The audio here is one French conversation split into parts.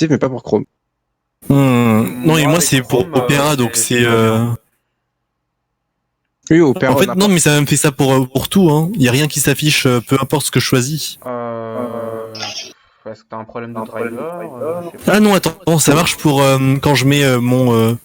mais pas pour Chrome. Non, et moi c'est pour Opera, donc c'est. Oui, Opera. En fait, non, mais ça me fait ça pour tout. Hein. Il y a rien qui s'affiche, peu importe ce que je choisis. Est-ce que t'as un problème de driver je sais pas. Ah non, attends, ça marche pour quand je mets mon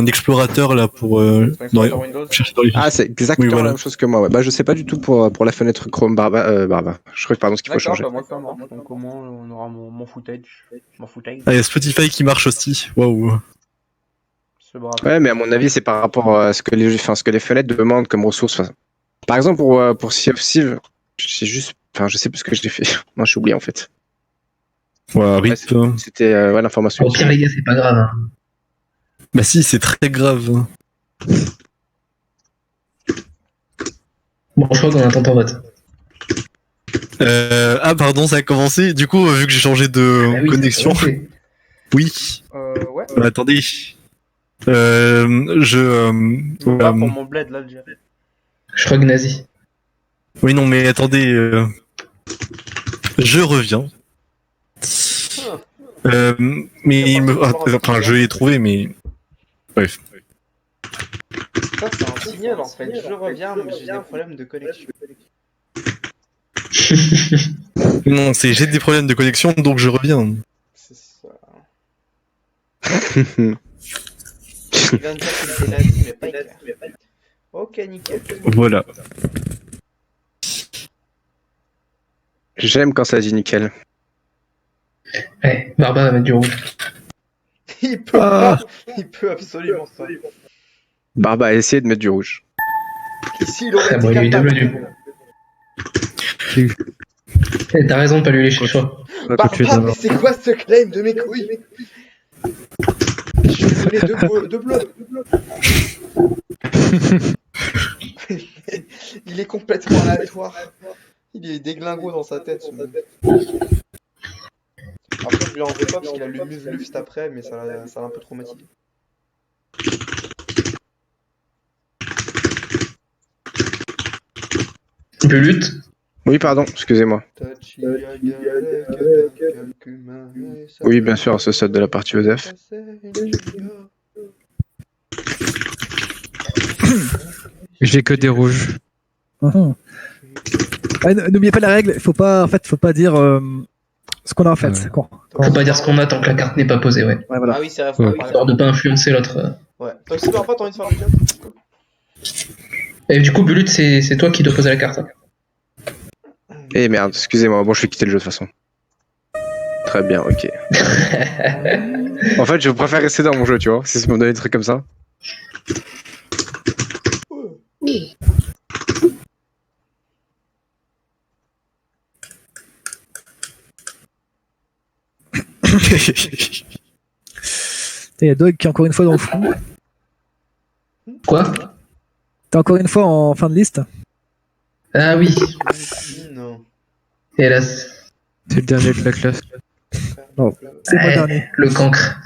explorateur là pour. Explorateur Windows. Ah, c'est exactement Oui, voilà. la même chose que moi. Ouais. Bah, je sais pas du tout pour la fenêtre Chrome Barba. Je crois que pardon, ce qu'il faut D'accord, changer. bah moi ça marche. Donc au moins on aura mon footage. Mon footage. Ah, il y a Spotify qui marche aussi. Waouh. C'est brave. Ouais, mais à mon avis, c'est par rapport à ce que les fenêtres demandent comme ressources. Enfin, par exemple, pour Sea of Thieves, je sais plus ce que j'ai fait. Non, j'ai oublié en fait. Ouais, Ouais, RIP. c'était l'information. Au pire, les gars, c'est pas grave. Hein. Bah si, c'est très grave. Bon, je crois qu'on attend ton vote. Ah pardon, ça a commencé. Du coup, vu que j'ai changé de Ah oui, connexion. c'est bon, Oui. Ouais. Attendez. Pas Voilà. pour mon bled là, le dirais. je crois que nazi. Oui, non, mais attendez. Je reviens. Mais je l'ai trouvé, mais. Bref. Ça c'est un signal en fait. Je reviens, mais j'ai des problèmes de connexion. Non, j'ai des problèmes de connexion, donc je reviens. C'est ça. Il vient de dire qu'il était nazi, mais pas hyper. Ok, nickel. Voilà. J'aime quand ça dit nickel. Ouais, Barba va mettre du rouge. Il peut pas. Il peut absolument pas. Barba a essayé de mettre du rouge. S'il aurait Ah été bon, il a eu double capable. du coup. Eh, t'as raison de pas lui lécher le choix. Barba, mais c'est quoi ce claim de mes couilles? Je vais donner deux bleus. Il est complètement aléatoire. Il est déglingo dans sa tête. Ce mec. Après, je lui en veux pas parce qu'il a le muscle juste après, mais ça l'a un peu traumatisé. Bulut. Oui, pardon, excusez-moi. Oui, bien sûr, ce saute de la partie OSEF. J'ai que des rouges. Ah, n'oubliez pas la règle, faut pas dire ce qu'on a en fait. Ouais. Faut pas dire ce qu'on a tant que la carte n'est pas posée, ouais. Ouais, voilà. Ah oui, c'est vrai, faut Ouais. pas parler. Histoire de pas influencer l'autre. Ouais. Toi aussi, Barba, t'as envie de faire le job? Et du coup, Bulut, c'est toi qui dois poser la carte. Hein. Eh merde, excusez-moi, bon, je vais quitter le jeu de toute façon. Très bien, ok. En fait, je préfère rester dans mon jeu, tu vois, si ça me donne des trucs comme ça. Il y a Dog qui est encore une fois dans le fond. Quoi? T'es encore une fois en fin de liste. Ah oui, Non. hélas. C'est le dernier de la classe. Non, c'est moi Ouais, le dernier. le cancre.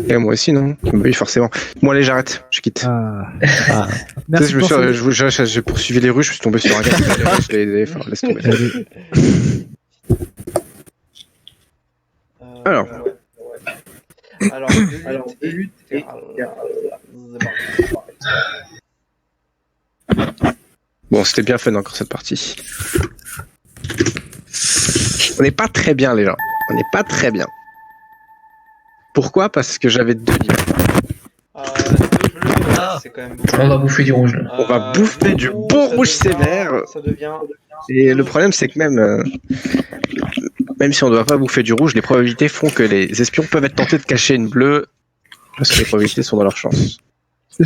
Et moi aussi, non? Bah oui, forcément. Bon, allez, j'arrête, je quitte. Ah. Tu sais, Merci pour ce- j'ai poursuivi les rues, je suis tombé sur un gars qui allait, je l'ai aidé, enfin, laisse tomber. Alors. Ouais. Alors, Bulut et Bon, c'était bien fun encore cette partie. On n'est pas très bien, les gens. On n'est pas très bien. Pourquoi? Parce que j'avais 2 livres. deux bleus, c'est quand même beaucoup. On va bouffer du rouge. Là. On va bouffer du coup, bon ça rouge devient- sévère. Ça devient. Et le problème, c'est que même si on ne doit pas bouffer du rouge, les probabilités font que les espions peuvent être tentés de cacher une bleue parce que les probabilités sont dans leur chance. C'est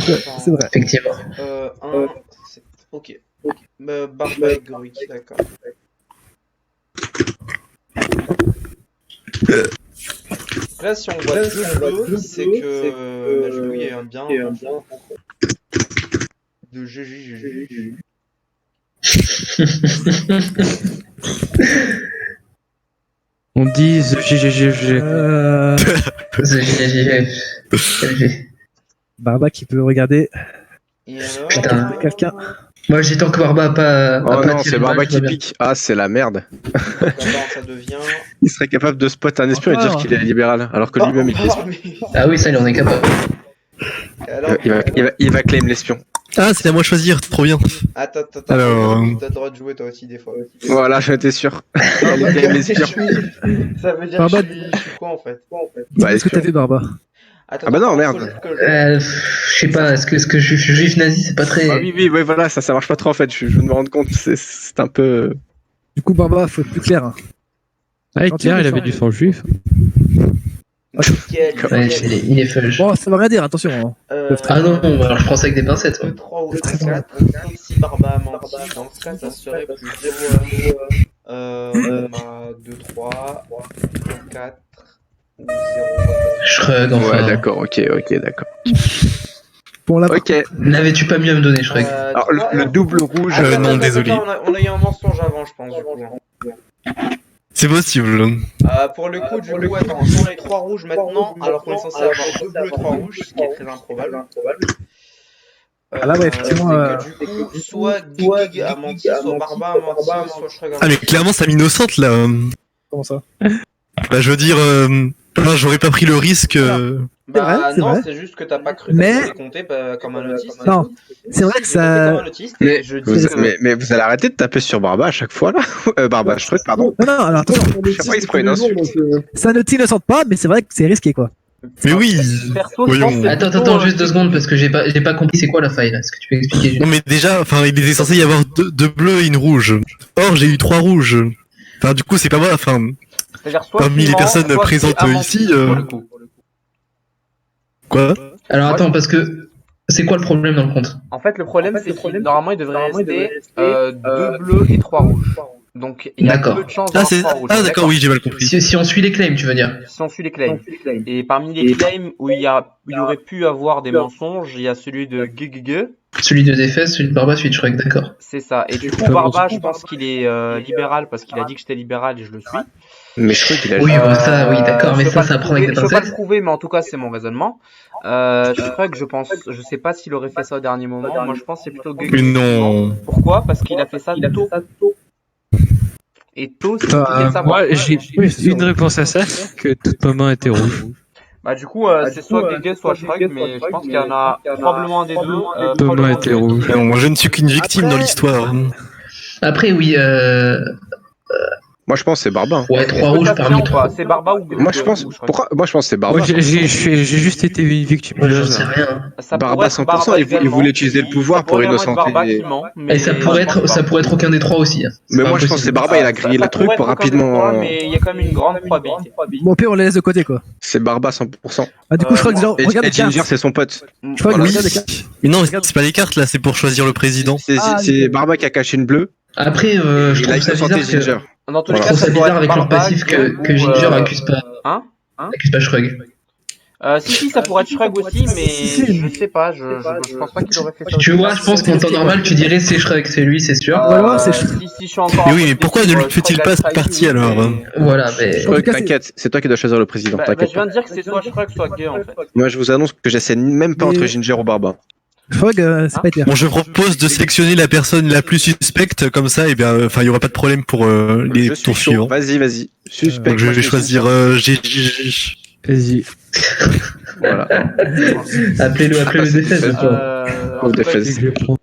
vrai. Effectivement. Ok. Barba et Gruik, d'accord. Là, si on voit deux bleus, c'est que Majouille est un bien de GG. On dit the GGGG. GG. Barba qui peut regarder Et alors, Putain. quelqu'un. Moi, j'ai tant que Barba a pas. Oh non, c'est Barba qui pique. Ah, c'est la merde. D'abord, ça devient. Il serait capable de spot un espion et dire qu'il est libéral, alors que lui-même il est espion. Ah oui, ça, il en est capable. Alors, Il va claim l'espion. Ah, c'est à moi de choisir, trop bien. Attends, Alors, t'as le droit de jouer toi aussi des fois. Voilà, j'étais sûr. Il claim l'espion. Ça veut dire Barba- que je suis quoi en fait? Bah, Qu'est-ce que t'as espion. vu, Barba? Attends, Ah bah non, attends, merde. Je sais pas, est-ce que juif nazi, c'est pas très. Ah oui, voilà, ça marche pas trop en fait. Je me rends compte, c'est un peu. Du coup, Barba, faut être plus clair. Hein. Ah, Quand Claire, il il est avait méchant. du sang juif. Nickel, Ouais, nickel. il est fudge. Bon, ça veut rien dire, attention. Hein. Ah non, alors je prends ça avec des pincettes. 2, 3 ou 4, sauf si Barba a menti, dans ce cas ça serait plus 0, 2, 3, 4 ou 0. Shrug, enfin. Ouais, d'accord, ok, d'accord. Bon, là, Ok. N'avais-tu pas mieux à me donner, Shrug? Alors, le double rouge. non, désolé. On a eu un mensonge avant, je pense. Du coup, hein. C'est possible. Pour le coup, du coup, attends, on a les 3 rouges maintenant, alors qu'on est censé avoir 2 bleus, 3 rouges, ce qui est très improbable. là, ouais, effectivement, c'est que du coup, soit Gig a menti, soit Barba a menti, soit Shrug a menti. Ah, mais clairement, ça m'innocente là. comment ça? Bah, je veux dire, j'aurais pas pris le risque. C'est vrai, c'est non, vrai. c'est juste que t'as pas cru Mais- que compté comme un autiste. Non, c'est vrai que ça. Mais, je dis que... mais vous allez arrêter de taper sur Barba à chaque fois là. Barba, je pardon. Non, alors attention. Chaque fois, il se prend une insulte. Ça ne t'innocente pas, mais c'est vrai que c'est risqué, quoi. Mais oui. Perso, je Voyons. pense que c'est Attends, juste 2 secondes, parce que j'ai pas compris c'est quoi la faille là. Est-ce que tu peux expliquer juste? Non, mais déjà, enfin, il était censé y avoir deux bleus et une rouge. Or, j'ai eu 3 rouges. Enfin, du coup, c'est pas moi. Enfin, C'est-à-dire soit parmi tu les mens, personnes soit présentes tu as menti, ici, pour le coup. quoi? Alors attends, parce que c'est quoi le problème dans le compte? En fait, le problème, c'est que normalement, il devrait rester 2 bleus et 3 rouges. Donc, il y a D'accord. peu de chances Ah, d'avoir c'est. 3 rouges. Ah, d'accord, oui, j'ai mal compris. Si on suit les claims, tu veux dire? Si on suit les claims. Et parmi les claims où il y aurait pu avoir des mensonges, il y a celui de Gugge. Celui de Defes, celui de Barba, celui de Shrug, d'accord. C'est ça. Et du coup, Barba, je pense qu'il est libéral parce qu'il a dit que j'étais libéral et je le suis. Mais je crois qu'il a. Oui, bon, ça, oui, d'accord, mais je peux ça, pas ça le prend avec des prouver- Je peux pas le pincettes. prouver, mais en tout cas, c'est mon raisonnement. Shrug, je sais pas s'il aurait fait ça au dernier moment. Moi, je pense que c'est plutôt Gugge. Mais non. Pourquoi? Parce qu'il a fait ça tôt. Et tôt, c'est compliqué de savoir. Moi, j'ai une réponse à ça, que toute ma main était rouge. Bah, du coup, c'est soit Gugge, soit Shrug, mais je pense qu'il y en a probablement un des deux. Toute ma probablement main était Gugge. rouge. Non, moi, je ne suis qu'une victime dans l'histoire. Après, oui, Moi, je pense que c'est Barba. Hein. ouais, 3 rouges Peut-être parmi bien ou 3. pas. C'est Barba ou Gugge Moi, je pense. ou Shrug. Pourquoi? Moi, je pense que c'est Barba. Moi, j'ai juste été une victime Moi, de j'en sais hasard. rien. Ça Barba pourrait être 100%, Barba il également. voulait utiliser le pouvoir Ça pourrait pour vraiment être innocenter Barba les- qui ment, Et ça pourrait être aucun des 3 aussi. Hein. Mais moi, je pense que c'est Barba, il a grillé le truc pour rapidement. Mais il y a quand même une grande probabilité. Bon, au pire, on les laisse de côté, quoi. C'est Barba 100%. Ah, du coup, je crois que déjà, Et regarde les Ginger, cartes. c'est son pote. Je crois que Oui. regarde les cartes. Mais non, c'est pas les cartes là, c'est pour choisir le président. C'est Barba qui a caché une bleue. Après, je Il a trouve ça innocenté bizarre Ginger. Dans tous les Je cas, trouve ça pourrait bizarre être avec leur Barba, passif Gugge que ou, Ginger accuse pas. Hein Accuse pas Shrug. Si, ça pourrait être Shrug aussi, mais je sais pas, je pense pas qu'il aurait fait ça. Tu vois, je pense qu'en temps normal, tu dirais c'est Shrug, c'est lui, c'est sûr. Voilà, c'est si je suis encore. Mais oui, mais pourquoi ne lui fait-il pas cette partie, alors, hein Voilà, mais. En tout cas, T'inquiète, c'est toi qui dois choisir le président. Je T'inquiète viens pas. de dire que c'est soit Shrug, soit Gugge en fait. Moi, je vous annonce que j'essaie même pas Mais- entre Ginger ou Barba. Je crois que c'est pas clair. Bon, je propose de sélectionner la personne la plus suspecte, comme ça, et bien, enfin, il y aura pas de problème pour les Je suis tours chaud. suivants. Vas-y. Suspect. Donc, je moi, vais suis choisir suspect. GG. Vas-y. Voilà. Appelez-le Defes. En tout cas, Defes. Je vais prendre.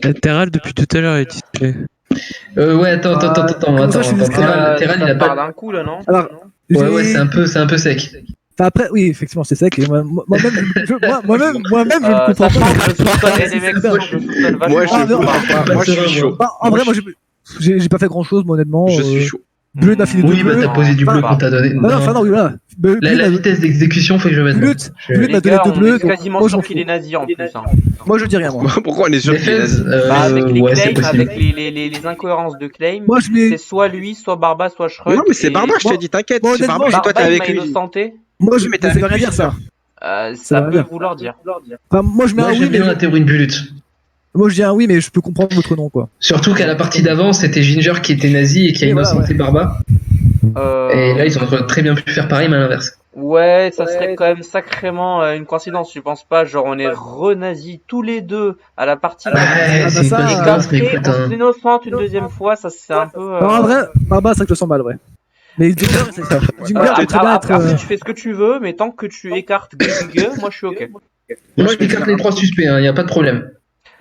Latéral depuis tout à l'heure est display. Ouais, attends. Comme ça, je suis Terral, il a pas. d'un coup là, non? Alors, Ouais, j'ai- c'est un peu sec. Enfin, après, oui, effectivement, c'est sec. Et moi-même, je ne comprends Sachant pas. que je soupçonne les mecs, je soupçonne vachement. Moi, Ah, non, moi, je suis chaud. Bah, en vrai, moi, j'ai pas fait grand-chose, moi, honnêtement. Je suis chaud. Bleu n'a fini de Oui, bah bleu. t'as posé du bleu Enfin, qu'on t'a donné. Non, enfin, non, oui, voilà. La vitesse d'exécution fait que je vais Bleu, mettre. bleu Les m'a donné gars, deux on bleus. est donc quasiment moi, j'en sûr qu'il fous. est nazi en plus. Hein. Moi, je dis rien, moi. Pourquoi on est sûr qu'il est Defes, nazi Bah, avec les ouais, c'est claims, possible. avec les incohérences de claim, Moi, je mets. c'est soit lui, soit Barba, soit Shrug. Non, mais c'est et- Barba, je te dis, t'inquiète. Bon, C'est Barba, honnêtement, et toi, t'es Barba, il avec m'a lui. innocenté. Moi, je mais mais t'as ça veut avec rien lui, dire, ça. Ça va peut bien. vouloir dire. Enfin, moi, je mets Moi, un oui, j'aime mais. bien la théorie de Bulut. Moi, je dis un oui, mais je peux comprendre votre nom, quoi. Surtout qu'à la partie d'avant, c'était Ginger qui était nazi et qui a Oui, voilà, innocenté Barba. Et là, ils auraient très bien pu faire pareil, mais à l'inverse. Ouais, ça serait quand même sacrément une coïncidence, tu penses pas? Genre, on est renazis tous les deux à la partie Ouais, bah c'est une ça, et coïncidence, mais qu'après, écoute, on hein. s'innocente une deuxième fois, ça c'est un peu. Alors en vrai, Barba, c'est vrai que je le sens mal, ouais. Mais Ginger, Ginger peut très bien être. Après, tu fais ce que tu veux, mais tant que tu écartes Gugue, moi je suis ok. Moi, je m'écarte les 3 suspects, il n'y a pas de problème.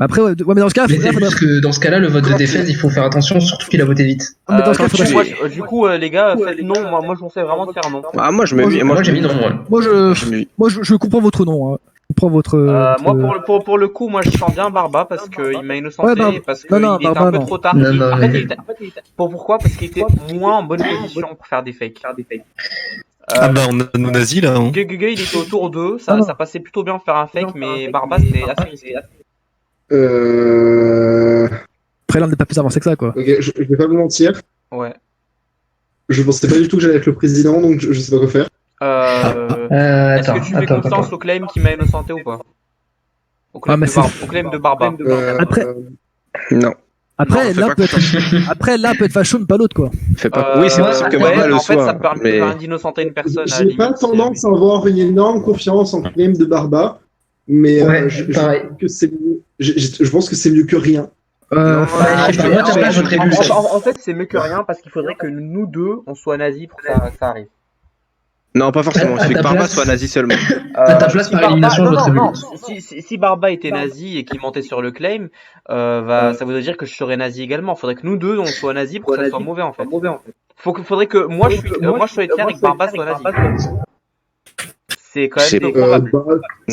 Après, ouais, mais dans ce cas, Mais c'est faudrait. juste que dans ce cas-là, le vote de défaise, il faut faire attention, surtout qu'il a voté vite. Mais dans ce cas, Du coup, faudrait. du coup, les gars, faites non. Moi, je vous conseille vraiment de faire non. Ah, moi, je me Moi, j'ai mis non, ouais. Moi, je comprends votre nom. Hein. Je comprends votre. Moi, pour le coup, moi, je sens bien Barba parce qu'il m'a innocenté, Ouais, Barba. parce qu'il Non, était un Barba, peu non. trop tard. Non, non, En fait, mais- pourquoi? Parce qu'il était moins en bonne position pour faire des fakes. Ah bah on a nos nazis là. Hein. Gugue, il était autour d'eux, Ah non. ça passait plutôt bien de faire un fake, mais Barba, c'était assez risqué. Après, là, on n'est pas plus avancé que ça, quoi. Ok, je vais pas vous mentir. Ouais. Je pensais pas du tout que j'allais être le président, donc je sais pas quoi faire. Est-ce Attends, que tu fais attends, confiance attends. au claim qui m'a innocenté ou pas? Au claim, Ah, mais de, au claim de Barba. Après- Non. Après, Non, fais l'un pas peut être. Après, l'un peut être facho, mais pas l'autre, quoi. Fais pas. Oui, c'est possible que ouais, Barba le en fait, soit. ça permet mais... rien d'innocenter une personne. à la J'ai pas limite, tendance à avoir une énorme confiance en claim de Barba, mais Ouais, je pareil. trouve que c'est mieux. Je pense que c'est mieux que rien. Euh, je sais pas, moi, t'as pas, je voterais Bulut. En fait, c'est mieux que rien parce qu'il faudrait que nous deux, on soit nazis pour que ça arrive. Non, pas forcément. À Il suffit que ta Barba place- soit nazi seulement. À ta place, par élimination, je voterais non, Bulut. si Barba était nazi et qu'il mentait sur le claim, ça voudrait dire que je serais nazi également. Faudrait que nous deux, on soit nazis pour que ça soit mauvais en fait. Faudrait que moi je sois clair et que Barba soit nazi. C'est quand C'est- même peu probable.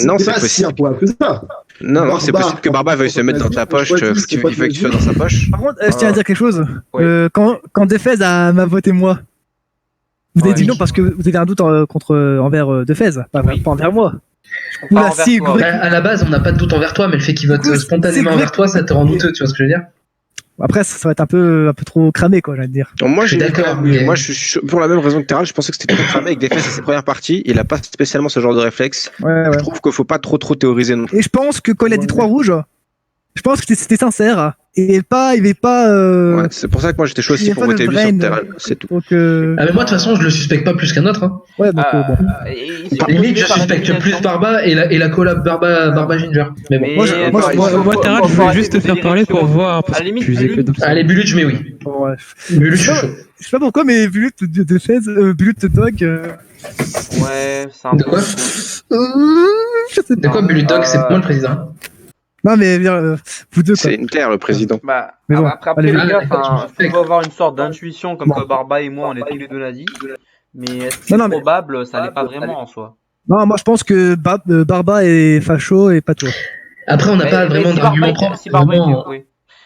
Non, c'est pas si possible. improbable que ça. Non, c'est Barba, possible que Barba veuille se mettre dans ta poche, Moi, je dis, parce qu'il c'est pas veut que tu sois nazi. dans sa poche. Par contre, je tiens à dire quelque chose. Ouais. Quand Defez m'a voté moi, vous avez Ouais. dit non parce que vous avez un doute envers Defez, pas envers moi. Pas Oula, envers si, toi, Greg- ouais. À la base, on n'a pas de doute envers toi, mais le fait qu'il vote Du coup, spontanément c'est envers toi, ça te rend douteux, tu vois ce que je veux dire? Après, ça va être un peu trop cramé, quoi, j'allais dire. Donc, moi, Je suis j'ai d'accord, mais mais- moi, je suis pour la même raison que Terral. Je pensais que c'était trop cramé avec des faits à ses premières parties. Il a pas spécialement ce genre de réflexe. Ouais, Je ouais. trouve qu'il faut pas trop théoriser non plus. Et je pense que quand il a dit 3 rouges, je pense que c'était sincère. Et il avait pas. Ouais, c'est pour ça que moi j'étais chaud il y aussi a pour pas de voter lui brain. sur Terral. C'est tout. Donc, Ah, mais moi, de toute façon, je le suspecte pas plus qu'un autre, hein. ouais, donc bon. Limite, je suspecte plus Barba et la collab Barba Ginger. Mais bon. Moi, Terral, je voulais juste te faire parler pour voir. Parce À la que limite, tu faisais que Bulut, de ça. Allez, Bulut, je mets oui. Bon, ouais. Bulut, je suis chaud. Je sais pas pourquoi, mais Bulut Defez, Bulut Dog. Ouais, c'est un De peu. quoi? Je sais De pas. quoi, Bulut Dog, c'est moi le président. Non, mais vous deux, quoi. C'est une terre le président. Bah, Mais bon, après allez, les allez. gars, Ah, d'accord, enfin, tu me on va avoir une sorte d'intuition comme quoi Barba et moi, on est tous les deux nazis. Mais est-ce que c'est Non, mais- probable? Ça l'est pas vraiment en soi. Non, moi je pense que Barba est facho et pas toi. Après, on n'a pas Mais vraiment si d'argument Barba est- propre. si Barba est- Vraiment, oui.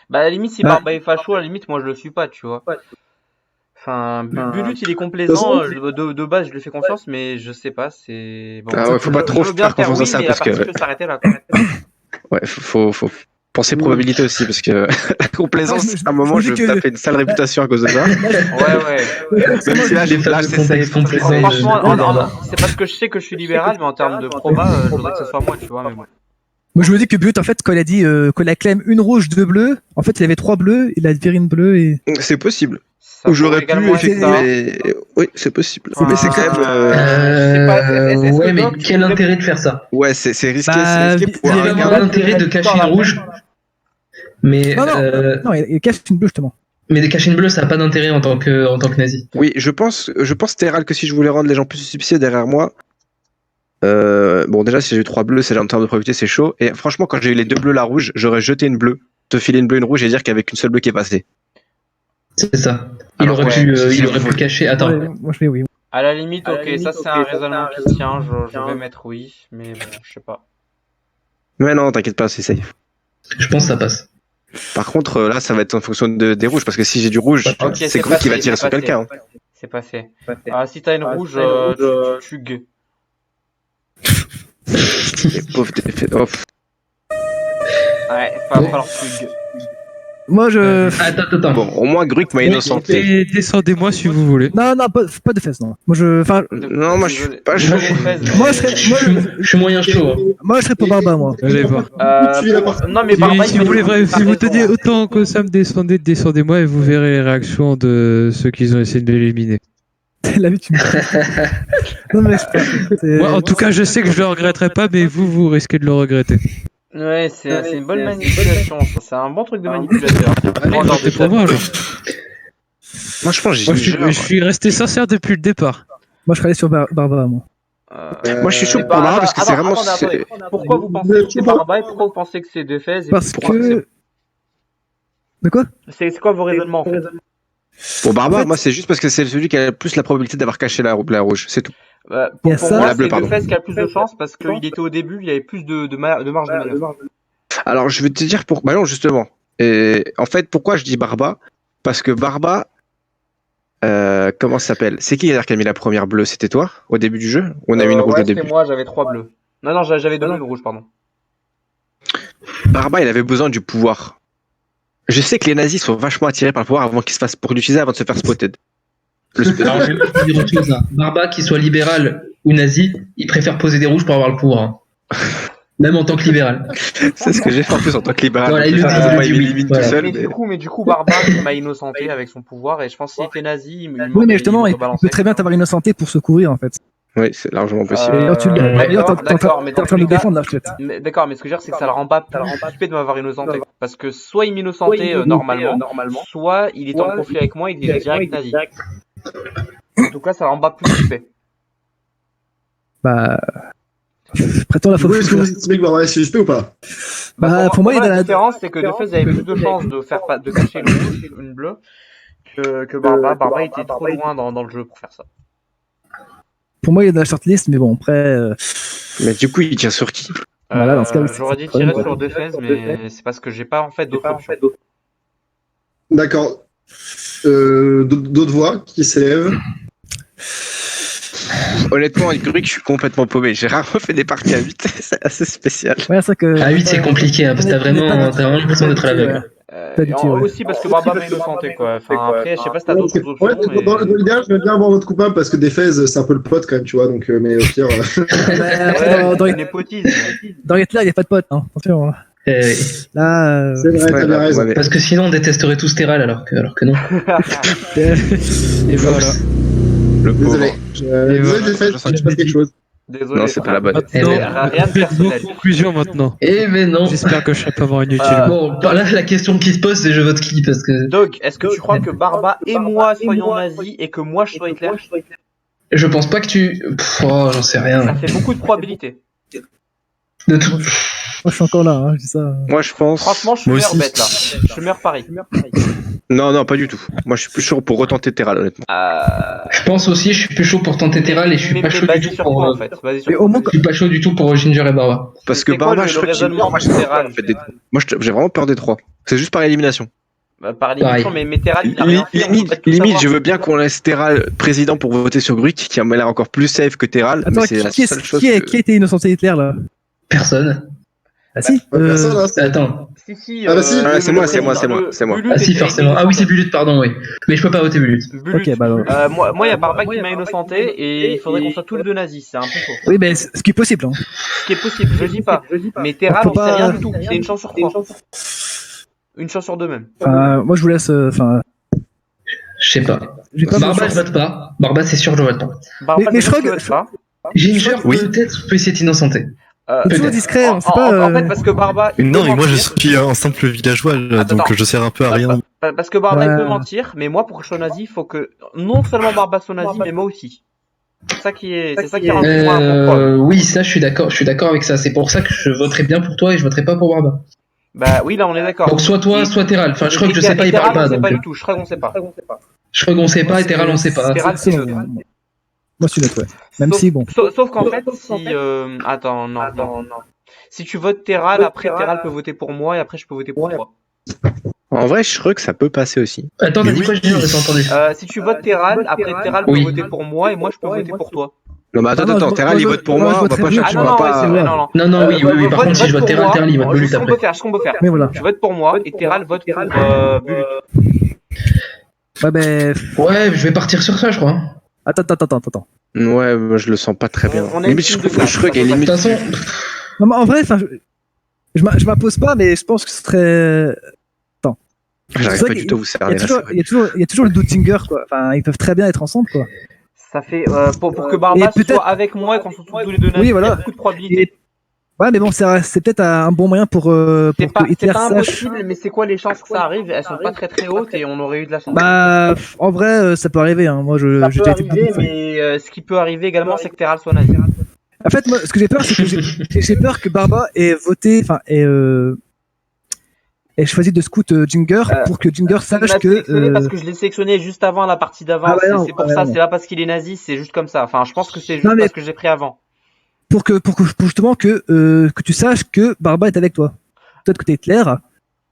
Bah, à la limite, si Ouais. Barba est facho, à la limite, moi je le suis pas, tu vois. Enfin, Bulut, il est complaisant, de base, je lui fais confiance, mais je sais pas, c'est. Bon, Ah ouais, faut pas trop je veux bien faire confiance oui, à ça mais parce à partir que de s'arrêter là, quoi. ouais, faut penser probabilité aussi parce que la complaisance, à un moment, je je me dis vais que- taper une sale réputation à cause de ça. Ouais, ouais. Même si là, les là, fameux c'est contextes safe. complaisants. Franchement, c'est parce que je sais que je suis libéral, mais en termes de proba, je voudrais que ce soit moi, tu vois, mais bon. Moi je me dis que Bulut, en fait, quand il a dit qu'on a claim une rouge, 2 bleus, en fait il avait 3 bleus, il a viré une bleue et. C'est possible. Ça Ou j'aurais pourrait pu, également être effectivement. ça. Mais... Oui, c'est possible. Ouais. Mais c'est quand même. Je sais pas, est-ce que Ouais, mais Doc, quel tu intérêt de faire ça? Ouais, c'est risqué. Bah, C'est risqué pour Il y un avait gars. vraiment l'intérêt de cacher une rouge. Mais, Non, non, il cache une bleue justement. mais de cacher une bleue, ça n'a pas d'intérêt en tant que nazi. Oui, je pense Terral que si je voulais rendre les gens plus suspicieux derrière moi. Bon, déjà, si j'ai eu 3 bleus, c'est en termes de probabilité, c'est chaud. Et franchement, quand j'ai eu les 2 bleus, la rouge, j'aurais jeté une bleue, te filer une bleue, une rouge et dire qu'avec une seule bleue qui est passée. C'est ça. Il Alors, aurait ouais, il aurait pu le cacher. Attends. Ouais, moi je mets oui. À la limite, ok, ça c'est un raisonnement qui tient, je vais mettre oui, mais bon, je sais pas. Mais non, t'inquiète pas, c'est safe. Je pense que ça passe. Par contre, là, ça va être en fonction des rouges, parce que si j'ai du rouge, Ok, c'est c'est Gru qui va passé, tirer c'est sur passé. quelqu'un. Hein. C'est passé. Ah, si t'as une rouge, tu gueux. Les pauvres défaites. Oh, Ouais, va falloir que tu gueux. Moi je. Attends. bon, au moins Gruc m'a innocenté. Et descendez-moi si vous voulez. Non, pas de fesses, non. Moi je. Enfin, Non, moi je suis pas chaud. moi je serais. Je suis moyen chaud. Hein. Moi je serais pour Barba, moi. Allez voir. Non, mais Barba, Si vous voulez, si vous teniez autant que ça me descendez, descendez-moi et vous verrez les réactions de ceux qui ont essayé de m'éliminer. La vie, tu me Non, mais Moi, en tout cas, je sais que je le regretterai pas, mais vous risquez de le regretter. Ouais, c'est une bonne manipulation, ça. C'est un bon truc de manipulateur. Allez, Bon, votez pour moi, alors. Moi, je pense que j'ai Moi, je suis resté sincère depuis le départ. Moi, je serais allé sur Barba, moi. Moi, je suis chaud Et pour Barba parce que c'est vraiment. attendez. Pourquoi vous pensez que c'est Barba et pourquoi vous pensez que c'est Defez Parce que. De quoi? C'est quoi vos raisonnements en fait? Pour Barba, En fait- moi, c'est juste parce que c'est celui qui a le plus la probabilité d'avoir caché la rouge, c'est tout. Il y a Pour ça. moi, La bleue, c'est pardon. Defez qui a le plus de chance parce qu'il était au début, il y avait plus de marge de manœuvre. Alors, je vais te dire pour. Bah non, justement. Et en fait, pourquoi je dis Barba? Parce que Barba. Comment ça s'appelle? C'est qui d'ailleurs qui a mis la première bleue? C'était toi au début du jeu? Ou on a eu une rouge Ouais, au début? c'était moi, j'avais 3 bleus. Non, j'avais 2 bleus, une rouge, pardon. Barba, il avait besoin du pouvoir. Je sais que les nazis sont vachement attirés par le pouvoir avant qu'ils se fassent pour l'utiliser avant de se faire spotted. Alors, je vais te dire autre chose. Hein. Barba, qu'il soit libéral ou nazi, il préfère poser des rouges pour avoir le pouvoir. Hein. Même en tant que libéral. C'est ce que j'ai fait en plus en tant que libéral. Voilà, il le dit, Moi, il il le dit, m'élimine oui. tout seul. Mais du coup, Barba, il m'a innocenté avec son pouvoir, et je pense que s'il était nazi, Oui, mais justement, il peut très bien t'avoir innocenté pour se couvrir, en fait. Oui, c'est largement possible. Et là, tu le D'ailleurs, d'accord, mais t'es en train de le défendre, là, peut-être. D'accord, mais ce que je veux dire, c'est que ça le rend pas plus suspect de m'avoir innocenté. Parce que soit il m'innocentait normalement, soit il était en conflit avec moi, il était direct nazi. En tout cas, ça le rend pas plus suspect. Bah. Prêtons la Du coup, est-ce que vous fausse. estimez que Barba est suspect ou pas? Bah, pour moi, il y a la la. différence, c'est que Defez avait plus de chances de cacher une rouge, une bleue, que Barba. Barba était trop loin dans le jeu pour faire ça. Pour moi, il y a de la shortlist, mais bon, après. Mais du coup, il tient sur qui? Voilà, dans ce cas, J'aurais dit tirer sur Defez, mais c'est parce que j'ai pas en fait d'autres options. D'accord. D'autres voix qui s'élèvent. Honnêtement, avec Gruc, je suis complètement paumé. J'ai rarement fait des parties à 8. C'est assez spécial. Ouais, c'est ça que. À 8, c'est compliqué, hein, parce que t'as vraiment l'impression d'être à l'aveugle. Pas du tout, ouais. Aussi parce que Barba m'a innocenté, quoi. Enfin, après, je sais pas si t'as d'autres options. Ouais, dans mais... l'idéal, je veux bien avoir votre coupable parce que Defez, c'est un peu le pote quand même, tu vois. Donc, mais au pire. Bah, dans Ouais, népotisme. Hitler, il n'y a pas de pote, hein. Attention. Hein. Là. C'est vrai, t'as bien raison. Parce que sinon, on détesterait tous Terral, alors que non. Et voilà. Le pauvre. Désolé. Désolé, Defez, si je passe quelque chose. Désolé. Non, c'est pas la bonne. Eh ben, Rien de personnel. Conclusion maintenant. Eh mais non. J'espère que je serai pas mort inutile. Bon, par là, la question qui se pose, c'est je vote qui, parce que Doc, est-ce que tu crois que Barba et moi soyons nazis et que moi je sois Hitler? je pense pas que tu... Oh, j'en sais Ça rien. fait beaucoup de probabilités. De tout... Moi, je suis encore là, hein, je dis ça. Moi, je pense. Franchement, je suis Moi meilleur aussi. bête là. Je suis meilleur pari. Non, non, pas du tout. Moi, je suis plus chaud pour retenter Terral, honnêtement. Je pense aussi, je suis plus chaud pour tenter Terral et je suis Mais pas chaud du basé tout sur pour... quoi en fait? Basé sur Mais quoi au moins, Je suis pas chaud du tout pour Ginger et Barba. Parce que C'est quoi Barba, le je crois que raisonnement j'ai Terral en fait, moi, j'ai vraiment peur des 3. C'est juste par élimination. Par élimination, mais Terral, il a rien fait. on peut tout Limite, savoir. je veux bien qu'on laisse Terral président pour voter sur Gruc, qui a l'air encore plus safe que Terral. attends, Mais c'est la qui seule chose. a que- été innocenté Hitler, là? Personne. Ah, si? Personne, hein, c'est- Attends. Si, Ah bah si. Ah, c'est moi, c'est moi, président, c'est moi. Bulut Ah si, était forcément. Ah oui, c'est Bulut, pardon, oui. Mais je peux pas voter Bulut. Bulut. Ok, bah, Moi, il y a Barba qui m'a innocenté et il faudrait qu'on soit tous les deux nazis. C'est un peu chaud. oui, mais ce qui est possible, hein. Ce qui est possible, je dis pas. Mais Terral, Faut on sait pas- rien du tout. C'est une chance sur 3. Une chance sur 2 même. Moi, je vous laisse, enfin, Je sais pas. j'ai pas Barba, je vote pas. Barba, c'est sûr, je vote pas. Barba, mais je je crois vote que- pas. Ginger, Oui. peut-être, peut essayer d'innocenter. c'est toujours discret, hein, c'est pas. En fait, parce que Barba. il Non, peut et moi je mentir. suis un simple villageois, Attends, donc attends. je sers un peu à rien. Parce que Barba, il Ouais. peut mentir, mais moi, pour que je sois nazi, il faut que non seulement Barba soit nazi, mais moi aussi. C'est ça qui rend moi un pourquoi. Oui, ça, je suis d'accord avec ça. C'est pour ça que je voterai bien pour toi et je voterai pas pour Barba. Bah oui, là, on est d'accord. Donc soit toi, Et- soit Terral. Enfin, je crois que je Et sais pas, il Terral, parle pas. on sait Donc, pas du tout. Je crois qu'on sait pas. je crois qu'on sait pas et Terral, on sait pas. Terral, c'est neutre. Moi, je suis neutre, ouais. Même Sauf- si, bon. Sauf qu'en fait, si... Attends, non. Si tu votes Terral, après Terral peut voter pour moi et après je peux voter pour toi. En vrai, je crois que ça peut passer aussi. Attends, t'as Mais dit quoi, Ginger? J'ai pas entendu. Si tu votes Terral, après Terral peut Oui. voter pour moi et moi je peux voter pour toi. Non, mais attends, Ah non, attends, Terral, il vote pour moi, on va pas voterai chercher, Ah on non, va ouais, c'est pas. vrai, non. Non, non, oui. Par contre, si je vote pour Terral, moi, Terral, il vote Bulut ce qu'on après. peut faire, Mais voilà. Tu votes pour moi et Terral vote pour Bulut. Ouais, ben. Ouais, je vais partir sur ça, je crois. Attends. Ouais, moi, je le sens pas très bien. On a Limite, une je team trouve de que Shrug est classe. De limite. toute façon, Non, mais en vrai, enfin, je m'impose pas, mais je pense que ce serait. J'arrive C'est vrai pas du tout à vous Il y cerner a là. toujours, il y a toujours le Doutinger, quoi. Enfin, ils peuvent très bien être ensemble, quoi. Ça fait pour que Barba Et peut-être- soit avec moi et qu'on soit tous les deux nazis, Oui, voilà. il y a beaucoup de probabilités. Et- Ouais, mais bon, c'est peut-être un bon moyen pour C'est que pas, Hitler c'est pas sache. impossible, mais c'est quoi les chances que ça arrive? Elles sont pas très très hautes et on aurait eu de la chance. Bah, en vrai, ça peut arriver. Hein. Moi, Ça j'ai peut déjà été arriver, beaucoup de fois. mais ce qui peut arriver également, c'est que Terral soit nazi. En fait, moi, ce que j'ai peur, c'est que j'ai peur que Barba ait voté, enfin, ait choisi de scout Jinger pour que Jinger Il m'a sache que. sélectionné parce que je l'ai sélectionné juste avant la partie d'avant. Ah ouais, non, c'est pour ouais, ça, non. c'est pas parce qu'il est nazi, c'est juste comme ça. Enfin, je pense que c'est juste Non, mais- parce que j'ai pris avant. Pour justement que tu saches que Barba est avec toi. Peut-être que t'es Hitler,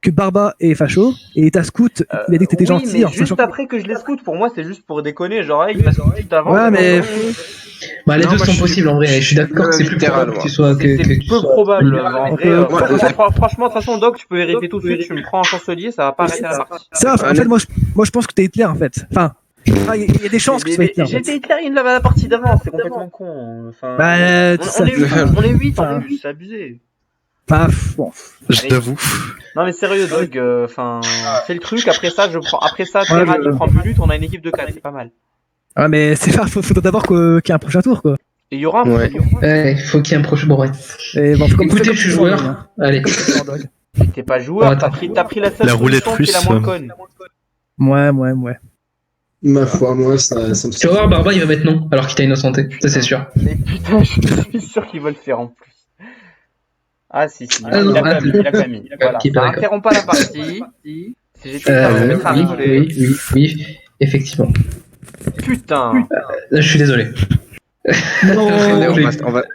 que Barba est facho, et ta scout, il a dit que t'étais Oui, gentil. mais en juste sachant- après que je les scout, pour moi, c'est juste pour déconner. Genre, hey, il m'a scouté juste avant. Ouais, mais. Bah, les Non, deux moi, sont je suis- possibles en vrai. Je suis d'accord que c'est plus littéral, probable que moi. tu sois. C'est que tu peu sois probable. libéral. En Donc, vrai, moi, franchement, de toute façon, Doc, tu peux vérifier tout de suite. Tu me prends en chancelier, ça va pas arrêter la partie. Ça, en fait, moi, je pense que t'es Hitler, en fait. Enfin, il y a des chances que tu sois Hitler. en fait. J'étais Hitler, il l'avait à la partie d'avant. C'est complètement con. Enfin, Bah, on est 8, on est 8, Enfin, c'est abusé. Enfin, bon. J'avoue. Non mais sérieux Dog, enfin fais le truc, après ça Ouais, Terral je- il prend Bulut, on a une équipe de 4, c'est pas mal. Ouais, mais c'est pas, faut d'abord qu'il y ait un prochain tour, quoi. Et il y aura un Ouais. Ouais, faut qu'il y ait un prochain. Bon, ouais. Et bon, comme Écoutez, je suis joueur. Allez. T'es pas joueur, Ouais, t'as pris la seule La roulette solution qui est la russe, moins conne. Ouais. Ma foi, moi, ça me Tu vas voir, Barba, il va mettre non, alors qu'il t'a innocenté. Ça, c'est sûr. Mais putain, je suis sûr qu'il va le faire en plus. Ah si, Ah, non, il a quand même mis. Voilà, Ok, ça d'accord. interrompt pas la partie. Si j'étais ça va me mettre à rigoler. oui, effectivement. Putain. Je suis désolé. Non.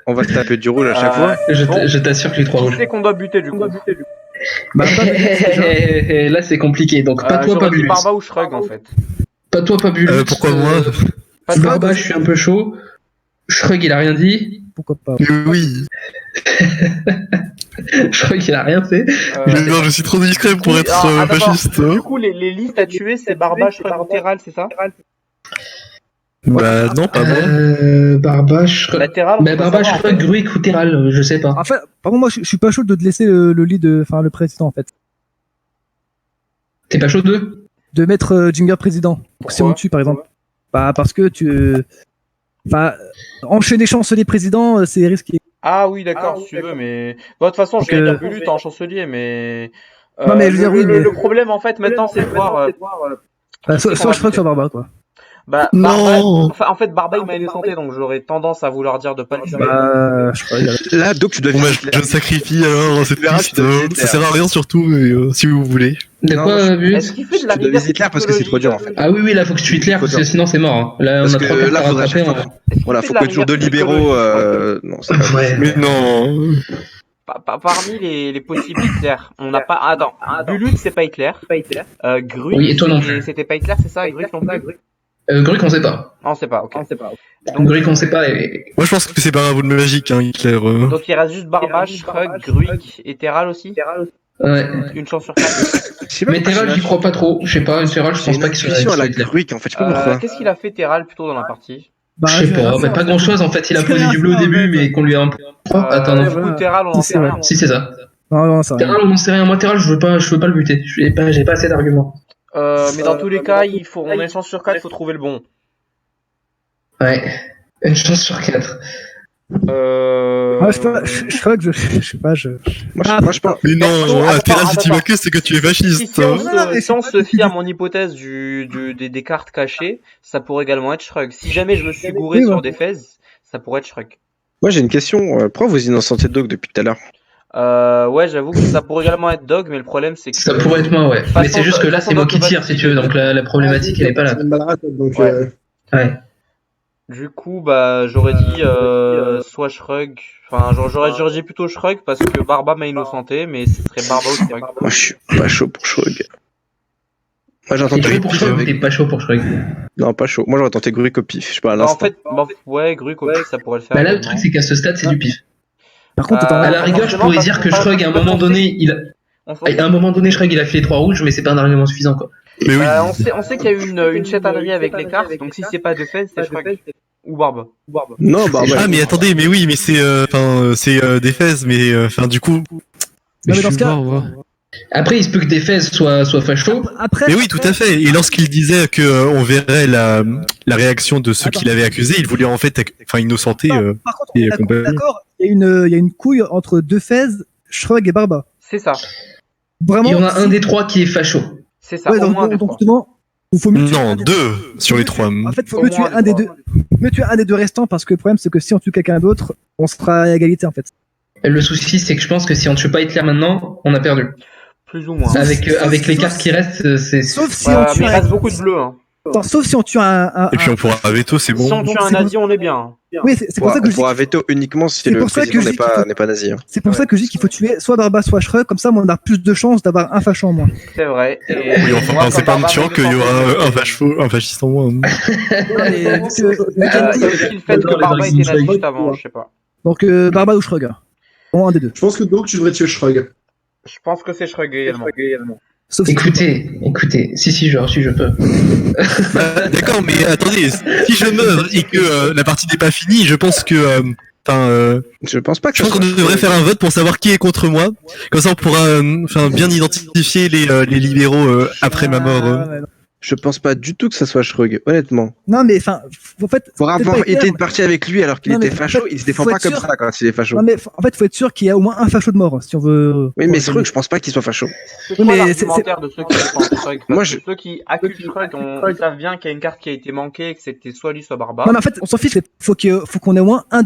On va se taper du rouge à chaque fois. Je t'assure que j'ai 3 Qui rouges. c'est qu'on doit buter du coup? Bah, Là, c'est compliqué. Donc, pas toi, pas J'aurais dit Bulus. Barba ou Shrug en fait. Pas toi, pas Bulus. Pourquoi moi Pas toi, Barba, je suis un peu chaud. Shrug, il a rien dit. pourquoi pas. Oui. Shrug, il a rien fait. Non, je suis trop discret pour être attends, fasciste. Du coup, les listes à tuer, c'est Barba, Shrug ou Terral, c'est ça? Bah non, pas moi. Barba, Shrug. La Terral, on Bah, peut pas Barba, savoir, en Shrug, fait. Gruik ou Terral, je sais pas. En fait, par contre, moi, je suis pas chaud de te laisser le lead, enfin, le président, en fait. T'es pas chaud d'eux? De mettre Jinger président. Si on Pourquoi? le tue, par exemple. Bah, parce que enfin, enchaîner chancelier président, c'est risqué. Ah oui, d'accord, si tu veux, mais... Bon, de toute façon, Donc, je vais dire Bulut en chancelier, mais... Non, mais je veux dire, oui, mais- Le problème, en fait, maintenant, c'est de voir... Bah, soit qu'on va Shrug, soit Barba, quoi. Bah, Non. Barba... En fait, Barba, il m'a innocenté, donc j'aurais tendance à vouloir dire de pas le tuer. Bah, Shrug. Là, donc tu dois Bon, bah, viser je me sacrifie alors, c'est verras, triste. tu dois viser Ça sert à rien surtout, mais si vous voulez. De Non, quoi, Bulus? Est-ce qu'il fait de la Tu dois rigueur viser Hitler parce que c'est trop dur en fait. Ah oui, là, faut que tu tues Hitler, parce que sinon, c'est mort. Hein. Là, Parce on a que 3 cartes là, à faudrait rattraper. chaque fois- Voilà, faut que toujours deux libéraux. Non, c'est pas Ouais. Mais non. Parmi les possibles Hitler, on n'a pas... Attends, Bulut, c'est pas Hitler. Gruik, Oui, et toi non plus. c'était pas Hitler, c'est ça? Et Gruik non plus? Gruik, on sait pas. Non, c'est pas, ok. Gruik, on sait pas. Et... Moi, je pense que c'est pas un bout de magique, hein, Hitler. Donc il reste juste Barba, Shrug, Gruik et Terral aussi? Ouais. Une chance sur 4. Je sais pas Mais pourquoi Terral, j'ai- j'y crois pas trop. Je sais pas, Terral, je j'ai pense une pas qu'il soit intuition à la Hitler. Gruik en fait, je sais pas pourquoi. Qu'est-ce qu'il a fait Terral plutôt dans la partie? Bah, Je sais pas, mais pas grand chose en fait. Il a posé du bleu au début, mais qu'on lui a un peu. Attends, non. Du coup, Terral, on en Si, sait c'est rien. Si, c'est ça. Non, c'est rien. Terral, on n'en sait rien. Moi, Terral, je veux pas le buter. J'ai pas assez d'arguments. Mais dans tous les cas, on a une chance sur 4, il faut trouver le bon. Ouais. Une chance sur 4. Ouais, Shrug, je sais pas, Moi, je pense. Mais non, Attends, Terral, si tu attends. vas que c'est que tu es fasciste. Si on se fie à mon hypothèse des cartes cachées, ça pourrait également être Shrug. Si jamais je me suis gouré Oui, sur ouais. des fez, ça pourrait être Shrug. Moi, j'ai une question. Pourquoi vous innocentez Dog depuis tout à l'heure? Ouais, j'avoue que ça pourrait également être Dog, mais le problème c'est que... Ça pourrait être moi, ouais. Mais c'est juste que là, c'est moi qui tire, si tu veux. Donc la problématique, elle est pas là. C'est une balle à la tête, donc, Ouais. Ouais. Du coup, bah, j'aurais dit soit Shrug... Enfin, j'aurais dit plutôt Shrug parce que Barba m'a innocenté, mais ce serait Barba ou Shrug. Moi, je suis pas chaud pour Shrug. Moi, j'aurais T'es tenté chaud pour Shrug ou t'es pas chaud pour Shrug? Non, pas chaud. Moi, j'aurais tenté Gruik au pif. Je sais pas, à Bah, en l'instant. fait, ouais, Gruik aussi, ça pourrait le faire. Bah là, le également. truc, c'est qu'à ce stade, c'est du pif. Par contre, Ah, À la rigueur, je pourrais dire que Shrug, à un moment donné, à un moment donné, Shrug, il a fait les 3 rouges, mais c'est pas un argument suffisant, quoi. Mais oui. On sait qu'il y a eu une chatalerie avec les cartes, donc si c'est pas de fait, c'est Shrug. Ou Barbe. Non, bah, Ah, mais attendez, mais oui, mais c'est des fez, mais enfin du coup. mais dans ce cas- Après, il se peut que Defez soit facho. Après, Mais oui, tout à fait. Et lorsqu'il disait que on verrait la réaction de ceux qui l'avaient accusé, il voulait en fait, innocenter. Par contre, et on est compagnie. d'accord, il y a une couille entre Defez, Shrug et Barba. C'est ça. Vraiment. Il y en a un des trois qui est facho. C'est ça. Ouais, Au moins un des donc trois. justement, il faut mieux tuer Non, un des- 2 sur les 3. En fait, il faut Au mieux tuer moins un des deux. trois. Mieux tuer un des deux restants parce que le problème c'est que si on tue quelqu'un d'autre, on sera à égalité en fait. Le souci, c'est que je pense que si on tue pas Hitler maintenant, on a perdu. Plus ou moins. Avec les cartes qui restent, c'est. Sauf si Ouais, on mais tue il reste beaucoup de bleus. Hein. Attends, sauf si on tue Et puis on pourra veto, c'est Si on bon. tue Donc, un c'est nazi, on est bien. Oui, c'est pour ça que On je dis. pourra veto uniquement si c'est le pour ça que président je n'est dis qu'il faut- n'est pas nazi. Hein. C'est pour ça que je dis qu'il faut tuer soit Barba, soit Shrug, comme ça on a plus de chances d'avoir un facho en moins. C'est vrai. Et Oui, enfin, moi, c'est comme pas en me Barba, tuant je qu'il y pense aura un fasciste en moins. Non, mais vu que- Il y a aussi le fait que Barba était nazi juste avant, je sais pas. Donc Barba ou Shrug. Bon, un des deux. Je pense que donc tu devrais tuer Shrug. Je pense que c'est Shrug également. Sauf si Écoutez, si je peux. Bah, d'accord, mais attendez, si je meurs et que la partie n'est pas finie, je pense que. Je pense pas que Je pense qu'on devrait faire un vote pour savoir qui est contre moi. Comme ça, on pourra bien identifier les libéraux après ma mort. Ouais, non. Je pense pas du tout que ça soit Shrug, honnêtement. Non, mais enfin, en fait. Pour peut-être avoir pas être été clair, parti avec lui alors qu'il Non, mais était facho, en fait, il se défend faut pas être comme sûr- ça quand il est facho. Non, mais en fait, faut être sûr qu'il y a au moins un facho de mort si on veut. Oui, mais Shrug, je pense pas qu'il soit facho. C'est Oui, quoi mais l'argumentaire de ceux qui défendent Shrug? Moi, Moi, je- ceux qui accusent Shrug, ils savent bien qu'il y a une carte qui a été manquée, que c'était soit lui, soit Barba. Non, mais en fait, on s'en fiche. Faut qu'on ait au moins un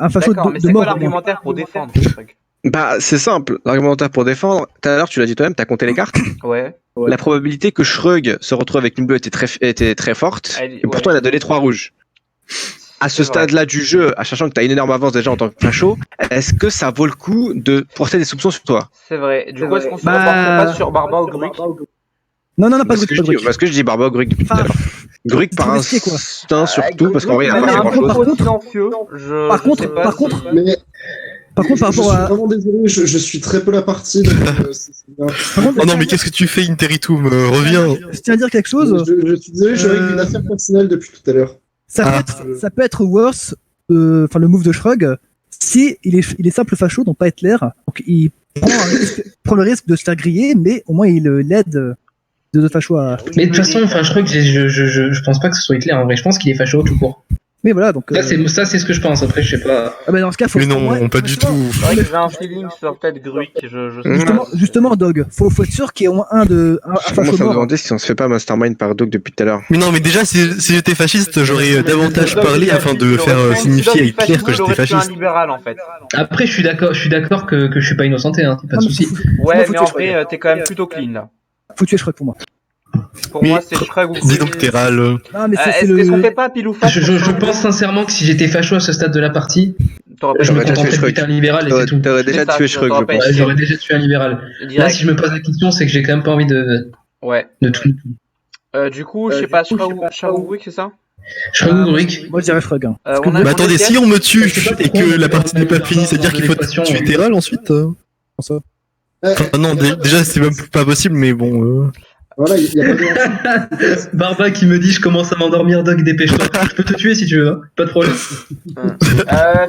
facho D'accord, mais de c'est mort. quoi l'argumentaire pour défendre Shrug? Bah, c'est simple. L'argumentaire pour défendre, tout à l'heure, tu l'as dit toi-même, t'as compté les cartes. Ouais. La probabilité que Shrug se retrouve avec une bleue était très forte. Elle- Et pourtant, ouais. il a donné 3 rouges. À ce C'est vrai. stade-là du jeu, à sachant que t'as une énorme avance déjà en tant que facho, est-ce que ça vaut le coup de porter des soupçons sur toi? C'est vrai. Du coup, est-ce qu'on se Bah- reporterait pas sur Barba ou Gruik? Non, pas Parce de que, parce que je dis Barba Gruik depuis tout à Enfin, l'heure. Gruik c'est par trop risqué, quoi. instinct surtout, parce qu'en vrai, il a il pas a fait un grand-chose. propos silencieux. Par contre, Mais par je rapport suis à. vraiment désolé, je suis très peu la partie. Donc, c'est bien. Par contre, Oh non, mais qu'est-ce que tu fais, Interitum? Reviens. je tiens à dire quelque chose. Je suis désolé, je règle une affaire personnelle depuis tout à l'heure. Ça peut être worse, enfin le move de Shrug, si il est simple facho, donc pas Hitler. Donc il prend le risque de se faire griller, mais au moins il l'aide de facho à. Mais de toute façon, je crois que je pense pas que ce soit Hitler en vrai. Je pense qu'il est facho tout court. Mais voilà, donc. Ça, c'est ce que je pense. Après, je sais pas. Ah bah dans ce cas, faut. Mais non, ouais, pas du justement- tout. C'est vrai que j'ai un feeling sur peut-être Gruik. Je sais Justement, Dog, faut être sûr qu'il y ait au moins un Je facho commence à me mort. demander si on se fait pas mastermind par Doc depuis tout à l'heure. Mais non, mais déjà, si j'étais fasciste, j'aurais davantage parlé afin de faire signifier à Hitler que j'étais un fasciste. libéral en fait. Après, je suis d'accord que je suis pas innocenté, hein. Pas de Non, mais souci. Ouais, faut mais tuer en Shrug. vrai, t'es quand même plutôt clean là. Faut tuer Shrug pour moi. Pour Mais- moi, c'est Shrug ou Dis donc, Terral. Non, mais c'est Est-ce qu'on le. fait pas pile ou face? Je pense sincèrement que si j'étais facho à ce stade de la partie, T'aurais pas je me J'aurais déjà contenterais tué de Shrug. buter un libéral et c'est tout. T'aurais déjà C'est ça, tué Shrug, je t'aurais pas pense. Ouais, j'aurais déjà tué un libéral. Là, direct. si je me pose la question, c'est que j'ai quand même pas envie de Ouais. tout. Du coup, je sais pas, Shrug ou Gruik, c'est ça? Shrug ou Gruik. Moi je dirais Shrug. Hein. On a Bah attendez, si on me tue Je sais pas et pourquoi, que la partie n'est pas finie, c'est-à-dire qu'il faut l'équation, tuer Terral ensuite Enfin, non, déjà, c'est même pas possible, mais bon. Voilà, il y a pas de. Barba qui me dit je commence à m'endormir, Doc, dépêche-toi. Je peux te tuer si tu veux, hein. Pas de problème.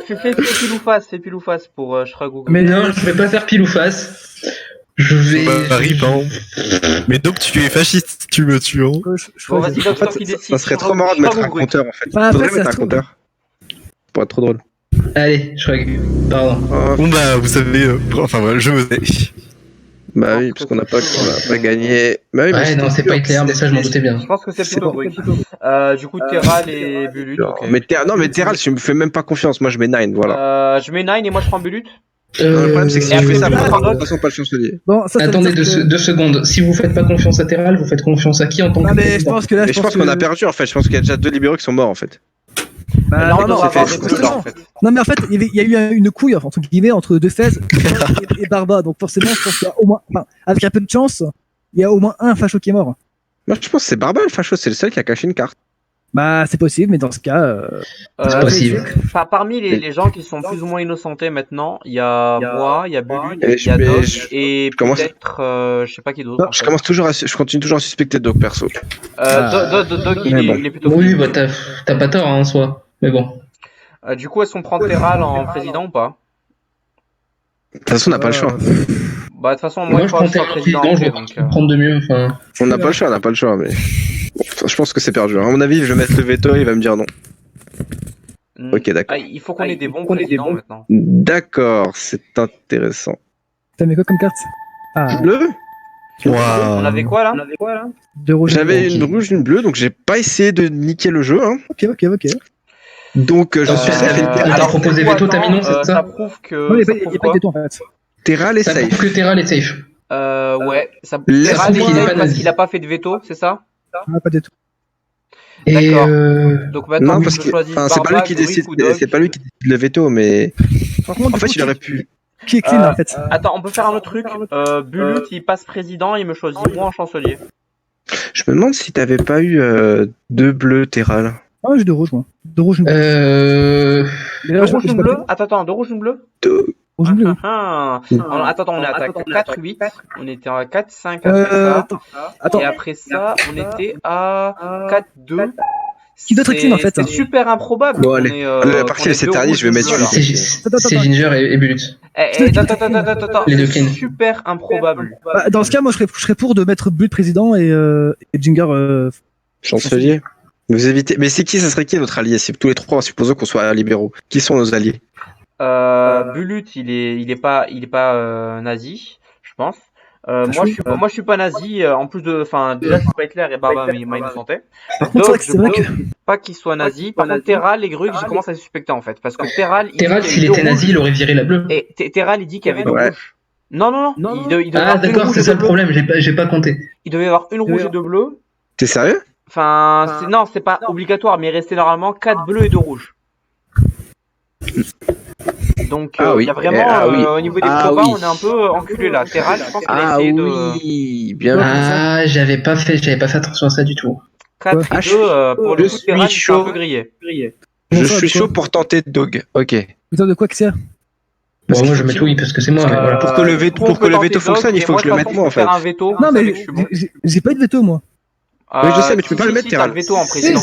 Fais pile ou face pour Shrug ou Gruik. Mais non, je vais pas faire pile ou face. Je vais. Bah, rip, hein. Mais donc, tu es fasciste si tu me tues, hein. Bon, Shrug. vas-y, Doc, toi qui décide. Ça serait trop Shrug- marrant de mettre Shrug un ou Gruik. compteur en fait. Enfin, après, Faudrait ça mettre un se trouve- compteur. Pour être trop drôle. Allez, Shrug. Pardon. Bon bah, vous savez, enfin voilà, je me tais. Bah oui, parce qu'on n'a pas gagné. Bah oui, mais Ouais, non, c'est pas Hitler, mais ça, je m'en doutais bien. Je pense que c'est plutôt Gruik. Du coup, Terral et Bulut, ok. Mais Terral, tu me fais même pas confiance. Moi, je mets 9, voilà. Je mets 9 et moi je prends Bulut. Non, le problème, c'est que si et je fais après, ça, tu prends de toute Doc. façon, pas le chancelier. Bon, ça veut Attendez dire que- 2 secondes. Si vous faites pas confiance à Terral, vous faites confiance à qui en tant que Non, mais je président pense que là, Mais je pense qu'on a perdu en fait. Je pense qu'il y a déjà 2 libéraux qui sont morts en fait. Bah, Là, on non, devrait non, avoir c'est des fait- bleus là en fait. Non, mais en fait, il y a eu une couille entre guillemets entre Defez et Barba, donc forcément, je pense qu'il y a au moins, enfin, avec un peu de chance, il y a au moins un facho qui est mort. Moi, je pense que c'est Barba le facho. C'est le seul qui a caché une carte. Bah, c'est possible, mais dans ce cas, C'est possible. Enfin, parmi les gens qui sont plus ou moins innocentés maintenant, il y a moi, il y a Bulut, Et il y a je- Doc je- et je commence- peut-être, je sais pas qui d'autre. en Je fait. commence toujours je continue toujours à suspecter Doc perso. Doc, il Mais bon. est plutôt. Oui, bah t'as pas tort hein, en soi. Mais bon. Du coup, est-ce qu'on prend Terral en président ou pas? De toute façon, on n'a pas le choix. Bah, de toute façon, Moi, moi, je prends je suis Terral président. président, je ok, vois donc, pas prendre de mieux. Enfin, On n'a pas le choix, mais bon, je pense que c'est perdu. À mon avis, je vais mettre le veto, il va me dire non. Ok, d'accord. il faut qu'on ait des bons présidents maintenant. D'accord, c'est intéressant. T'as mis quoi comme carte? Ah, Bleu? On avait quoi là? deux rouges. J'avais Ok. une rouge, une bleue, donc j'ai pas essayé de niquer le jeu. Hein. Ok. Donc je suis safe. alors, proposé du coup, veto, Taminon, c'est ça ça prouve que. Non, il ça n'y prouve a pas quoi de tout en fait. Terral est Ça prouve safe. que Terral est safe. Ouais, ça Laisse Terral est moi- safe Il est pas parce nazi. qu'il a pas fait de veto, c'est ça? Ah, pas de tout. Et D'accord. Donc maintenant, Non, faut parce que que je choisisse c'est pas lui Barba, qui Gruik décide, ou Dog. c'est pas lui qui décide le veto, mais Par contre, en du fait coup, il aurait pu. qui est clean en fait? Attends, on peut faire un autre truc. Bulut, il passe président, il me choisit moi en chancelier. Je me demande si t'avais pas eu deux bleus Terral. Ah, j'ai deux rouges, moi. Deux rouges, une bleue. Deux D'ailleurs, rouges, j'ai une pas bleue? pris. Attends, deux rouges, une bleue? Rouge, une bleue. Alors, attends, on est à 4-8. On était à 4-5 après ça. Attends. Et après ça, on était à 4-2. Qui doit être clean, en fait, C'est hein. super improbable. Bon, qu'on allez. ait, La qu'on partie ait s'est deux ternie, rouges, je vais deux mettre bleus, là. c'est Ginger et Bulut. Attends, Les deux c'est clean. super improbable. Bah, dans ce cas, moi, je serais pour de mettre Bulut président et Ginger. Chancelier. Vous évitez. Mais c'est qui, ça serait qui notre allié? Si tous les trois, supposons qu'on soit libéraux. Qui sont nos alliés? Bulut, il est pas nazi, je pense. Moi, je suis pas nazi. En plus de, enfin, déjà, c'est pas Hitler et Barba m'a innocenté. Par contre, Donc, c'est vrai que. pas qu'il soit nazi. Par contre, Terral et Gruik, j'ai commencé à les suspecter en fait, parce que Terral, Terral, s'il était nazi, il aurait viré la bleue. et Terral, il dit qu'il y avait deux Ouais. rouges. Non. Il devait Ah, avoir une d'accord, rouge c'est et ça deux le bleus. problème, j'ai pas compté. Il devait y avoir une rouge et deux bleus. T'es sérieux? Enfin, non, c'est pas obligatoire, mais il restait normalement 4 bleus et 2 rouges. Donc, Ah oui. il y a vraiment, Ah oui. au niveau des Ah probas, oui. on est un peu enculé là. Terral, je pense qu'il a Ah essayé de oui, bien vu. Ah, j'avais pas fait attention à ça du tout. 4 Ah, et 2 pour le je coup, suis Terral, il s'est chaud. un peu grillé. Je Comment ça, suis de quoi chaud pour tenter Dog. Ok. Putain, de quoi que c'est? Parce Bon, moi, qu'il je faut mets oui, parce que c'est moi, mais voilà. Pour que le veto- on pour que peut le tenter veto Dog, fonctionne, il mais faut que je le de mette toute moi, en façon, je peux fait. faire un veto. Non, vous mais savez que je suis bon. j'ai pas eu de veto, moi. Oui, je sais, mais tu peux pas le mettre, Si, t'as Terral. le veto en président.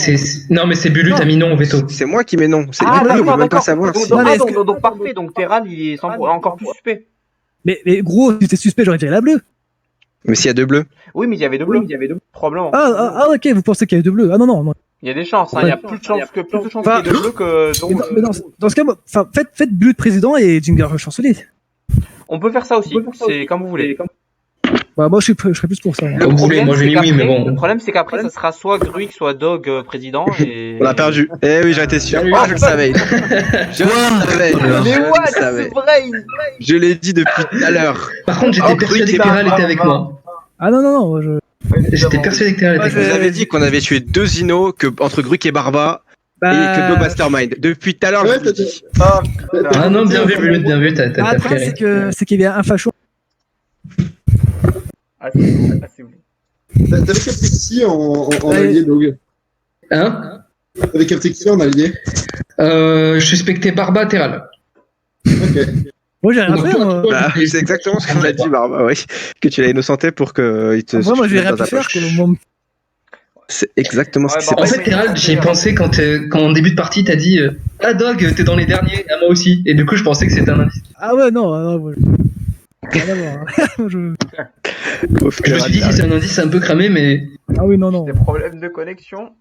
Non, mais c'est Bulut à Minon au veto. C'est moi qui mets non. C'est Ah, on peut d'accord, même pas d'accord. savoir Donc, si. Non, mais est-ce donc parfait. Donc, Terral, il est encore plus suspect. Mais gros, si t'étais suspect, j'aurais tiré la bleue. Mais s'il y a deux bleus. Oui, mais il y avait deux bleus. Probablement. Ah, ok, vous pensez qu'il y avait deux bleus. Ah, non. Il y a des chances, hein. Il y a plus de chances qu'il y ait deux bleus que de Mais rouges. dans ce cas, moi, enfin, faites Bulut président et Ginger chancelier. On peut faire ça aussi. C'est comme vous voulez. Bah, moi, je serais plus pour ça. moi. Comme vous voulez, moi, j'ai mis oui, mais bon. Le problème, c'est qu'après, ça sera soit Gruik, soit Dog président. Et... On a perdu. Eh oui, j'en étais sûr. Salut. Ah, je le savais. Je le savais. Mais Je what? le savais. C'est vrai. Je l'ai dit depuis tout à l'heure. Par contre, j'étais persuadé que Terral était avec moi. Ah, non, moi, J'étais persuadé que Terral était Je avec vous moi. avais dit qu'on avait tué deux Zino entre Gruik et Barba et que deux Mastermind. Depuis tout à l'heure, je Ouais, vous le dis. Ah non, bien vu, Bulut, bien vu, t'as Après, flairé. c'est qu'il y avait un facho. Ah, c'est bon. T'avais capté qui en allié, Dog? Hein T'avais capté qui en allié? Je suspectais Barba Terral. Ok. Moi, j'ai rien Donc, fait, toi, moi. toi, Bah, c'est exactement ce qu'on a dit, Barba, oui. Que tu l'as innocenté pour qu'il te. Moi, j'ai rien dans pu ta faire. poche. quoi, moi. C'est exactement ce Ouais, qui s'est Barba, En passé. fait, Terral, j'y ai pensé quand en début de partie, t'as dit Ah, Dog, t'es dans les derniers, ah, moi aussi. Et du coup, je pensais que c'était un indice. Ah ouais, non, moi, rien à voir. hein. Moi, Pauvre Je me suis dit, Terral. si c'est un indice, c'est un peu cramé, mais. Ah oui, non. Des problèmes de connexion.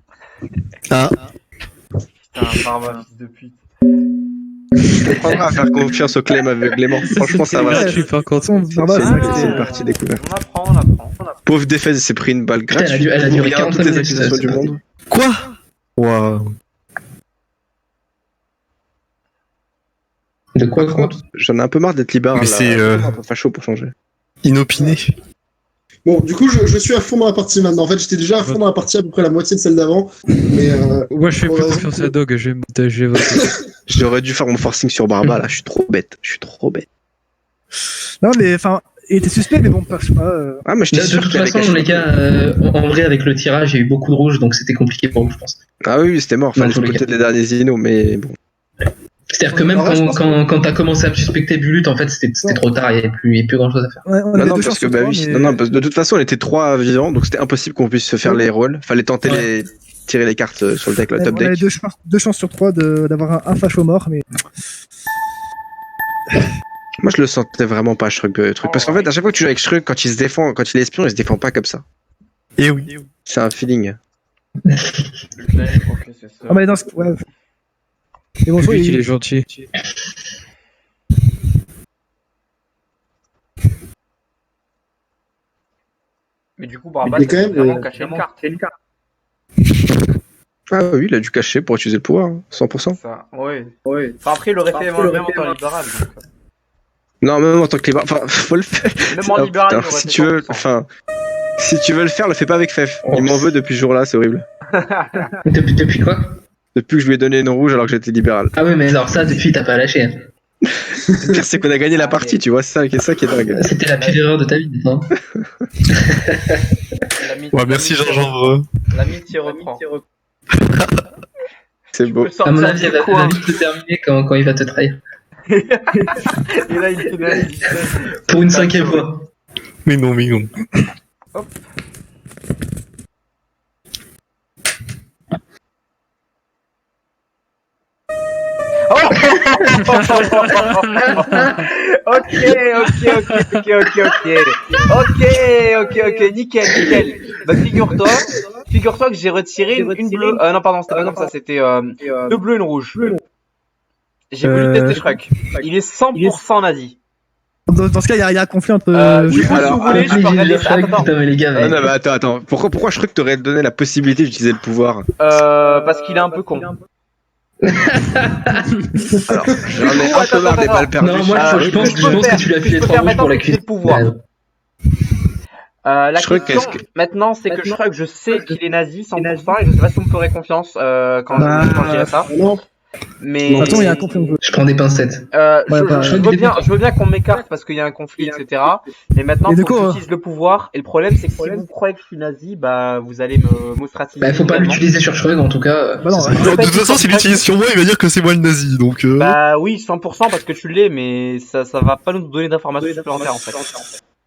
Ah. Putain, Barba, fils de pute. On prendra à faire confiance au claim aveuglément. Franchement, ça va. gratuit par contre. Barba, C'est c'est vrai vrai que que c'est c'est- une partie découverte. On apprend. Pauvre défaite, il s'est pris une balle Putain, gratuite. elle a duré Regarde 45 toutes les minutes, accusations ça, du c'est monde. Quoi? Waouh. De quoi, Par quoi contre, j'en ai un peu marre d'être libéral. Mais là. c'est, Un peu facho pour changer. Inopiné. Bon, du coup, je suis à fond dans la partie maintenant. En fait, j'étais déjà à fond dans la partie à peu près la moitié de celle d'avant. Mais Moi, je fais pour plus raison confiance que- à Dog, j'ai voté. J'aurais dû faire mon forcing sur Barba là, je suis trop bête. Non, mais enfin, il était suspect, mais bon, je sais pas. Ah, mais je t'ai De sûr toute qu'il avait façon, dans les caché. cas, en vrai, avec le tirage, il y a eu beaucoup de rouges, donc c'était compliqué pour vous, je pense. Ah oui, c'était mort. Dans Fallait tous les écouter les derniers Zino, mais bon. C'est-à-dire que même En vrai, je pense quand t'as commencé à me suspecter Bulut, en fait, c'était trop tard, il n'y avait plus grand-chose à faire. Ouais, on Non, avait non, deux parce chances que sur bah trois, oui. mais- Non, parce que de toute façon, on était trois vivants, donc c'était impossible qu'on puisse se faire les rôles. Fallait tenter Ouais. tirer les cartes sur le deck, le Ouais, top on avait deck. deux chances sur trois d'avoir un facho mort, mais Moi, je le sentais vraiment pas, Shrug, le truc. Parce qu'en fait, à chaque fois que tu joues avec Shrug, quand il se défend, quand il est espion, il se défend pas comme ça. Et oui. C'est un feeling. Le claim, ok, c'est ça. Ah, mais dans ce... ouais. Et bon, Oui, il il... est gentil. Mais du coup, Barbas, Mais quand il a même, vraiment caché une carte. Ah oui, il a dû cacher pour utiliser le pouvoir, hein, 100%. Ça, ouais. Enfin, après, il aurait fait même en temps libéral. Donc... Non, même en tant que libéral, enfin, faut le faire. Même en Oh, libéral, putain, il aurait si fait tu veux, 100%. enfin, si tu veux le faire, le fais pas avec Fef. Il m'en veut depuis ce jour-là, c'est horrible. Depuis quoi? Depuis que je lui ai donné une rouge alors que j'étais libéral. Ah ouais, mais alors ça, depuis, t'as pas lâché. Hein. Le pire, c'est qu'on a gagné la partie, tu vois, c'est ça qui est dingue. C'était la pire erreur de ta vie, hein. Ouais, merci Jean-Jean. L'amitié reprend. C'est beau. À mon avis, elle va vite se terminer quand il va te trahir. Et là, il finalise. Pour une 5e fois. Mais non, mais non. Ok, nickel. Bah, figure-toi que j'ai retiré une bleue. Non, pardon, c'était pas comme ça, c'était deux bleus, une rouge. J'ai voulu tester Shrek. Il est 100% nazi. Dans ce cas, il y a un conflit entre... Du coup, si vous voulez, je peux regarder ça. Attends. Putain, mais les gars, Ah, non, mais attends. Pourquoi je crois que t'aurais donné la possibilité d'utiliser le pouvoir? Parce qu'il est un peu con. Alors, j'en ai un peu marre des balles perdues. Non, moi, je pense que tu l'as filé 3 rouges pour la cuisse. Le pouvoir. La Shrek, question maintenant, c'est que Shrek, je sais qu'il est nazi 100% et je sais pas si vous me ferez confiance quand je dirai ça. Non, Mais Attends, il y a un conflit entre... Je prends des pincettes. je veux bien qu'on m'écarte parce qu'il y a un conflit, etc. Mais maintenant, Et du faut coup, que j'utilise le pouvoir. Et le problème, c'est que si vous croyez que je suis nazi, bah, vous allez m'ostraciser. Bah, faut pas l'utiliser sur Shrug en tout cas. Bah non, Ça, ouais. Alors, de toute façon, s'il l'utilise sur moi, il va dire que c'est moi le nazi, donc... Bah oui, 100% parce que tu l'es, mais ça va pas nous donner d'informations supplémentaires en fait.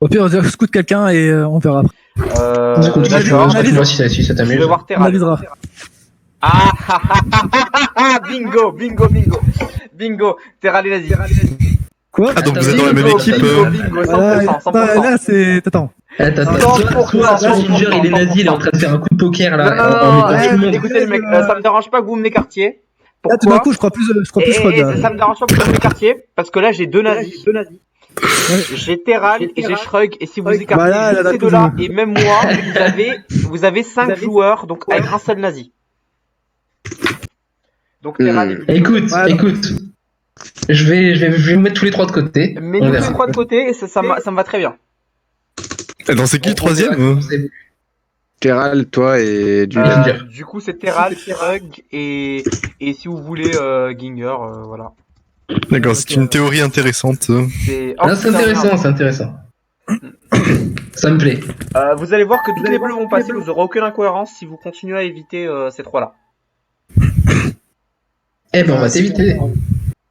Au pire, on scout quelqu'un et on verra après. Du coup, D'accord. moi si ça Je t'amuse. vais voir On Terra. avisera. Bingo, Terra les nazis. Quoi? Ah, donc Attends, vous êtes dans la même équipe Bingo, 100%. Là, c'est... Attends. Soit Ginger, il est nazi, il est en train de faire un coup de poker là. en mettant tout le monde. Écoutez les mecs, ça me dérange pas que vous me m'écartiez. Là, tout d'un coup, je crois plus Shrug, là. Ça me dérange pas que vous m'écartiez, parce que là j'ai deux nazis. J'ai Terral et j'ai Shrug, et si vous écartez Voilà, juste là, ces deux-là, et même moi, vous avez 5 joueurs, donc avec un seul nazi. Donc Terral et Écoute. Je vais vous mettre tous les 3 de côté. mais On nous verra. les 3 de côté, et ça me va très bien. Attends, c'est qui le troisième Terral, toi et du. Ginger. Du coup c'est Terral, Shrug, et si vous voulez Ginger, voilà. D'accord, c'est une théorie intéressante. C'est C'est intéressant. Ça me plaît. vous allez voir que tous les bleus vont passer, vous aurez aucune incohérence si vous continuez à éviter ces 3-là. Eh ben, on va t'éviter.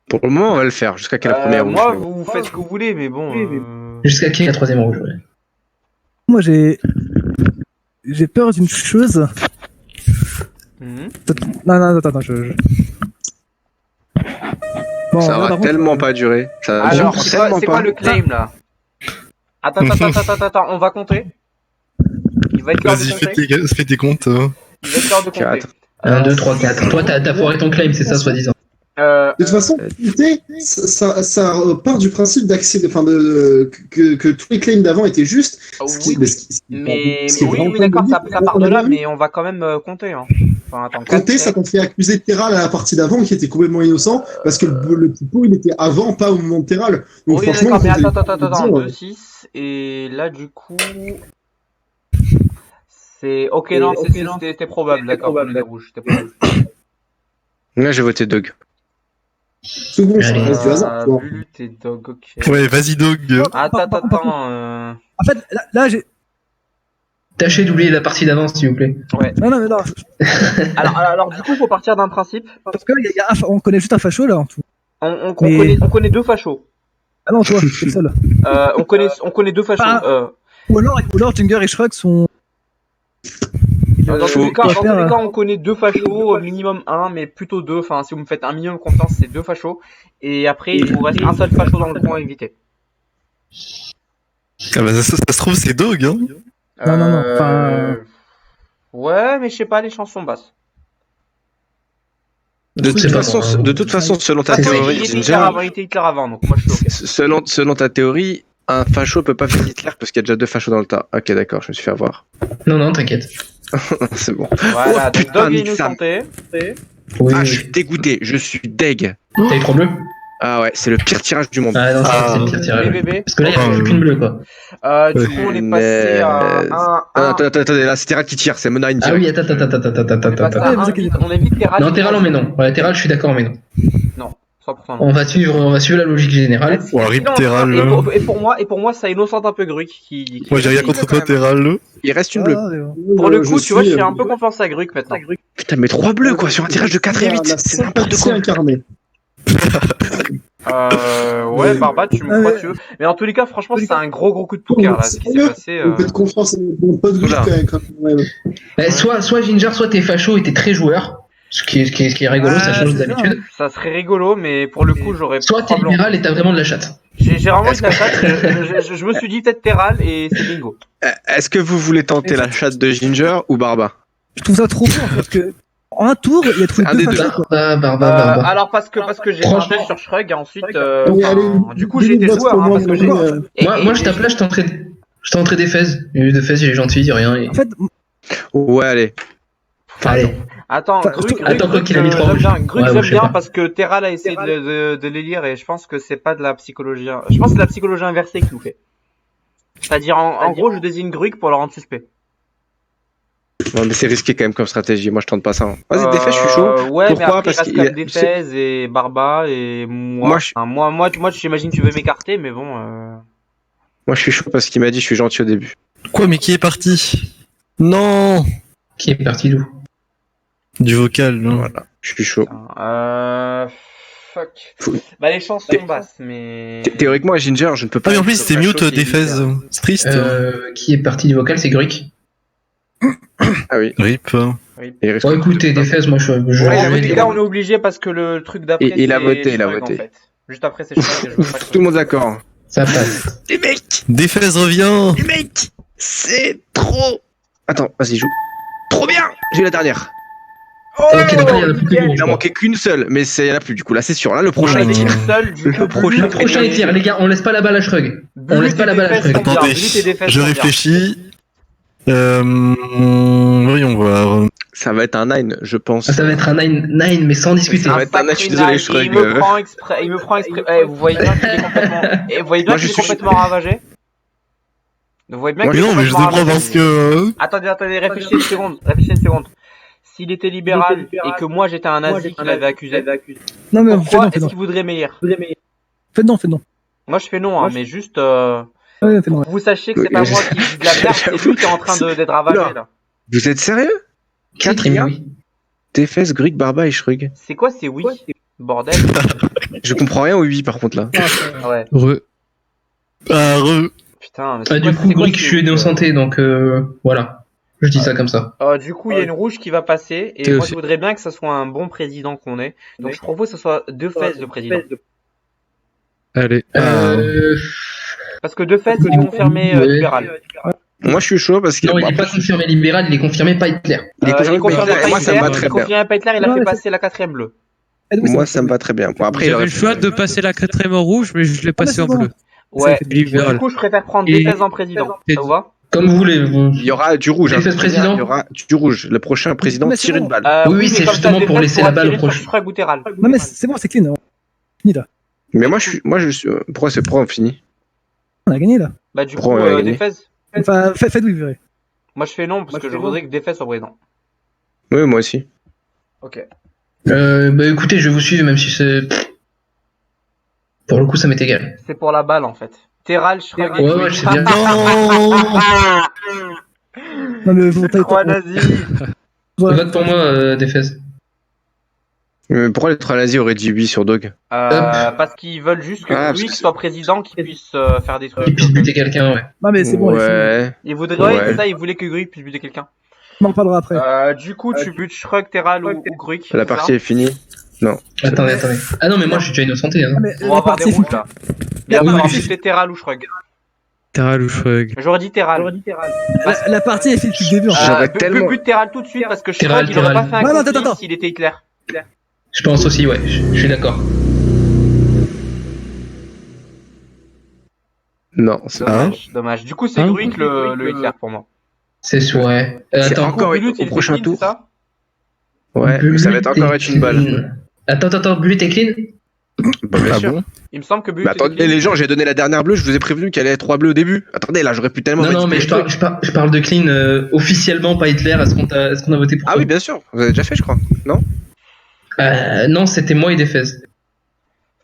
Pour le moment, on va le faire jusqu'à quelle première rouge. Moi, mais bon. vous faites ce que vous voulez, mais bon. Jusqu'à qui la 3ème rouge, ouais. Moi, j'ai peur d'une chose. Mhm. Non, attends, je... Bon, Ça là, va par contre, tellement pas durer. Ça va Alors, tellement c'est pas. quoi le claim là? Attends, on va compter. Il va être l'heure de Vas-y, compter. fais tes comptes. Il va être l'heure de compter. 4. 1, 2, 3, 4. Toi, t'as foiré ton claim, c'est ça, soi-disant. de toute façon, ça part du principe d'accès, enfin que tous les claims d'avant étaient justes. Oui, mais oui, d'accord, ça part de là, mais on va quand même compter. Hein. Enfin, attends, Compter, ça t'en fait accuser Terral à la partie d'avant qui était complètement innocent parce que le typo il était avant, pas au moment de Terral. Donc oui, franchement, d'accord, mais faut attends, dire, 2, 6, et là du coup. C'est. Ok, non, c'était probable, d'accord, le rouge, c'était probable. Là, j'ai voté Doug. c'est bon, ça Allez. reste du hasard. Tu vois. Bulut et Dog, ok. Ouais, vas-y, Dog. Attends. En fait, là, j'ai... Tâchez d'oublier la partie d'avant, s'il vous plaît. Non, mais non. Alors, du coup, faut partir d'un principe. Parce que on connaît juste un facho, là, en tout. On Mais- connaît deux fachos. Ah non, toi, c'est le seul. On connaît deux fachos. Ou alors Ginger et Shrug sont... Dans tous faut- les cas, faut faire, on connaît 2 fachos, minimum 1, mais plutôt 2. Enfin, si vous me faites un minimum confiance, c'est 2 fachos. Et après, il vous reste un seul facho dans le coin à éviter. Ah bah ça se trouve c'est Dog, hein. Non, enfin- Ouais, mais je sais pas, les chances sont basses. De toute C'est pas façon, bon, hein. de toute façon, selon ta C'est- théorie, Il était Hitler Ginger, avant, il était Hitler avant, donc moi je suis ok. selon ta théorie, un facho peut pas faire Hitler parce qu'il y a déjà 2 fachos dans le tas. Ok, d'accord, je me suis fait avoir. Non, t'inquiète. C'est bon. Voilà, Oh, donc putain, Dog est nique ça. innocenté. Oui, Ah, oui. je suis dégoûté, je suis deg. T'as eu 3 bleus? Ah ouais, c'est le pire tirage du monde. Ah non, Ah, c'est le pire tirage. bébé. Parce que là, il n'y a plus qu'une bleue, quoi. Du coup, on est passé à Attendez, là, c'est Terral qui tire, c'est Mona India. Ah oui, attends. Ouais, vous inquiétez pas. On est vite Terral. Non, Terral, mais non. Ouais, Terral, je suis d'accord, mais non. Non, 100% non. On va suivre la logique générale. Bon, rip Sinon, Terral. et pour moi, ça innocente un peu Gruc qui Moi j'ai rien contre toi, quand même. Terral. Il reste une bleue. Ah, ouais, ouais. Pour le coup, Je tu vois, je suis, fais un peu confiance à Gruc maintenant. Putain, mais 3 bleus quoi, sur un tirage de 4 et 8, la c'est n'importe sympathie quoi. incarnée. Ouais, Barba, tu me Ah, crois, ouais. tu veux. Mais en tous les cas, franchement, c'est un gros coup de poker, là, ce qui s'est passé. On fait confiance à mon pote Gruc Oula. quand même. Soit Ginger, soit t'es facho et t'es très joueur. Ce qui est rigolo, ça Ah, change c'est d'habitude. Ça serait rigolo, mais pour le coup, j'aurais Soit t'es probablement- libéral et t'as vraiment de la chatte. J'ai vraiment eu de la chatte, je me suis dit peut-être Terral et c'est bingo. Est-ce que vous voulez tenter la chatte de Ginger ou Barba? Je trouve ça trop bon parce que en un tour, il a trouvé Un deux des deux. fachos, quoi. Barba. Alors parce que j'ai Franchement. marché sur Shrug et ensuite Allez, allez, du coup j'ai été vote joueur pour hein, moi, parce que mais, j'ai Moi, je tape là, je t'ai entré des fez. Des fez, il est gentil, il dit rien. En fait, Ouais, allez. Allez. Attends, Enfin, attends, quoi qu'il a mis trois j'aime rouges. bien, Gruc, Ouais, j'aime moi, je sais bien pas. parce que Terral a essayé de les lire et je pense que c'est pas de la psychologie. Je pense que c'est de la psychologie inversée qu'il nous fait. C'est-à-dire en gros je désigne Gruc pour le rendre suspect. Ouais, mais c'est risqué quand même comme stratégie, moi je tente pas ça. hein. Vas-y, Défait, je suis chaud. Ouais, mais Pourquoi? après Parce il reste qu'il- comme Defez et Barba et moi. Moi, je- Enfin, moi, j'imagine que tu veux m'écarter, mais bon. Moi je suis chaud parce qu'il m'a dit je suis gentil au début. Quoi, mais qui est parti? Non! Qui est parti d'où? Du vocal, non? Voilà, je suis chaud. Fuck. Faut- Bah les chances sont basses, mais. Théoriquement, à Ginger, je ne peux pas. Ah, mais en être plus, c'était facho mute qui est des fez. leader. C'est triste. Qui est parti du vocal, c'est Gruc. Ah oui. Rip. Et il risque Bon, de- écoutez, des fez, moi je Ouais, vais en tous les dire. cas, on est obligé parce que le truc d'après. Il a c'est voté, il a Shrug, voté. en fait. Juste après, c'est Shrug et je veux pas que Tout le monde d'accord. Ça passe. Les mecs, Des fez revient! les mecs, c'est trop. Attends, vas-y, joue. Trop bien. J'ai eu la dernière. Ok, donc là, il y en a plus que Il deux. en manquait qu'une seule, mais il y en a plus du coup. Là, c'est sûr. Là, le prochain Ouais. est tir. seul, du coup, Le prochain- Le prochain est tir, les gars, on laisse pas la balle à Shrug. On laisse pas la balle à Shrug. Attendez, je réfléchis. Voyons voir. Ça va être un 9, je pense. Ah, ça va être un 9, mais sans discuter. Ça va être un match, je suis désolé, Shrug. Il me prend exprès. Vous voyez bien qu'il est complètement. Vous voyez bien Moi, qu'il je est suis- complètement ravagé. Vous voyez bien Moi, qu'il Mais est non, mais je te complètement prends ravagé. parce que. Attendez, réfléchissez une seconde. S'il était libéral et que moi j'étais un nazi qui l'avait accusé, non, mais pourquoi fais est-ce non, qu'il voudrait meilleur fais non. Moi je fais non, hein, mais juste Ouais, fais non. vous sachiez que c'est pas moi qui dis de la merde, c'est lui qui est en train d'être ravagé là. Vous êtes sérieux? Qui est Quatrième. oui. Defes, Gruc, Barba et Shrug. C'est quoi, c'est oui Bordel. Je comprends rien au 8 par contre là. Ouais. Ah, Putain, mais c'est quoi, Du coup, c'est quoi, Gruc, je c'est suis oui, innocenté, donc voilà. Je dis ça comme ça. Du coup, il y a une rouge qui va passer et T'es moi aussi- je voudrais bien que ce soit un bon président qu'on ait. Donc je propose que ce soit Defez le président. Allez. Parce que Defez il est confirmé Ouais. libéral. Moi je suis chaud parce qu'il Non, il est pas confirmé libéral, il est confirmé pas Hitler. il est confirmé par Hitler, et moi ça me va très bien. Confirmé pas Hitler, il a Non, fait mais passer la 4ème bleue. Moi ça me va très bien. Bon, après il J'avais aurait le choix de passer la 4ème en rouge, mais je l'ai passé en c'est bon. bleu. Ouais. fait Du libéral. coup, je préfère prendre Et- Defez en président. Ça vous va? Comme vous voulez. Il y aura du rouge. Defes hein. président. Il y aura du rouge. Le prochain président Mais c'est tire bon. une balle. Oui, mais c'est comme justement ça, pour Defez laisser la pourra balle au tirer sur prochain. Shrug ou Terral. Non, mais c'est bon, c'est clean. On finit là. Mais moi je suis. Pourquoi on finit? On a gagné là. Bah, du coup, Pourquoi on a gagné Defez. Enfin, faites oui, vous verrez. Moi, je fais non, parce que je voudrais que Defez soit président. Oui, moi aussi. Ok. Bah écoutez, je vais vous suivre, même si c'est. Pour le coup, ça m'est égal. C'est pour la balle, en fait. Terral, Shrug et Ouais, Gruc. ouais, je sais bien. Non, mais vous t'avez Trois nazis. Vote pour moi, Defez. Mais pourquoi les 3 nazis auraient dit oui sur Dog? Parce qu'ils veulent juste que Ah, Gruc parce que- soit président, qu'il puisse faire des trucs. Il puisse buter quelqu'un, ouais. Non, mais c'est bon. allez, Ouais. Ils voudraient, ouais, Ouais. c'est ça, ils voulaient que Gruc puisse buter quelqu'un. On en parlera après. Du coup, tu butes Shrug, Terral ou Gruik. La partie est finie. Attendez. Ah non, mais moi je suis déjà innocenté. Hein. Ah, mais On va la avoir des partie est rouges là. Il va Oui, falloir oui. buter Terral ou Shrug. Terral ou Shrug. J'aurais dit Terral. la partie est finie depuis le début. En fait. J'aurais tellement- Bute Terral tout de suite parce que Terral, Shrug, il aurait pas Terral. fait un Non, non, conflit attends. s'il était Hitler. Je pense aussi, ouais, je suis d'accord. Non, c'est Dommage. Du coup, c'est Hein Gruik le Hitler pour moi. C'est ouais. C'est Attends, encore Bulut, au il prochain était clean, tour. c'est ça Ouais, mais ça va être encore être une balle. Attends, Bulut est clean. Bah, bien Ah sûr. bon? Il me semble que Bulut Mais était attendez, clean. les gens, j'ai donné la dernière bleue, je vous ai prévenu qu'elle allait être 3 bleus au début. Attendez, là, j'aurais pu tellement Non, mais manipuler je parle de clean officiellement, pas Hitler. Est-ce qu'on a voté pour Ah toi oui, bien sûr, vous avez déjà fait, je crois. Non Non, c'était moi et des fesses.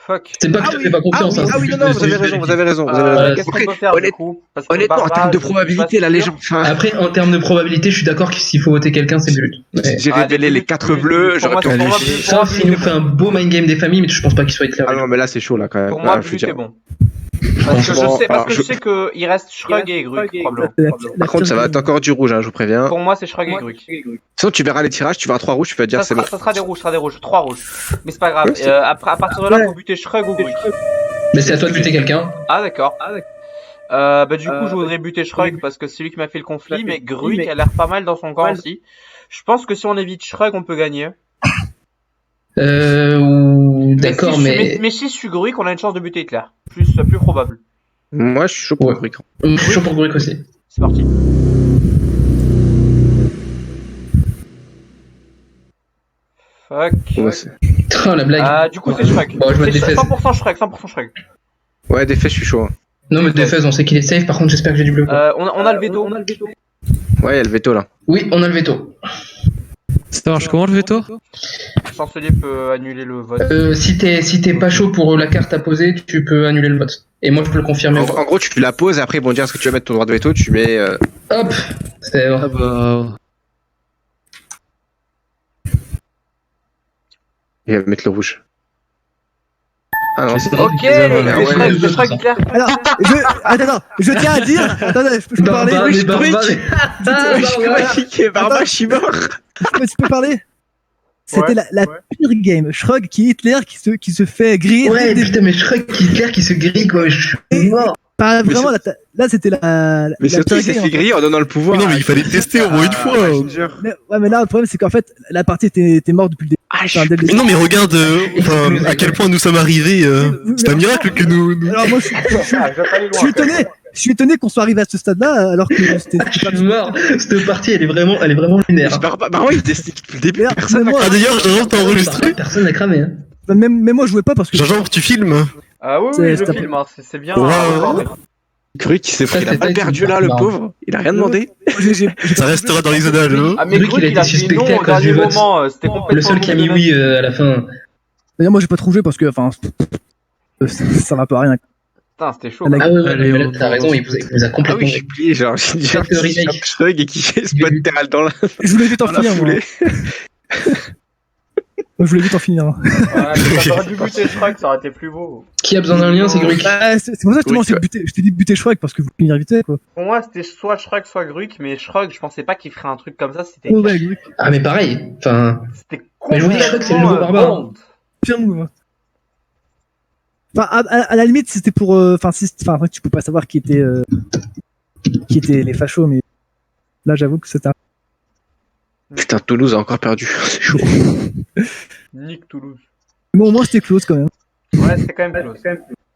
Fuck. C'est pas que je te fais pas confiance. hein, ah c'est oui, juste- non, vous c'est avez juste raison, vous vérifier. avez raison. Vous avez raison. Qu'est-ce qu'on Après, peut faire du honnête- coup Parce que honnêtement, en Barbara, termes de je suis probabilité, pas là, les sûr. gens. Enfin, Après, en termes de probabilité, je suis d'accord que s'il faut voter quelqu'un, c'est Bulut. Mais- j'ai Ah, révélé des les Bulut, 4 Bulut, bleus, Bulut. j'aurais Pour pu moi, en pour moi, filer. Bulut, Sauf s'il nous fait un beau mind game des familles, mais je pense pas qu'il soit Hitler. Ah non, mais là, c'est chaud, là, quand même. Pour moi, Ah, faut Bulut dire. est bon. Parce que Franchement, alors, je sais qu'il reste Shrug et Gruik, probablement. Par contre, ça va être encore du rouge, hein, je vous préviens. Pour moi, c'est Shrug et Gruik. Sinon, tu verras les tirages, tu verras 3 rouges, tu vas te dire Ça c'est bon. sera des rouges, 3 rouges. Mais c'est pas grave. Ouais, c'est- Après, à partir de là, faut buter Shrug ou Gruik. Mais c'est à toi de buter quelqu'un. Ah, d'accord. Du coup, je voudrais buter Shrug parce que c'est lui qui m'a fait le conflit, mais Gruik a l'air pas mal dans son camp aussi. Je pense que si on évite Shrug, on peut gagner. D'accord, Mais si je suis Gruik, on a une chance de buter Hitler. Plus probable. Moi, je suis chaud pour Ouais. le brick. Je suis chaud pour Gruik aussi. C'est parti. Fuck. Ouais, c'est- Oh la blague. Du coup, c'est Shrug. Bon, je vais C'est mettre des fesses. 100% Shrug, 100% Shrug. Ouais, des faits, je suis chaud. hein. Non, mais Defez, on sait qu'il est safe, par contre, j'espère que j'ai du bleu. quoi. On a le veto. Ouais, il y a le veto là. Oui, on a le veto. Ça marche comment le veto? Le chancelier peut annuler le vote. Si t'es pas chaud pour la carte à poser, tu peux annuler le vote. Et moi, je peux le confirmer. En gros, tu la poses et après, ils vont dire est-ce que tu vas mettre ton droit de veto, tu mets. Hop. C'est Ah bah. Il va mettre le rouge. Ah non, c'est Ok, ouais, c'est Shrug Hitler. Alors, attends, je tiens à dire. Attendez, je peux parler. Barba, mais Barba, Dis- mais- Barba, je suis mort. Tu peux parler. C'était la pire game. Shrug qui est Hitler qui se fait griller. Ouais, putain, mais Shrug qui est clair, qui se grille, quoi. Je suis mort. Pas Mais vraiment, là c'était la. Mais surtout, il s'est pire fait game, griller en donnant le pouvoir. Non, mais il fallait tester au moins une fois. mais là, le problème, c'est qu'en fait, la partie était morte depuis le début. Ah, Enfin, dès le Mais début. non, mais regarde à quel point nous sommes arrivés. C'est un miracle que nous. Alors, moi, je suis étonné qu'on soit arrivé à ce stade-là, alors que c'était Je suis mort. Cette partie, elle est vraiment lunaire. Barba, il testait depuis le début. D'ailleurs, Personne même n'a moi, Ah d'ailleurs, Jean-Jean, t'as enregistré? Personne n'a cramé. Hein. même moi, je jouais pas parce que. Jean-Jean, tu filmes? Ah oui, C'est- je c'est- filme, hein, c'est bien. Ouais, recordé. cru qu'il s'est pris la c'était balle perdue là, le pauvre. Il a rien demandé. Ça restera dans les annales. hein. Ah, mais Gruik, Gruik, il a il a été fait non suspecté à au cause dernier du vote. moment. C'était complètement. Le seul qui a mis oui à la fin. D'ailleurs, moi, j'ai pas trop joué parce que, enfin, ça va pas à rien. Putain, c'était chaud. Ah, Ah ouais, Allez, mais là, on- t'as raison, il vous a Ah complètement. oui, j'ai plié, genre, j'ai dit Faites le remake. Shrug et qui fait spot terral dans la Je voulais vite en finir, moi. foulée. Moi, je voulais vite en finir. Ouais, mais t'aurais dû buter Shrug, ça aurait été plus beau. Qui a besoin d'un lien, c'est Gruik. Bah, c'est pour ça que je t'ai dit de buter Shrug parce que vous finir vite, quoi. Pour moi, c'était soit Shrug, soit Gruik, mais Shrug, je pensais pas qu'il ferait un truc comme ça. C'était Ouais, Gruik, Ah, mais pareil. Enfin, Mais je vous dis, Shrug, c'est le nouveau complètement, barbare. blonde. pire move. Enfin, à la limite, c'était pour. Enfin, après, tu peux pas savoir qui étaient les fachos, mais là, j'avoue que c'était un. Putain, Toulouse a encore perdu. C'est chaud. Nick Toulouse. Mais au moins, c'était close quand même. Ouais, c'était quand même close.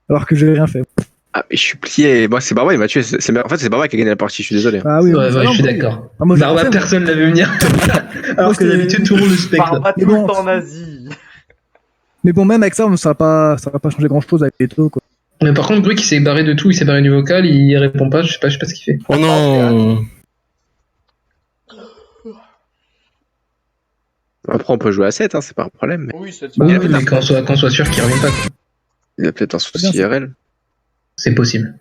Alors que j'avais rien fait. Ah, mais je suis plié. Moi, c'est Barba, il m'a tué. En fait, c'est Barba qui a gagné la partie, je suis désolé. Ah oui, ouais, ça, je non, suis moi, d'accord. ah, moi, j'ai Barba, rien fait, moi. personne l'avait venir. Alors que c'était- d'habitude, tout le monde le spectre. Barba Mais tout bon. le temps nazi. Mais bon, même avec ça, ça va pas changer grand chose avec les taux, quoi. Mais par contre, Gruik, il s'est barré de tout, il s'est barré du vocal, il répond pas, je sais pas ce qu'il fait. Oh non. Après, on peut jouer à 7, hein, c'est pas un problème. Mais Oui, c'est Bah, Oui, oui, mais qu'on soit sûr qu'il revient pas. quoi. il a peut-être un souci bien, ça. IRL. C'est possible.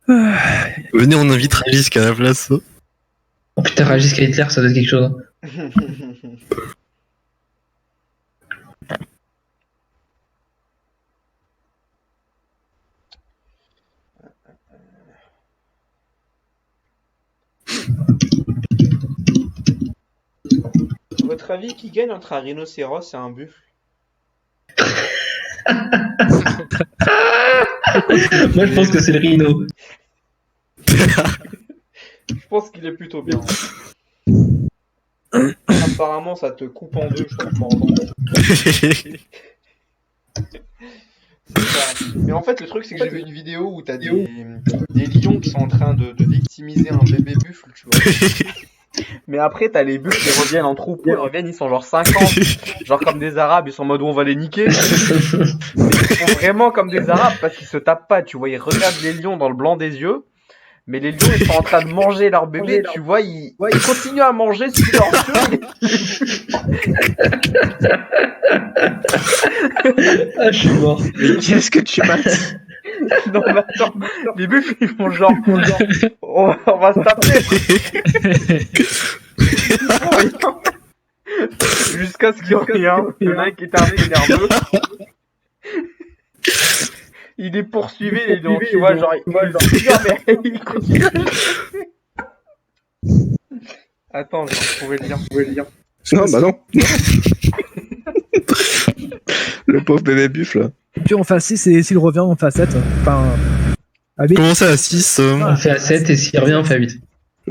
Venez, on invite Ragis à la place. Oh putain, Ragis qu'à Hitler, ça doit être quelque chose. hein. votre avis, qui gagne entre un rhinocéros et un buffle? Moi, je pense que c'est le rhino. Je pense qu'il est plutôt bien. Apparemment, ça te coupe en deux, je comprends. C'est ça. Mais en fait, le truc, c'est que j'ai vu une vidéo où t'as des lions qui sont en train de victimiser un bébé buffle, tu vois. Mais après, t'as les buffles qui reviennent en troupeau, ils reviennent, ils sont genre 50, genre comme des Arabes, ils sont en mode où on va les niquer. Ils sont vraiment comme des Arabes parce qu'ils se tapent pas, tu vois, ils regardent les lions dans le blanc des yeux. Mais les lions, ils sont en train de manger leur bébé, tu vois, ils continuent à manger sous leur queue. Ah, je suis mort. Mais qu'est-ce que tu mates? Non, mais attends, les buffles, ils font genre, on va se taper. Jusqu'à ce qu'il y en ait un qui est un peu nerveux. Il est poursuivi, les lions, tu vois, genre, il continue. Attends, je vais retrouver le lien. Non, bah non. Le pauvre bébé buffle. Puis on fait à 6 et s'il revient, on fait à 7. Enfin, à 8. Comment ça à 6 On fait à 7 et s'il revient, on fait à 8.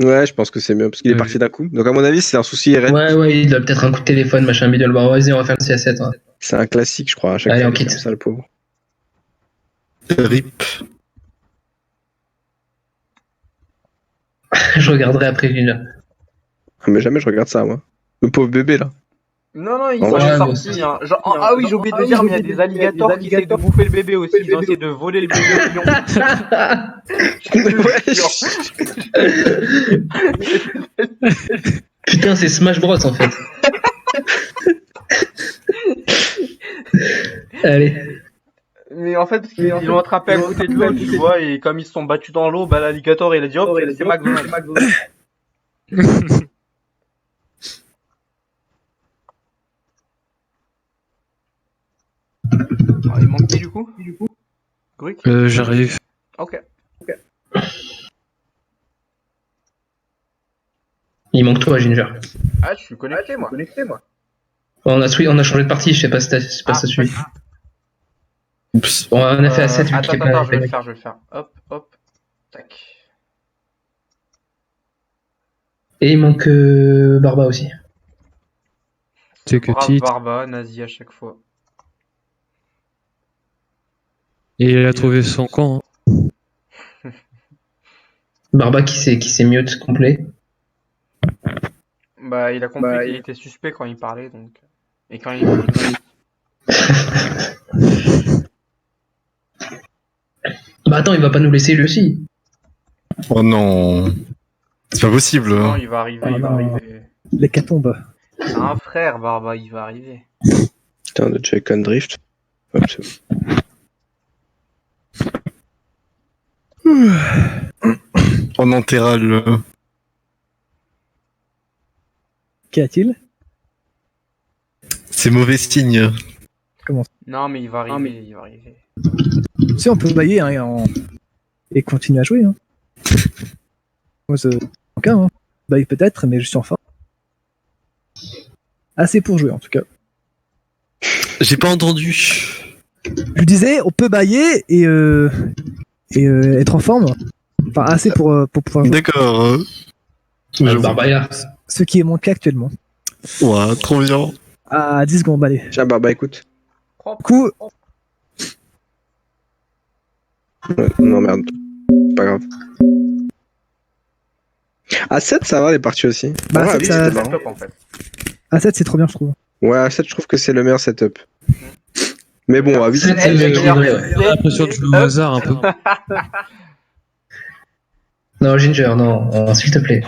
Ouais, je pense que c'est mieux parce qu'il est parti d'un coup. Donc à mon avis, c'est un souci RN. Ouais, il a peut-être un coup de téléphone, machin, bidule. Bon, vas-y, on va faire le C7. Ouais. C'est un classique, je crois. À chaque Allez, fois, on il est quitte. comme ça, le pauvre. RIP. Je regarderai après Lila. Ah, mais jamais je regarde ça, moi. Le pauvre bébé là. Non, ils Ouais, sont mais sortis. Hein. Genre, ah oui, j'ai oublié de dire, mais il y a des alligators qui essayent de bouffer le bébé aussi. Ils ont essayé de voler le bébé au lion. Putain, c'est Smash Bros en fait. Allez. Mais en fait, parce qu'ils l'ont attrapé à côté de l'eau, tu vois, et comme ils se sont battus dans l'eau, bah l'alligator il a dit hop, c'est McDonald's. Ah, il manque qui du coup Gruc J'arrive. Ok. Il manque toi, Ginger. Ah, je suis connecté moi. On a changé de partie, je sais pas si ça suit. Oups. Bon, on a fait à 7, Attends, je vais le faire. Hop. Tac. Et il manque Barba aussi. C'est que Brave titre. Barba, nazi à chaque fois. Et il a trouvé son camp. Hein. Barba qui s'est mute complet. Bah, il a compris qu'il était suspect quand il parlait, donc. Et quand il. Bah attends, il va pas nous laisser lui aussi. Oh non. C'est pas possible. Non, il va arriver. L'hécatombe. C'est un frère, Barba, il va arriver. Putain, de check and drift. Hop, c'est bon. En enterral. Qu'y a-t-il? C'est mauvais signe. Non, mais il va arriver. Si, on peut bailler hein, et continuer à jouer. Hein. Moi, c'est en cas. Hein. Bailler peut-être, mais je suis en forme. Assez pour jouer en tout cas. J'ai pas entendu. Je disais, on peut bailler et être en forme. Enfin, assez pour pouvoir jouer. D'accord. Barbaya. Ce qui est mon cas actuellement. Ouais, trop bien. À 10 secondes, allez. Tiens, bah écoute. Coup, Ouais, non, merde. C'est pas grave. À 7, ça va les parties aussi. Bah, Ouais, c'est oui, ça- c'était marrant. Top en fait. à 7, c'est trop bien, je trouve. Ouais, à 7, je trouve que c'est le meilleur setup. Mais bon, à 8, C'est le mieux équilibré, ouais. J'ai l'impression de jouer au hasard un peu. Non, Ginger, non, s'il te plaît.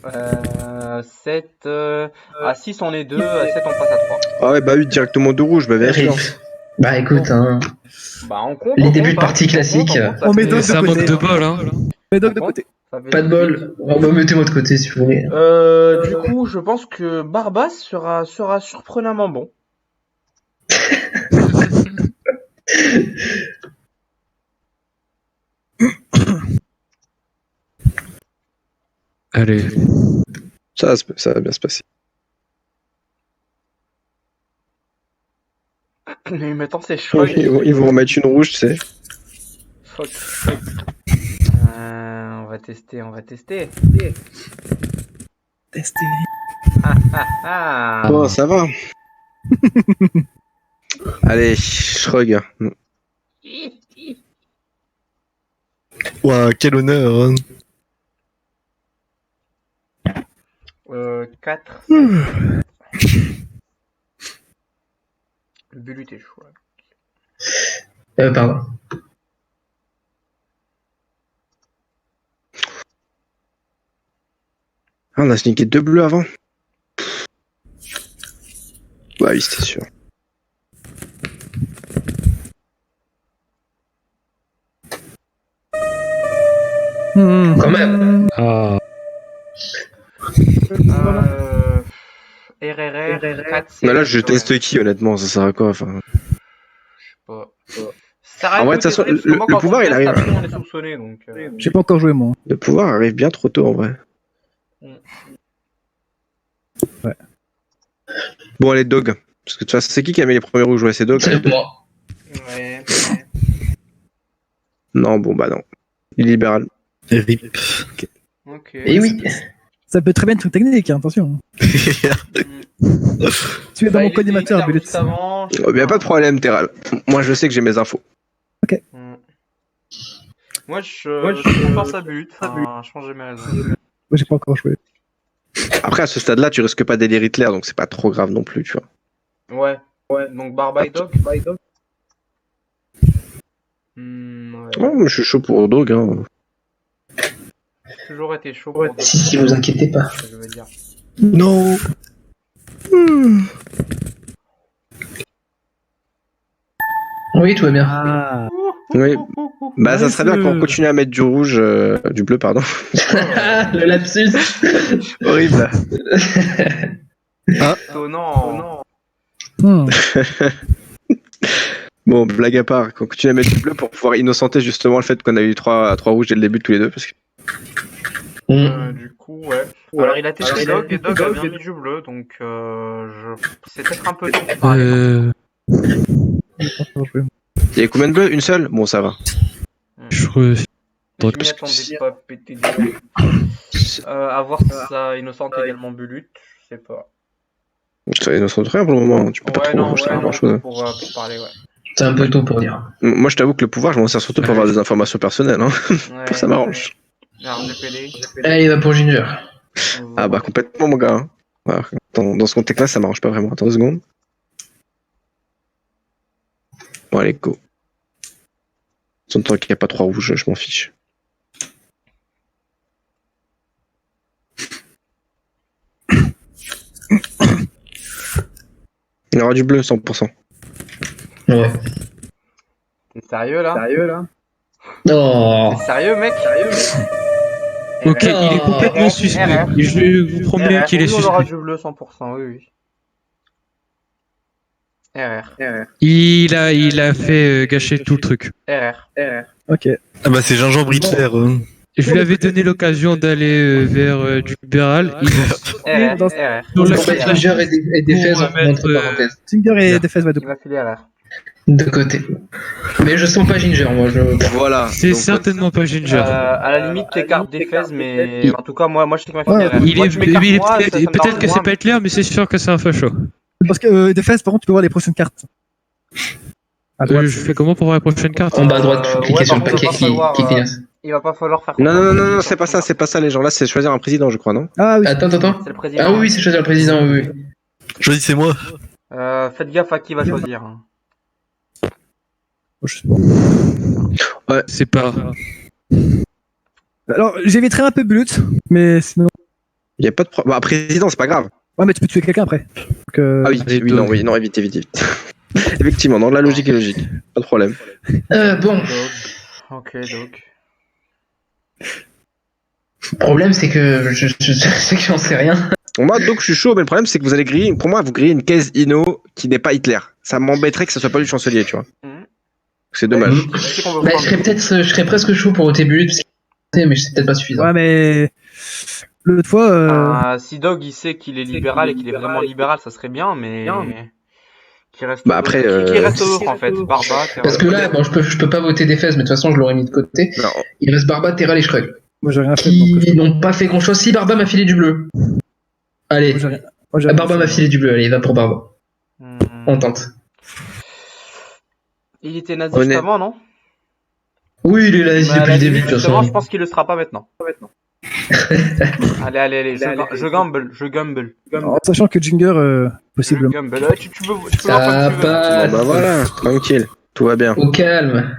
Euh, 7. À 6, on est 2. À 7, on passe à 3. Ah ouais, bah 8 directement de rouge, bah bien sûr. Bah écoute, hein. Bah, on compte. Les on débuts compte, de partie hein. classique. Ça On met fait- deux C'est un manque de bol, hein. Mais donc de On côté. ça fait- Pas de bol. On va mettez-moi de côté si vous voulez. Du coup, je pense que Barbas sera surprenamment bon. Allez. Ça va bien se passer. Mais maintenant, c'est chaud. Ils vont remettre une rouge, tu sais. Fuck. On va tester. Tester. Ah. Bon, ça va. Allez, Shrug. Ouah, quel honneur. Hein. 4. Bulut est chaud. Pardon. Ah, on a sneaké 2 bleus avant. Bah oui, c'était sûr. Quand même. Ah. RRR 4. Mais là, je teste qui, honnêtement, ça sert à quoi, enfin. Ça En vrai, de toute façon, le pouvoir, il arrive. On est soupçonné, donc. J'ai pas encore joué, moi. Le pouvoir arrive bien trop tôt, en vrai. Ouais. Bon, allez, Dog. Parce que de toute façon, c'est qui a mis les premiers rouges? Ouais, c'est Dog. C'est moi. Ouais. Non, bon, bah non. Il est libéral. RIP. Ok. Et oui. Ça peut très bien être une technique, hein, attention. Tu es dans mon collimateur, Bulut. Oh, bien, pas de problème, Terral. Moi, je sais que j'ai mes infos. Moi, je pense à Bulut. Je pense que j'ai mes raisons. Moi, j'ai pas encore joué. Après, à ce stade-là, tu risques pas d'élire Hitler, donc c'est pas trop grave non plus, tu vois. Ouais. Donc, Barba et Dog. Ouais. Ouais, je suis chaud pour Dog, hein. J'ai toujours été chaud pour Dog. Si, vous inquiétez pas. Je veux dire. Non. Oui, tout va bien. Ah. Oui. Bah, ça serait bien qu'on continue à mettre du rouge, du bleu, pardon. Le lapsus. Horrible. Oh non. Bon, blague à part, qu'on continue à mettre du bleu pour pouvoir innocenter justement le fait qu'on a eu 3 rouges dès le début tous les deux. Parce que... Du coup, ouais. Alors, il a testé Dog et Dog a bien mis du bleu, donc c'est peut-être un peu tôt pour parler. J'ai pas encore joué. Il y a combien de bleus? Une seule? Bon, ça va. Je Je m'y attendais pas, pété à voir si ça innocente également Bulut, je sais pas. Ça innocente rien pour le moment, tu peux pas trop faire grand chose. Pour parler, ouais. C'est un peu tôt pour dire. Moi, je t'avoue que le pouvoir, je m'en sers surtout pour avoir des informations personnelles. Hein. Ouais, Ça m'arrange. RGPD. Allez, il va pour Ginger. Ah bah complètement mon gars. Hein. Voilà. Dans ce contexte-là, ça m'arrange pas vraiment. Attends 2 secondes. Bon allez, go. Tant qu'il n'y a pas 3 rouges, je m'en fiche. Il y aura du bleu 100%. Ouais. T'es sérieux là? Oh. T'es sérieux mec? Ok, il est complètement suspect. Je vous promets qu'il est On aura suspect. du bleu 100%, oui. RR. Il a fait gâcher tout le truc. RR. Ok. Ah bah c'est gingembre Hitler. Hein. Je lui avais donné l'occasion d'aller vers du libéral. RR. Dans- RR. Donc, Ginger et Defez Pour entre mettre, parenthèses. Singer et Defense, ouais, de Il va filer RR. De côté. Mais je sens pas Ginger, moi. Voilà. C'est Donc, certainement pas Ginger. À la limite, t'écartes des fesses, mais en tout cas, moi je sais qu'il m'a fait Ouais, RR. Il Moi, est, tu m'écartes, il est moi, ça me peut-être dérange que c'est moins, pas Hitler, mais c'est sûr que c'est un facho. Parce que Defense, par contre, tu peux voir les prochaines cartes. À droite. Je fais comment pour voir la prochaine carte? En bas à droite, faut cliquer ouais, sur le par contre, paquet il va falloir, qui finance. Il va pas falloir faire. Non, c'est pas ça les gens. Là, c'est choisir un président, je crois, non? Ah oui. Attends. C'est le président. Ah oui, c'est choisir le président, oui. Choisissez-moi. Faites gaffe à qui va choisir. Je sais pas. C'est pas. Alors, j'éviterai un peu Bulut, mais sinon. Il y a pas de bah, président, c'est pas grave. Ouais, mais tu peux tuer quelqu'un après. Donc, Ah oui, allez, oui, non, évite. Effectivement, non, la logique est logique. Pas de problème. Bon. Ok, donc. Le problème, c'est que je sais que j'en sais rien. Moi, donc, je suis chaud, mais le problème, c'est que vous allez griller. Pour moi, vous grillez une caisse Inno qui n'est pas Hitler. Ça m'embêterait que ça soit pas du chancelier, tu vois. C'est dommage. Qui qu'on veut Bah, prendre je serais presque chaud pour ôter Bulut, parce que mais c'est peut-être pas suffisant. Ouais, mais. l'autre fois, Si Dog il sait qu'il est libéral et qu'il est vraiment libéral, ça serait bien, mais qui reste Bah après, qui reste l'autre en fait, Barba. Parce que là, bon, je peux pas voter des fesses, mais de toute façon, je l'aurais mis de côté. Non. Il reste Barba, Terral et Shrug. moi j'ai rien fait. Qui Donc, n'ont pas fait grand chose. Si Barba m'a filé du bleu. Allez, moi, j'ai rien Barba fait. m'a filé du bleu. Allez, va pour Barba. On tente. Il était nazi Honnête. juste avant, non? Oui, il est là Mais à depuis la le début, limite, de toute justement, façon. je pense qu'il le sera pas maintenant. Allez, je gamble. En sachant que Jinger, possiblement. Je gamble. Tu peux voir Ça comme tu veux. passe. Bon, bah voilà, tranquille, tout va bien. Au calme.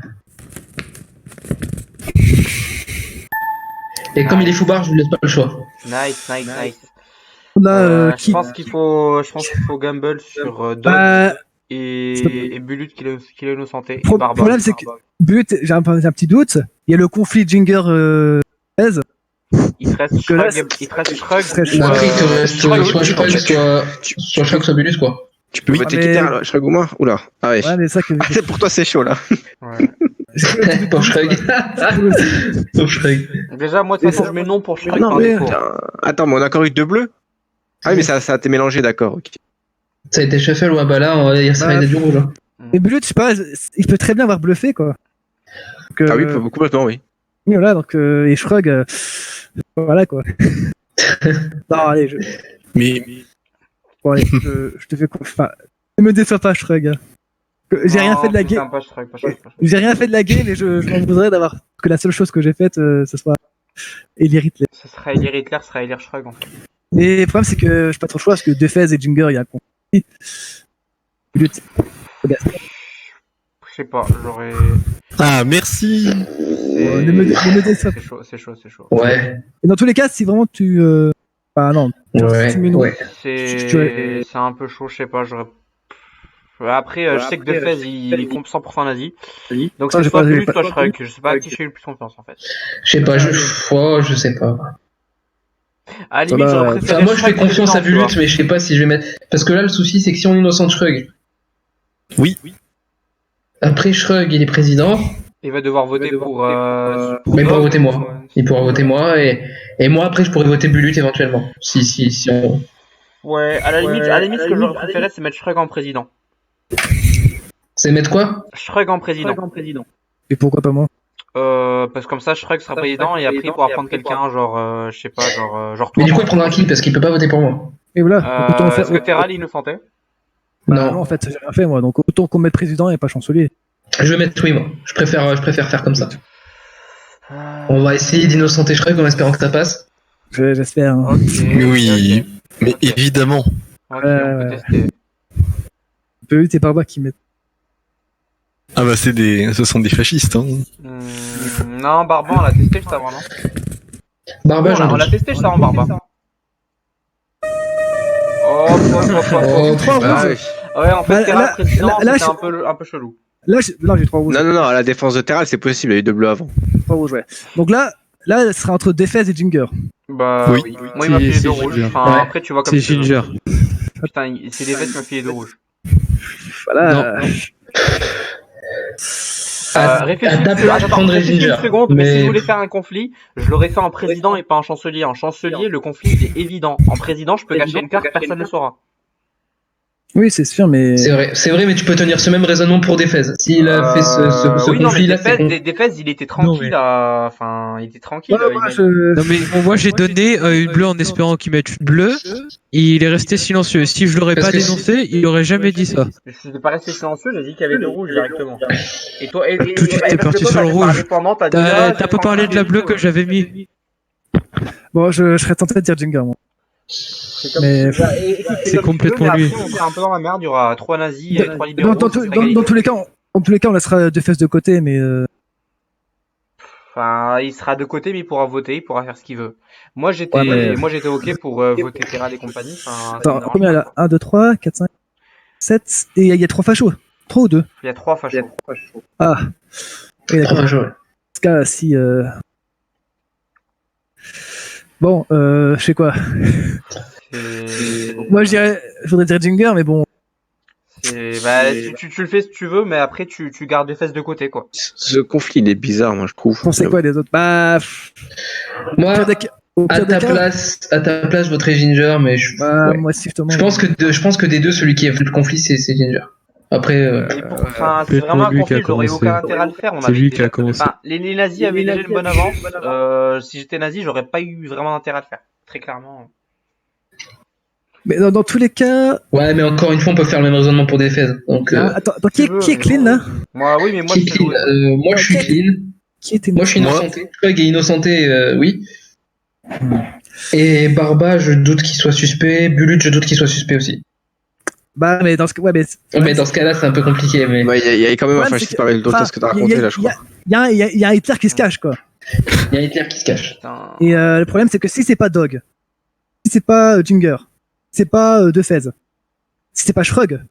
Et comme il est foubard, je lui laisse pas le choix. Nice. Là, Je qui pense qu'il faut gamble sur Dog Bah, et Bulut qui est innocenté. Le problème, c'est que But, j'ai un petit doute. Il y a le conflit Jinger 13. il te reste que là, Shrug. Il te reste Shrug. serait Ou après, il te euh, reste Shrug, soit Shrug, soit Shrug, soit Bulus, quoi. Tu peux voter mais- qui alors, Shrug ou moi? Oula, ah ouais. Ouais, mais ça que. C'est pour toi, c'est chaud là. Ouais. Pour Shrug. Pour Shrug. Déjà, moi, de toute façon, je mets non pour Shrug Non, par mais défaut. attends, mais on a encore eu deux bleus? Ah oui, mais ça a été mélangé, d'accord. Ok. Ça a été shuffle ou là, il y a du rouge. Hein. Mais Bulut, je sais pas, il peut très bien avoir bluffé, quoi. Donc, Ah oui, complètement, oui. oui, voilà, donc, et Shrug, voilà, quoi. Non, allez, Mais bon, allez, je te fais enfin, ne me déçois pas, Shrug. J'ai rien fait de la game. Pas Shrug, pas Shrug. J'ai rien fait de la game et je m'en voudrais d'avoir que la seule chose que j'ai faite, ce soit élire Hitler. Ce sera Elire Hitler, ce sera Elire Shrug, en fait. Mais le problème, c'est que j'ai pas trop le choix parce que Defez et Jinger, il y a un conflit. Bulut. Je sais pas, j'aurais. ah merci. Ne me déçois pas. C'est chaud. Ouais. Et dans tous les cas, si vraiment tu. Bah non. Si tu mets non. Ouais. C'est un peu chaud, je sais pas, j'aurais. Après, je sais que Defez, il est 100% nazi. Donc Ça, c'est j'ai soit pas- Bulut, j'ai pas- soit Shrug. Je sais pas à qui j'ai eu le plus confiance, en fait. Je sais pas, je sais pas. À la limite, Ça va. j'aurais préféré Enfin, moi, je fais Shrug confiance à président, tu Bulut, vois. mais je sais pas si je vais mettre. Parce que là, le souci, c'est que si on innocente Shrug, Oui. après Shrug, il est président, Il va devoir voter pour. mais il pourra Dog, voter moi. Il pourra voter moi, et moi, après, je pourrais voter Bulut éventuellement. Si on. Ouais, à la limite, ce que j'aurais préféré, c'est mettre Shrug en président. C'est mettre quoi? Shrug en président. Et pourquoi pas moi? Parce que comme ça, Shrug sera président et après il pourra prendre quelqu'un, genre, je sais pas, genre Mais toi. du coup, il prendra qui? Parce qu'il peut pas voter pour moi. Et voilà. Donc, autant faire. Est-ce que Terral il nous sentait? Bah, Non. non, en fait, j'ai rien fait moi. Donc autant qu'on mette président et pas chancelier. Je vais mettre oui, moi. Je préfère faire comme ça. On va essayer d'innocenter Shrug en espérant que ça passe. J'espère. Hein. Ok. Mais oui. ok. Mais évidemment. Ok, on peut Ouais. tester. Bulut et Barba qui mettent. Ah bah ce sont des fascistes. Hein. Non, Barba, on l'a testé juste avant, non? Barba, Oui, j'en on l'a doute. testé juste avant, Barba. Oh, Trois Ah, rouges. oui. Ouais, en fait, Bah, Terral là- président, là, c'était je- un peu chelou. Là, j'ai trois rouges. Non, à la défense de Terral, c'est possible, il y a eu deux bleus avant. Trois rouges, ouais. Donc là, ce sera entre Defez et Jinger. Bah, Oui. oui. Moi, il m'a filé C'est deux rouges. Ginger. Enfin, Ouais. après, tu vois comme C'est tu veux. Ginger. Putain, c'est des vestes qui m'a filé deux rouges. Voilà. Réfléchis à ta une place, je prendrais réfléchis Ginger. une seconde, mais si Mais- je voulais faire un conflit, je l'aurais fait en président et pas en chancelier. En chancelier, le conflit il est évident. En président, je peux cacher une carte, personne ne le saura. Oui, c'est sûr, mais. C'est vrai, mais tu peux tenir ce même raisonnement pour Defez. S'il a fait ce Oui, non, mais conflit-là, c'est con. Defez, il était tranquille, là. Enfin, il était tranquille. Ouais, moi, je- Non mais bon, moi j'ai donné une bleue en espérant qu'il mette une bleue. Il est resté silencieux. Si je l'aurais Parce pas que dénoncé, il aurait jamais dit ça. Je n'ai pas resté silencieux, j'ai dit qu'il y avait deux rouges directement. Et toi, Tout de suite, t'es parti sur le rouge. T'as pas parlé de la bleue que j'avais mis. Bon, je serais tenté de dire Jinger, moi. Mais. C'est complètement lui. On est un peu dans la merde, il y aura trois nazis et trois libéraux. Dans ce sera égalité. tous les cas, en tous les cas, on laissera Defez de côté, mais. Enfin, il sera de côté, mais il pourra voter, il pourra faire ce qu'il veut. Moi, j'étais, Ouais, moi, j'étais ok pour voter Terral et compagnie. Enfin, ça me Attends, dérange combien pas. là 1, 2, 3, 4, 5, 7. Et il y a trois fachos. 3 ou 2? Il y a trois fachos. Ah. Oui, d'accord. Enfin, je- Dans ce cas, si. Bon, je sais quoi. C'est beaucoup. Moi, je voudrais dire Jinger, mais bon. Bah, tu le fais si tu veux, mais après, tu gardes les fesses de côté, quoi. Ce conflit, il est bizarre, moi, je trouve. Pensez quoi des autres? Bah. Moi, Au À pire des ta cas, place, je voterais Ginger, mais bah, ouais. moi aussi, justement. Je pense que des deux, celui qui est le conflit, c'est Ginger. Après, Enfin, c'est peut-être vraiment un lui qui a conflit, j'aurais commencé. aucun intérêt à le faire. On C'est avait lui qui déjà... a commencé. Enfin, les nazis avaient déjà une bonne avance. Si j'étais nazi, j'aurais pas eu vraiment d'intérêt à le faire. Très clairement. Mais dans tous les cas, ouais, mais encore une fois, on peut faire le même raisonnement pour des faits. Donc, attends, qui tu veux, est clean là? Moi, oui, mais moi, qui je est clean moi, je suis clean. Qui était Moi, je suis Moi. innocenté. Shrug est innocenté, oui. Et Barba, je doute qu'il soit suspect. Bulut, je doute qu'il soit suspect aussi. Bah, mais dans ce cas, ouais, mais. Mais dans ce cas-là, c'est un peu compliqué. Mais Ouais, il y a quand même un problème, fasciste c'est que- parmi d'autres enfin, ce que t'as il y a- raconté là, je crois. Il y a un Hitler qui se cache, quoi. il y a Hitler qui se cache. Putain. Et le problème, c'est que si c'est pas Dog, si c'est pas Jinger, si c'est pas DeFez, si c'est pas Shrug,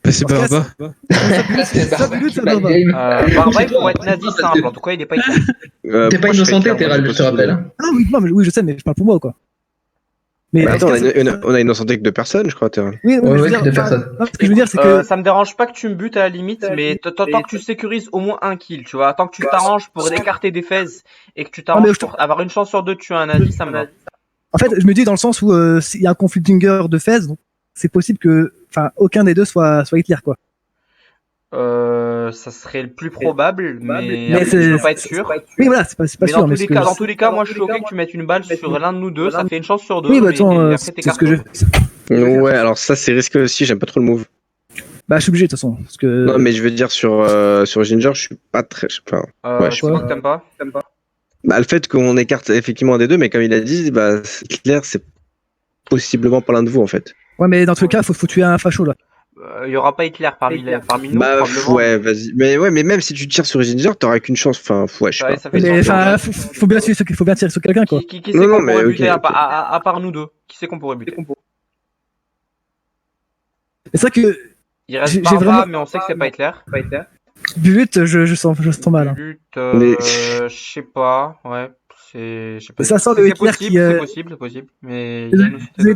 Bah, c'est Barba. ça, Bulut, ça Barba. Barba, il pourrait être nazi simple. En tout cas, il est pas italien. T'es pas pourquoi je serais innocenté, clair, moi, Terral, je sais te pas rappelle. Ah oui, non, mais oui, je sais, mais je parle pour moi, quoi. Mais Bah, dans attends, ce cas, on a innocenté que 2 personnes, je crois, Terral. oui, Ouais, mais je veux ouais, dire, que deux enfin, personnes. non, ce que je veux dire, c'est que Ça me dérange pas que tu me butes à la limite, mais tant que tu sécurises au moins un kill, tu vois. Tant que tu t'arranges pour écarter des fezes et que tu mais t'arranges je te- pour avoir une chance sur deux de tuer un nazi, ça me va. en fait, je me dis dans le sens où s'il y a un conflit de Jinger de Fez, donc c'est possible que, enfin, aucun des deux soit Hitler, quoi. Ça serait le plus probable, mais Mais après, c'est- je peux pas être sûr. Oui, voilà, c'est pas Mais sûr, mais ce que dans tous les cas, moi, je suis ok que tu mettes une balle sur l'un de nous deux, ça fait une chance sur deux. oui, bah mais attends, après, c'est t'écartes ce que je. l'autre. Ouais, alors ça, c'est risqué aussi, j'aime pas trop le move. Bah, je suis obligé de toute façon, parce que. Non, mais je veux dire, sur Ginger, je suis pas très. Je sais pas. Ouais, je C'est quoi que t'aimes pas? Bah, le fait qu'on écarte effectivement un des deux, mais comme il a dit, bah, Hitler, c'est possiblement pas l'un de vous, en fait. Ouais, mais dans tous les cas, faut tuer un facho là. Il y aura pas Hitler parmi nous, Bah, probablement. ouais, vas-y. Mais même si tu tires sur Ginger, t'auras qu'une chance. Enfin, ouais, je sais Ouais, pas. ça fait Mais sens. enfin, faut bien tirer sur quelqu'un, quoi. Qui Non, c'est non, qu'on mais pourrait ok, buter ok. à part nous deux? Qui c'est qu'on pourrait buter? C'est vrai que Il reste J'ai Barba, vraiment- mais on sait que c'est pas Hitler. Bulut, je sens mal. Hein. But, Mais- je sais pas, ouais. Je sais pas. Ça sent le C'est Hitler possible, qui, c'est possible. Mais il y a une autre Désolé,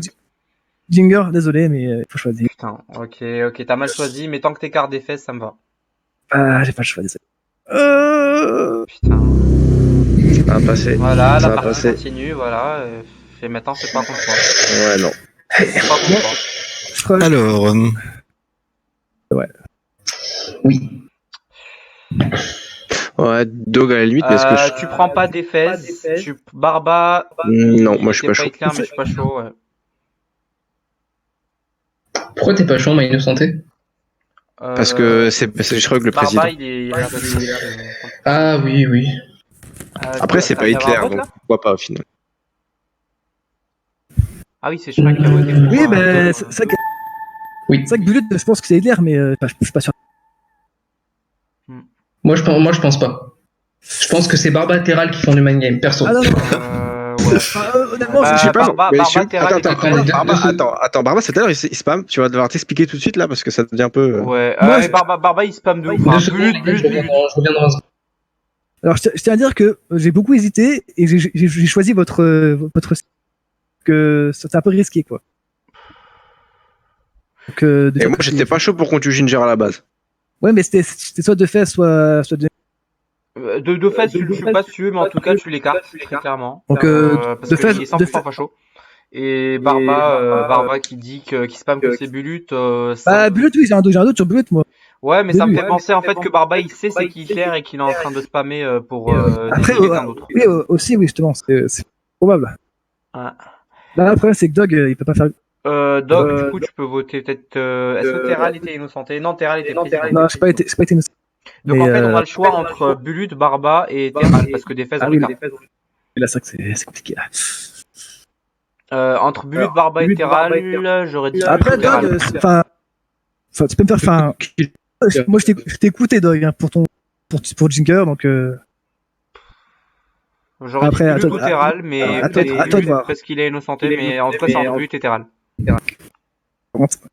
Jinger, désolé, mais il faut choisir. Putain, ok, t'as mal choisi, mais tant que t'écartes des fesses, ça me va. Ah, j'ai pas le choix, désolé. Putain. Ça va passer. Voilà, Ça la va partie passer. continue, voilà. Et maintenant, c'est pas contre toi. Ouais, non. C'est pas contre toi. Shrug, Alors, Oui. Ouais, Dog à la limite, mais est-ce que je. Tu prends pas des fesses, Barba. Non, moi, je suis t'es pas chaud. Hitler, mais je suis pas chaud, ouais. Pourquoi t'es pas chaud, ma innocenté? Parce que c'est Shrug le président. Barba, il est Ah oui, oui. Après, c'est pas Hitler, donc pourquoi pas au final. Ah oui, c'est Shrek qui a voté pour. oui, mais c'est vrai que, Oui. c'est vrai que Bulut, je pense que c'est Hitler, mais je suis pas sûr. Moi, je pense pas. Je pense que c'est Barba Terral qui font du mind game, perso. Ah non, non. Ouais. Enfin, honnêtement, Bah, je sais pas. Barba, mais Barba, je suis- Terral attends, et attends, Hitler. Barba, Barba, c'est à l'heure, il spam. Tu vas devoir t'expliquer tout de suite là parce que ça devient un peu. Ouais, Moi, et Barba, il spam de ouf. Deux Hein. secondes, Bulut, les gars, Bulut, je reviens dans un second. Alors, je tiens à dire que j'ai beaucoup hésité et j'ai choisi votre que c'est un peu risqué, quoi. Donc, Et moi, j'étais pas chaud pour qu'on tue Ginger à la base. Ouais, mais c'était soit de fait, soit de. De fait, je suis pas sûr, mais en tout cas, tu l'écartes, très clairement. Donc, Parce de que fait- il est 100% facho. Et Barba qui dit qui spam que c'est Bulut. Bah, Bulut, oui, j'ai un doute sur Bulut, moi. Ouais, mais ça me Début. fait penser en fait que Barba il sait c'est qui Hitler et qu'il est en train de spammer pour Après, désigner quelqu'un d'autre. oui, aussi, oui, justement, c'est probable. Ouais. Là, le problème, c'est que Dog, il peut pas faire. Doc, du coup, tu peux voter peut-être. Est-ce que Terral était innocenté? Non, Terral était président. Non, c'est pas été innocent. Donc Mais, en fait, on a le choix entre Bulut, Barba et Terral parce que des fesses Ah on oui, l'écarte. Et là, c'est vrai que c'est compliqué. Entre Bulut, Barba et Terral, j'aurais dit. Après, Terral. Dog, enfin, tu peux me faire. Enfin, moi, je t'ai écouté, Dog, hein, pour Jinger, donc. J'aurais dit après, Bulut attends, ou Terral, mais à peut-être toi de Bulut voir. parce qu'il est innocenté, mais en tout cas, c'est entre Bulut et Terral. Je sais pas.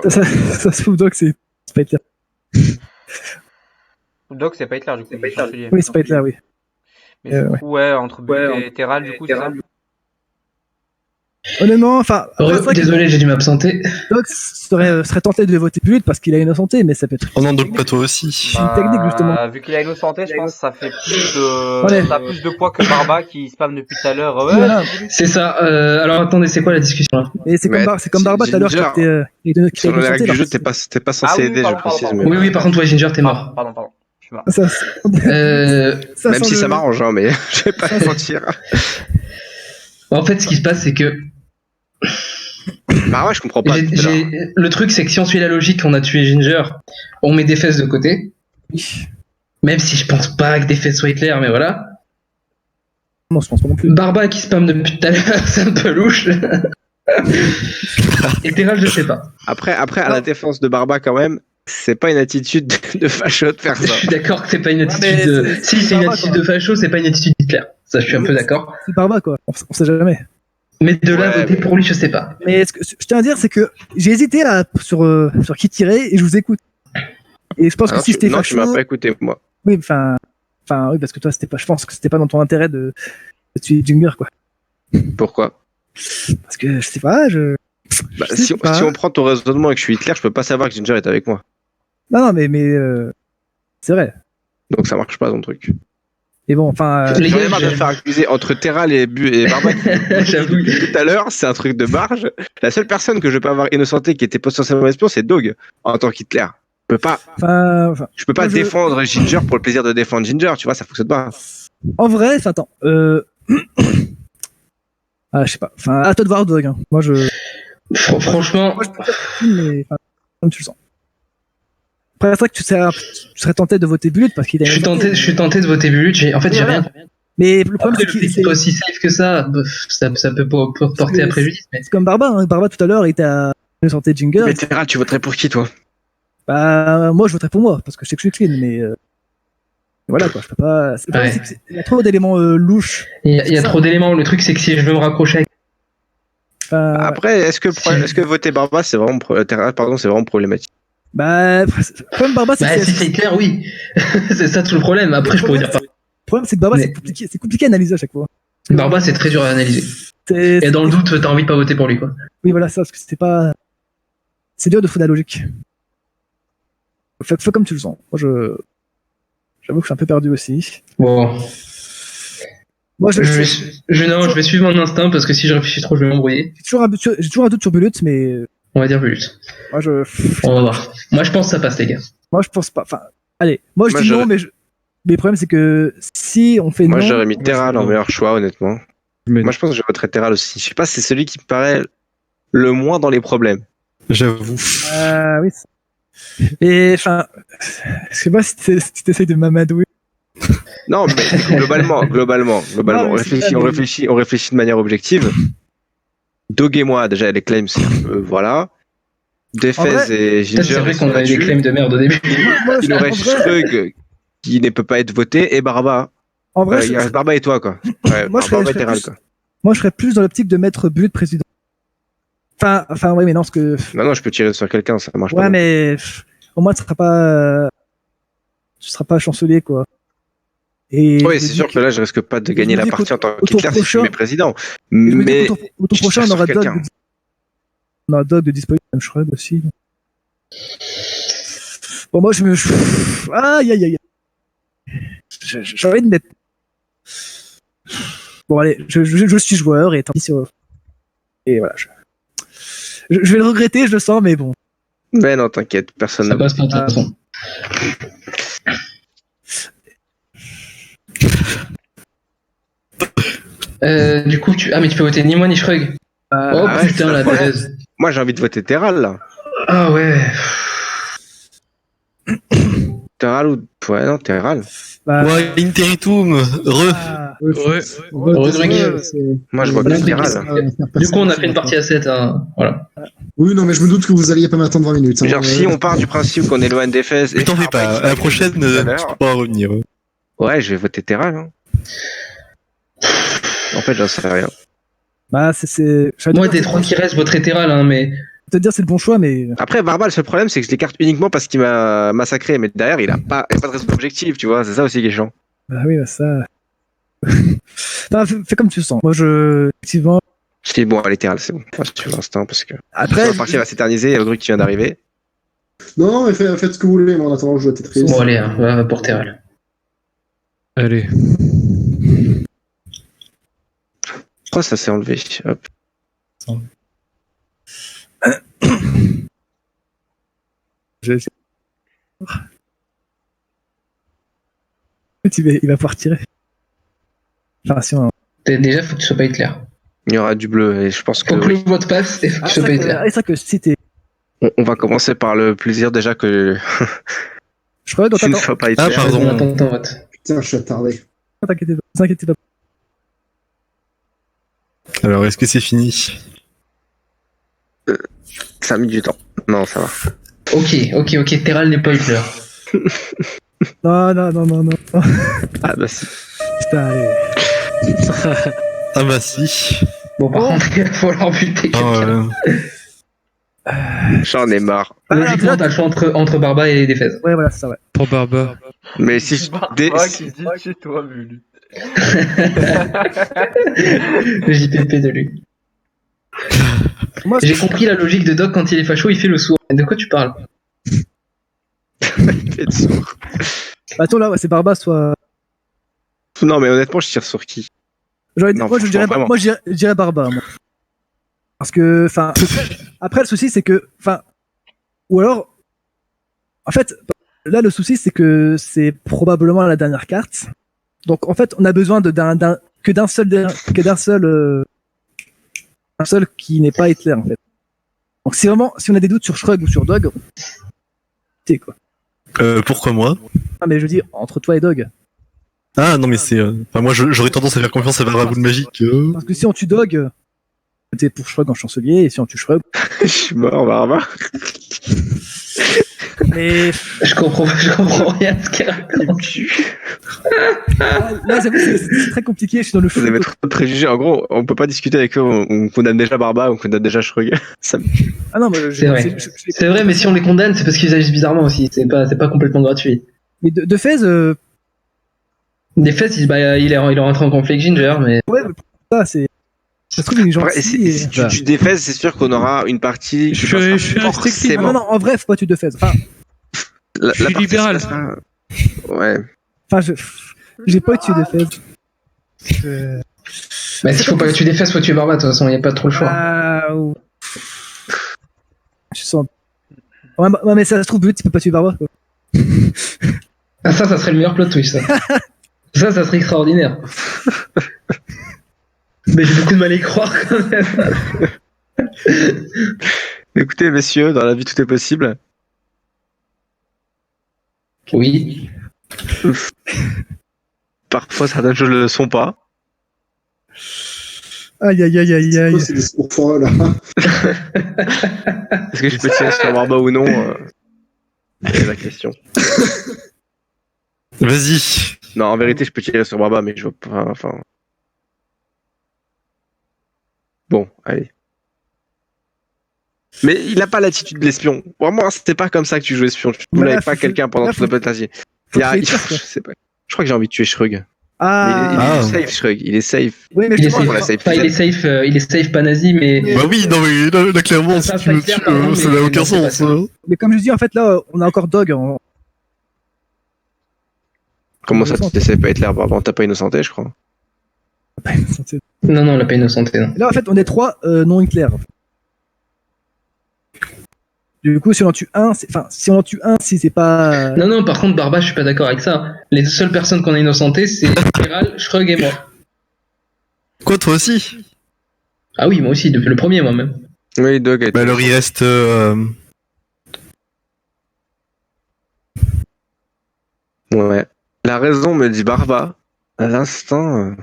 Ça se trouve, Dog, c'est pas Hitler. Doc, c'est pas Hitler, du coup. C'est chancelier. Oui, c'est pas Hitler, oui. Mais du coup, ouais, entre Bulut et Terral, du coup, c'est ça. Honnêtement, enfin, après, c'est vrai que Désolé, j'ai dû m'absenter. Doc serait tenté de voter plus vite parce qu'il a une santé, mais ça peut être Oh non, donc pas toi aussi. une technique, justement. Vu qu'il a une santé, je pense que ça fait plus de, Ouais. ça a plus de poids que Barba qui spam depuis tout à l'heure. Ouais, Voilà. C'est ça. Alors attendez, c'est quoi la discussion là? Et c'est Mais comme Barba tout à l'heure qui Ginger, était Selon les règles du jeu, santé. t'es pas censé Ah oui, aider, pardon, je précise. pardon, Mais... pardon. Oui, par contre, ouais, Ginger, t'es mort. Pardon. Je suis mort. Ça, ça Même sent si le- ça m'arrange, hein, mais je vais pas te mentir. En fait, ce qui se passe, c'est que Bah ouais, je comprends pas. tout à l'heure. le truc, c'est que si on suit la logique, on a tué Ginger, on met des fesses de côté. Même si je pense pas que des fesses soient claires, mais voilà. Non, je pense pas non plus. Barba qui spam depuis tout à l'heure, c'est un peu louche. Et Terral, je sais pas. Après, à la défense de Barba, quand même, c'est pas une attitude de facho de faire Je ça. suis d'accord que c'est pas une mais attitude de. c'est- Si, c'est une Barba, attitude quoi. de facho, c'est pas une attitude d'Hitler. Ça, je suis un peu d'accord. C'est Barba, quoi. On sait jamais. Mais de là, Ouais, voter mais- pour lui, je sais pas. Mais ce que je tiens à dire, c'est que j'ai hésité sur qui tirer et je vous écoute. Et je pense que Alors, si c'était non, tu m'as facho, pas écouté, moi. oui, enfin, oui, parce que toi, c'était pas, je pense que c'était pas dans ton intérêt de tuer Jinger, quoi. Pourquoi Parce que je sais pas, Bah, je sais si pas. on prend ton raisonnement et que je suis Hitler, je peux pas savoir que Ginger est avec moi. Non, mais c'est vrai. Donc ça marche pas ton truc. Et bon, enfin, Les J'en gars, ai marre de me faire accuser entre Terral et Barba. J'avoue. Tout à l'heure, c'est un truc de marge. La seule personne que je peux avoir innocenté qui était potentiellement espion, c'est Dog en tant qu'Hitler. Je peux pas Moi, je- défendre Ginger pour le plaisir de défendre Ginger, tu vois, ça fonctionne pas. en vrai, enfin, attends, je sais pas. Enfin, à toi de voir, Dog. Hein. Moi, Franchement, moi, je préfère mais enfin, comme tu le sens. Après, c'est vrai que tu serais tenté de voter Bulut parce qu'il a. je suis tenté de voter Bulut. En fait, j'ai rien. Mais le problème, Après, c'est le fait qu'il qu'il soit aussi safe que ça, ça peut pas porter à préjudice. Mais... c'est comme Barba. Hein. Barba tout à l'heure, il était à santé Jinger. Mais Terral, tu voterais pour qui, toi? Bah, moi, je voterais pour moi parce que je sais que je suis clean, mais voilà quoi. Je peux pas. Le problème, Ouais. c'est qu'il y a trop d'éléments louches. Il y a trop d'éléments. Le truc, c'est que si je veux me raccrocher avec. Enfin, Après, est-ce que voter Barba, c'est vraiment, Terral, pardon, c'est vraiment problématique? bah, comme Barba, c'est Bah, si c'est clair, oui. C'est ça tout le problème. Après, je pourrais dire pas. Le problème, c'est que Barba, Mais- c'est compliqué à analyser à chaque fois. Barba, c'est très dur à analyser. C'est- Et dans le doute, t'as envie de pas voter pour lui, quoi. Oui, voilà, ça, parce que c'est pas. C'est dur de foutre la logique. Fais comme tu le sens. Moi, j'avoue que je suis un peu perdu aussi. Bon. Moi, Je vais suivre mon instinct parce que si je réfléchis trop, je vais m'embrouiller. j'ai toujours un doute sur Bulut, mais On va dire Bulut. moi, On va voir. Moi, je pense que ça passe, les gars. je pense pas. Enfin, allez, moi, je Moi, dis non, j'aurais- mais le problème, c'est que si on fait Moi, non. j'aurais mis Terral en meilleur choix, honnêtement. Mais Moi, je pense que je voterais Terral aussi. Je sais pas, c'est celui qui me paraît le moins dans les problèmes. J'avoue. Oui. Et enfin, je sais pas si t'essayes de m'amadouer. Non, mais globalement, Non, mais c'est on réfléchit de manière objective. Dog et moi, déjà, les claims, c'est un peu, voilà. Defez vrai, et Peut-être c'est Ginger, vrai ils qu'on sont avait des là-dessus. claims de merde au début. Moi, Il nous en reste vrai- Shrug, qui ne peut pas être voté, et Barba. En vrai, Il je- reste Barba et toi, quoi. Ouais, Moi, je Barba et serais Terral, plus- quoi. moi, je serais plus dans l'optique de mettre Bulut président. Enfin, oui, mais non, parce que. Non, je peux tirer sur quelqu'un, ça marche Ouais, pas. mais au moins, tu seras pas chancelier, quoi. Et Oui, je c'est me sûr dis que là, je risque pas de je gagner me la dis partie qu'au- en tant au tour qu'Hitler si je suis prochain- président. je me dis Mais qu'au tour je prochain, tire on aura sur quelqu'un. Dog de disponible, même Shrug aussi. Bon, moi, aïe, aïe, aïe. J'ai envie de mettre. Bon, allez, je suis joueur et tant pis sur. Et voilà. Je vais le regretter, je le sens, mais bon. Mais non, t'inquiète, personne Ça ne. passe pas de toute façon. Du coup, mais tu peux voter ni moi ni Shrug. Oh ouais, putain, la ouais. Thérèse. Moi, j'ai envie de voter Terral, là. Ah ouais. Terral ou. Ouais, non, Terral. Bah, Ouais, Interitum, ah, Ouais. Moi, je vois que Ouais, Terral. Du coup, on a fait une partie à 7. Hein. Voilà. Oui, non, mais je me doute que vous alliez pas m'attendre 20 minutes. hein. Genre, si on part du principe qu'on éloigne des fesses. mais t'en fais pas, à la prochaine, tout à l'heure. tu pourras revenir. Ouais, je vais voter Terral. Hein. En fait, j'en sais rien. bah, j'allais Moi, dire, des 3 qui restent, voterai Terral, hein, mais. te dire c'est le bon choix, mais Après, Barba, le seul problème, c'est que je l'écarte uniquement parce qu'il m'a massacré. Mais derrière, il y a pas de raison objective, tu vois. C'est ça aussi qui est chiant. bah oui, bah ça. Enfin, fais comme tu le sens. Moi, effectivement, Je dis bon, allez, Terral, c'est bon. Enfin, sur l'instant, parce que Après, la partie va s'éterniser, il y a Grug qui vient d'arriver. Non, mais faites ce que vous voulez, moi en attendant, je joue à Tetris. Bon, allez, hein, va pour Terral. Allez. Je crois que ça s'est enlevé. Hop. il va pouvoir tirer. Enfin, si on... Déjà, faut que tu sois pas Hitler. Il y aura du bleu et je pense que Faut que oui. le vote passe et faut que tu sois pas Hitler. c'est ça que si t'es On va commencer par le plaisir déjà que Shrug, tu ne t'attends. sois pas Ah, Hitler. pardon. On attend ton vote. Putain, je suis attardé. T'inquiète pas. Alors, est-ce que c'est fini? Ça a mis du temps. Non, ça va. Ok, Terral n'est pas Hitler. Non. Ah bah si. Putain, allez. Ah bah si. Bon, par contre, il va falloir buter quelqu'un. J'en ai marre. Logiquement, t'as le choix entre Barba et Defez. Ouais, voilà, c'est ça, ouais. Pour Barba. Mais si je... Barba qui dit chez toi, Mulu. Le JPP de lui. Moi, J'ai compris la logique de Doc quand il est facho, il fait le sourd. Mais de quoi tu parles? Il fait de sourd. Attends, là, ouais, c'est Barba, soit. Non mais honnêtement, je tire sur qui? Non, Moi, je dirais, vraiment. moi, je dirais Barba, moi. Parce que, enfin, après, le souci, c'est que, enfin, ou alors, en fait, là, le souci, c'est que c'est probablement la dernière carte. Donc, en fait, on a besoin d'un seul qui n'est pas Hitler, en fait. Donc, si on a des doutes sur Shrug ou sur Dog, c'est quoi. Pourquoi moi? Ah, mais je dis, entre toi et Dog. Ah non mais c'est... Enfin, moi j'aurais tendance à faire confiance à Barbaboule Magique. Parce que si on tue Dog, t'es pour Shrug en chancelier, et si on tue Shrug. Je suis mort, Barba. Mais Je comprends rien à ce qu'il raconte. là, j'avoue, c'est très compliqué, je suis dans le Vous flou. avez trop de préjugés. En gros, on peut pas discuter avec eux. On condamne déjà Barba, on condamne déjà Shrug. Ça me- Ah non, mais C'est vrai. C'est vrai, mais si on les condamne, c'est parce qu'ils agissent bizarrement aussi. C'est pas complètement gratuit. Mais de Fez, Defez, il est rentré en conflit avec Ginger, mais ouais, mais ça, c'est. Ça se trouve, il est Après, gentil. si tu défaises, c'est sûr qu'on aura une partie. Je suis resté clean. Ah non, non, en vrai, faut pas tuer de Fez. Enfin, La Je suis partie libéral. se passera- Ouais. j'ai pas tué de Fez. bah, s'il faut pas que tu défaises, faut tuer Barba, de toute façon, il y a pas trop le choix. Ah, ou- Je sens. Ouais, mais ça se trouve, but, tu peux pas tuer Barba, quoi. Ah, ça serait le meilleur plot twist, ça. ça serait extraordinaire. Mais j'ai beaucoup de mal à y croire, quand même. Écoutez, messieurs, dans la vie, tout est possible. Oui. Parfois, certaines choses ne le sont pas. Aïe. C'est quoi ces discours foireux, là? Est-ce que je peux tirer sur Barba ou non C'est la question. Vas-y. Non, en vérité, je peux tirer sur Barba, mais je vois pas. Enfin. Bon, allez. Mais il n'a pas l'attitude de l'espion. Vraiment, c'était pas comme ça que tu jouais espion. Tu Mais voulais là, pas faut- quelqu'un pendant là, toute la bataille. Faut Il y a- tuer il- Hitler, quoi. je sais pas. Je crois que j'ai envie de tuer Shrug. Mais Ah, il est safe, Shrug. Il est safe. oui, mais Il est justement, on l'a safe. safe. Enfin, il est safe, pas nazi, mais. Bah oui, non mais là clairement, Ça, si tu me pas clair, tues, pardon, ça mais n'a aucun c'est pas sens. ça. Hein. mais comme je dis, en fait, là, on a encore Dog en. Comment ça, Innocent. tu t'essayes pas être l'air Barba? T'as pas innocenté, je crois. Non, on l'a pas innocenté, non. Là, en fait, on est 3 non Hitler. Du coup, si on en tue un, si c'est pas. Non, par contre, Barba, je suis pas d'accord avec ça. Les seules personnes qu'on a innocentées, c'est Terral, Shrug et moi. Quoi, toi aussi? Ah oui, moi aussi, depuis le premier, moi-même. Oui, Doug a été. Bah alors il reste... Ouais. La raison me dit Barba. À l'instant.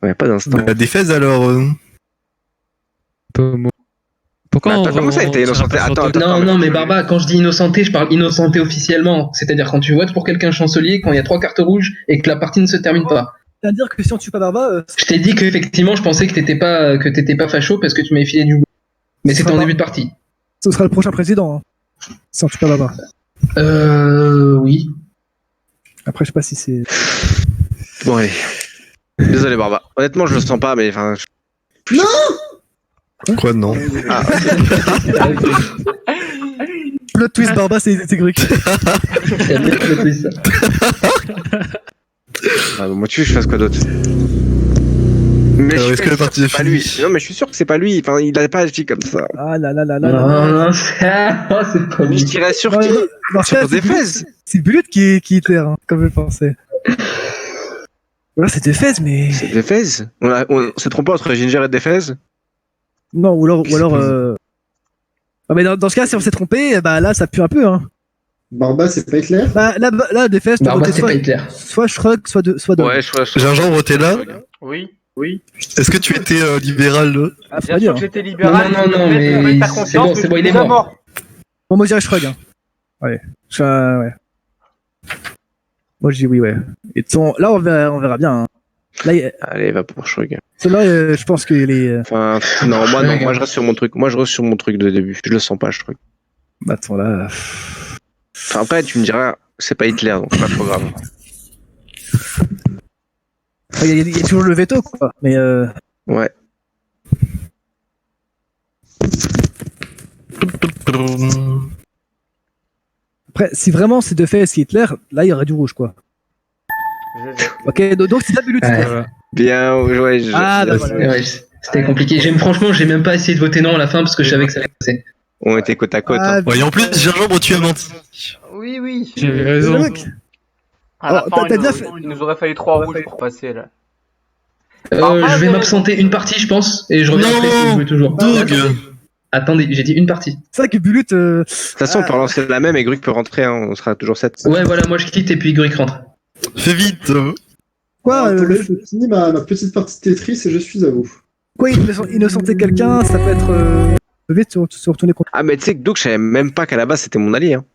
Ouais, pas d'instant. La défaise alors... Pas moi. Pourquoi Bah, comment ça, il était innocenté? Attends, Non, mais Barba, quand je dis innocenté, je parle innocenté officiellement. C'est-à-dire quand tu votes pour quelqu'un chancelier, quand il y a 3 cartes rouges et que la partie ne se termine pas. C'est-à-dire que si on tue pas Barba, Je t'ai dit qu'effectivement, je pensais que t'étais pas facho parce que tu m'avais filé du boulot. Mais c'était en début de partie. ce sera le prochain président. Hein. Si on tue pas Barba. Oui. Après, je sais pas si c'est. Bon, allez. Désolé, Barba. Honnêtement, je le sens pas, mais enfin. Quoi, non? Plot twist Barba, c'est Gruc. Il y a bien le twist, ça. Ah, moi, tu veux que je fasse quoi d'autre? Mais Alors, je est-ce suis que la partie est pas lui. finie? Non, mais je suis sûr que c'est pas lui. Enfin, il a pas agi comme ça. Ah là là là là. Non, là. non, c'est pas Mais je lui. dirais sur Non, qui? non, dans ce cas, Sur c'est des Bulut- fesses. C'est Bulut qui est Hitler, hein, comme je pensais. Voilà, c'est Defez, mais. C'est Defez. On s'est trompé entre Ginger et Defez. Non, ou alors. Ah, mais dans ce cas, si on s'est trompé, bah là, ça pue un peu, hein. Barba, c'est pas Hitler? Bah là Defez, tu Barba, votais c'est soit, pas Hitler. soit Shrug, soit Dom. Ouais, je vois. Gingembre, t'es là? Oui. Est-ce que tu étais libéral? Ah, faut Bien pas sûr dire. que j'étais libéral. Non, s'il te non, plaît, mais fais pas ta c'est confiance, bon, c'est mais bon, il est déjà mort. Bon, moi je dirais Shrug, hein. Ouais. Ouais. Moi je dis oui, ouais. Et de son... Là, on verra bien. Hein. Là, Allez, va pour Shrug. celui-là, je pense qu'il est. Enfin, non, moi je reste sur mon truc. Moi je reste sur mon truc de début. Je le sens pas, Shrug. Bah, attends, là. Enfin, après, tu me diras, c'est pas Hitler, donc c'est pas trop grave. Il y a toujours le veto, quoi. Mais Ouais. après, si vraiment c'est Defez et Hitler, là, il y aurait du rouge, quoi. Ok, donc c'est ça Bulut. Ouais. Voilà. Bien, ouais. Ah, bah, voilà. Ouais, c'était compliqué. Franchement, j'ai même pas essayé de voter non à la fin parce que je savais que ça allait passer. On était côte à côte. Ah, hein. Ouais, et en plus, Gingembre, tu as menti. Oui. J'avais le raison. mec. À la Oh, fin, t'as bien fait- il nous aurait fallu 3 rouges pour passer là. Je vais m'absenter une partie, je pense, et je reviens Non, après si vous voulez toujours. Doug. Attendez, j'ai dit une partie. C'est vrai que Bulut. De toute façon, on peut relancer la même et Gruc peut rentrer, hein. On sera toujours 7. Ouais, voilà, moi je quitte et puis Gruik rentre. Fais vite. Quoi, Attendez, je finis ma petite partie de Tetris et je suis à vous. quoi innocenter quelqu'un, ça peut être. Vite se retourner contre. Ah, mais tu sais que Doug, je savais même pas qu'à la base c'était mon allié. Hein.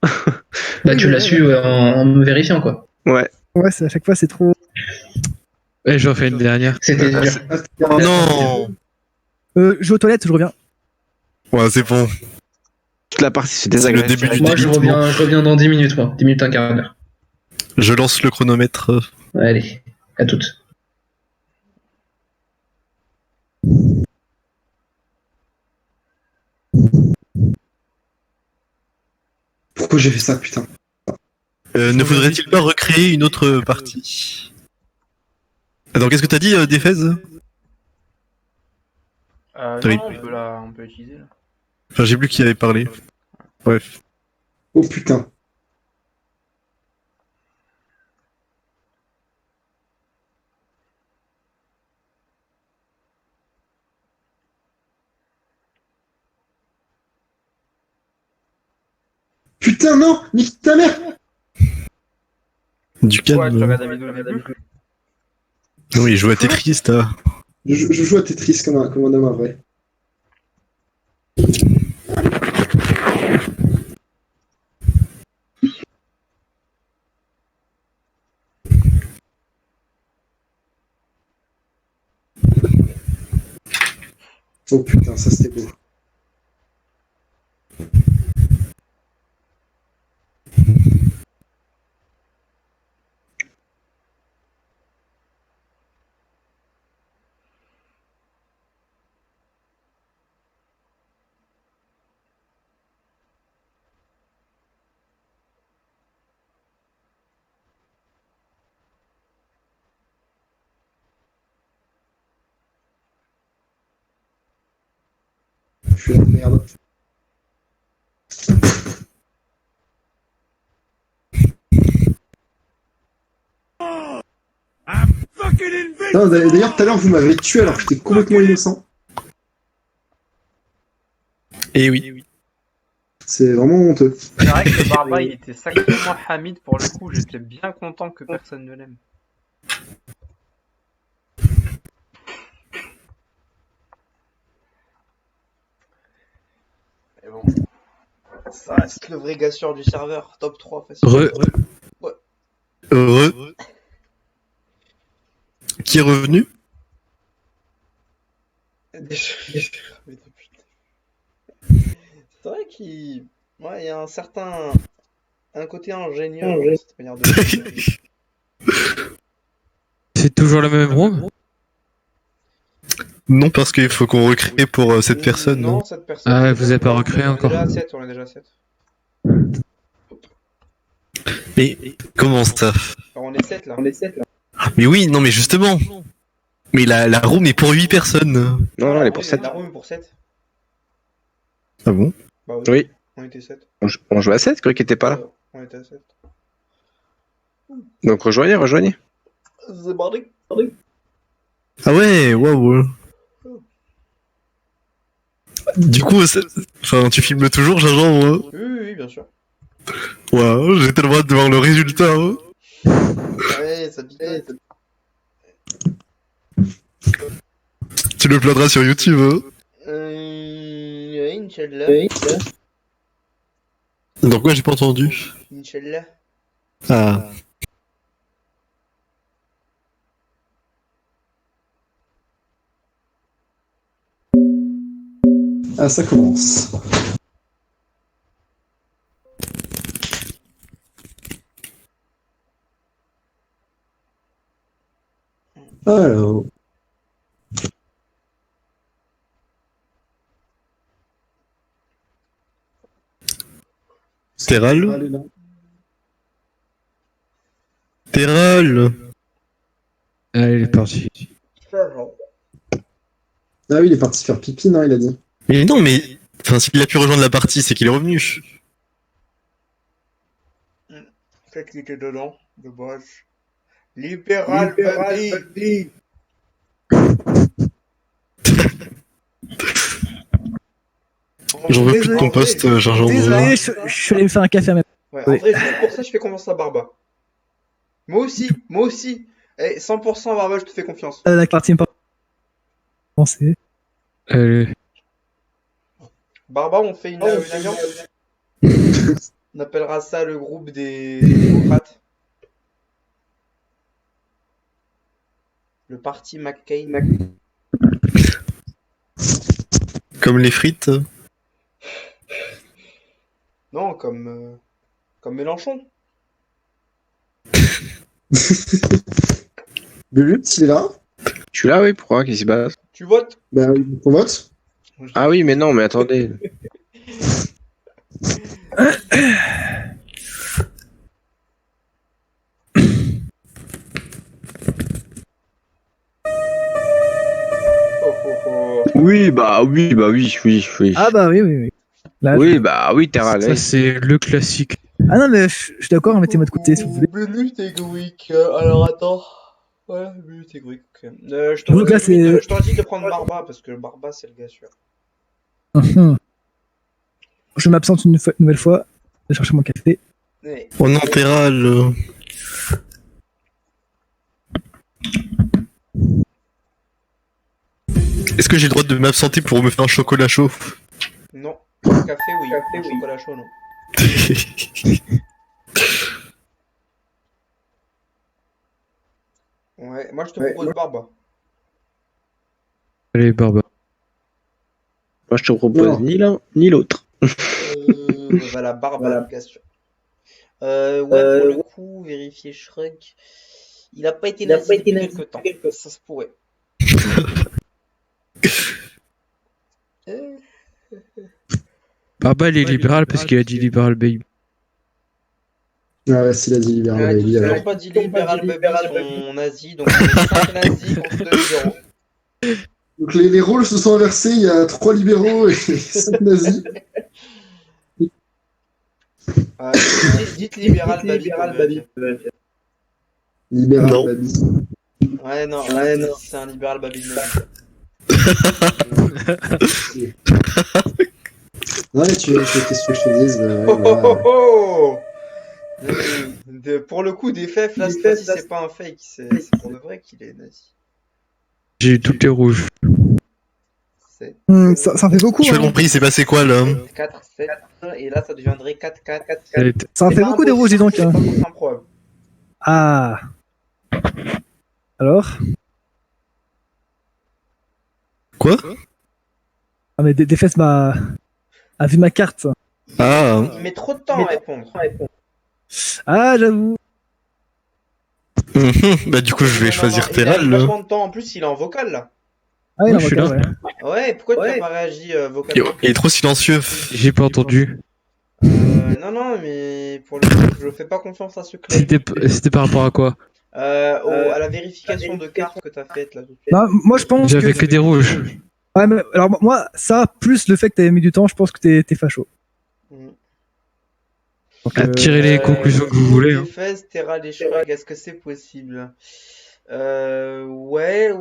Bah, tu l'as su en me vérifiant, quoi. Ouais. Ouais, à chaque fois, c'est trop. Ouais, j'en fais une dernière. C'était dur. Oh non. Je vais aux toilettes, je reviens. Ouais, c'est bon. Toute la partie c'est C'est désagréable. le début du Moi, je délitement. reviens dans 10 minutes, moi. 10 minutes, un quart d'heure. Je lance le chronomètre. Allez, à toutes. Pourquoi j'ai fait ça, putain? Ne faudrait-il pas recréer une autre partie? Alors, qu'est-ce que t'as dit, Defez? Oui. Non, on peut utiliser là. Enfin, j'ai plus qui avait parlé. Bref. Oh putain. Putain, non! Nique ta mère! Du Ouais, tu calme. regardes la vidéo au début. Oui, je joue à Tetris, t'as. Je joue à Tetris comme un homme, en vrai. Oh putain, ça c'était beau. Je suis la merde. Non, d'ailleurs, tout à l'heure, vous m'avez tué alors que j'étais complètement innocent. Eh oui. C'est vraiment honteux. C'est vrai que Barba il était sacrément Hamid pour le coup, j'étais bien content que personne ne l'aime. Mais bon, ça reste le vrai gars sûr du serveur, top 3 facile. Heureux. Qui est revenu? C'est vrai qu'il ouais, il y a un côté ingénieur dans cette manière de C'est toujours la même room? Non, parce qu'il faut qu'on recrée pour cette personne. Non, cette personne. Ah, vous avez pas recréé encore. On est déjà à 7. Mais comment ça? Alors, on est 7 là. Mais oui, non, mais justement. Mais la room est pour 8 personnes. Non, elle est pour 7. La room est pour 7. Ah bon? Bah Oui. On était 7. On jouait à 7, Greg était pas là. On était à 7. Donc rejoignez. C'est bordé. Ah ouais, waouh. Du coup, enfin, tu filmes toujours, Gingembre? Oui, bien sûr. Waouh, j'ai tellement hâte de voir le résultat. Hein. Ouais, ça pique. Tu le plaindras sur YouTube. Hein. Inch'Allah. Donc moi j'ai pas entendu. Inch'Allah. Ah. Ah, ça commence. Alors. Terral. Allez, là. Terral. Allez, il est parti. Ah oui, il est parti faire pipi, non, il a dit. Mais non, mais enfin, s'il a pu rejoindre la partie, c'est qu'il est revenu. Peut-être qu'il était dedans. Dommage. Libéral baby. J'en veux plus de ton poste, Gingembre. Désolé, je suis allé me faire un café à même. Ouais, Oui. en vrai, juste pour ça, je fais confiance à Barba. Moi aussi. Eh, 100% Barba, je te fais confiance. La partie pas pensée. Allez. Barba, on fait une alliance. On appellera ça le groupe des démocrates. Le parti McCain. Comme les frites. Non, comme Mélenchon. Bulut, il est là? Je suis là, oui, pourquoi? Qu'est-ce qui se passe? Tu votes? Ben, on vote. Ah oui, mais non, mais attendez. Oui, oui. Ah bah oui. Là, Oui, bah oui, Terral. Ça, c'est le classique. Ah non, mais je suis d'accord, mettez-moi de côté si vous voulez. Bulut et Gouic. Alors attends. Ouais, Bulut et Gouic. Ok. Je Donc là, c'est- t'aurais dit de prendre Barba parce que Barba c'est le gars sûr. Mhm. Je m'absente une nouvelle fois. Je vais chercher mon café. Ouais. Oh non, Terral. Est-ce que j'ai le droit de m'absenter pour me faire un chocolat chaud? Non. Café oui. Chocolat chaud non. Ouais, moi je te propose Barba. Allez, Barba. Moi, je te propose Non. ni l'un ni l'autre. Voilà, Barba, le gars sûr. Ouais, pour le coup, vérifier Shrek. Il a pas été nazi depuis quelque temps. Ça se pourrait. Barba, il est libéral parce qu'il a dit libéral baby. Ah ouais, s'il a dit libéral, Ouais, baby, ils alors. n'ont pas dit libéral baby, sont nazis, donc c'est 5 nazis contre 2 libéraux. Donc les rôles se sont inversés, il y a 3 libéraux et 5 nazis. Dites libéral baby. Libéral, Non. baby. Ouais, non, c'est un libéral baby. Ouais, qu'est-ce que je te dise ouais, Oh, voilà. oh, oh. Pour le coup, des faits, là, cette fois-ci, c'est pas un fake, c'est pour de vrai qu'il est nazi. J'ai eu toutes les rouges. C'est Ça en fait beaucoup. Je fais Hein. compris, c'est passé quoi là? 4, 7, et là, ça deviendrait 4, 4, 4, 4. Allez, Ça en fait beaucoup des rouges, dis donc. C'est Hein. pas contre improbable. Ah. Alors Quoi? Ah mais Defes a vu ma carte. Ah. Il met trop de temps à répondre. Ah, j'avoue. Bah du coup je vais choisir Il a Terral. vachement de temps, en plus, il est en vocal, là. Ah, oui, Ouais, non, je suis ok, là. ouais. Ouais, pourquoi tu n'as pas réagi vocalement? Il est trop silencieux. J'ai pas entendu. Non, mais pour le coup, je fais pas confiance à ce claim. C'était par rapport à quoi? À la vérification de cartes que t'as faite là tout de suite. Non, moi, je pense J'avais que. que des rouges. Ouais, mais, alors, moi, ça, plus le fait que t'avais mis du temps, je pense que t'es facho. Mm. Donc, Tirez les conclusions que vous voulez. Hein. Fez, Terra, les Shrug, est-ce que c'est possible? Ouais,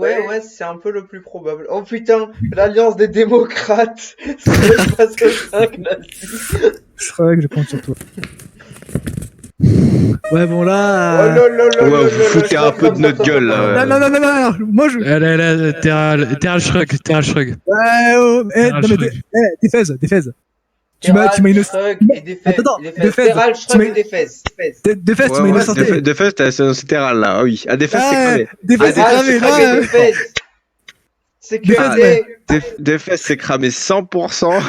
c'est un peu le plus probable. Oh putain, l'alliance des démocrates, c'est pas ce 5 nazis. Shrug, je compte sur toi. Ouais, bon, Oh là. là là là Ouais, là vous là foutez là, un peu de notre gueule là. Non, moi je. Là, Terra Shrug. Ouais, oh, Terra non, mais Shrug. Défez. Tu m'as innocent. Shrug et des Fez. Attends, Des des Fez. Fez. Terral, Tu Shrug m'as- et des Fez. Défez, tu m'as Ouais, innocenté. de fait, t'as c'est Terral là, ah oui. Ah, des fesses, c'est cramé. Défez, c'est Terral, cramé, Shrug et là. des Fez. Sécurité. Des fesses, c'est cramé 100%.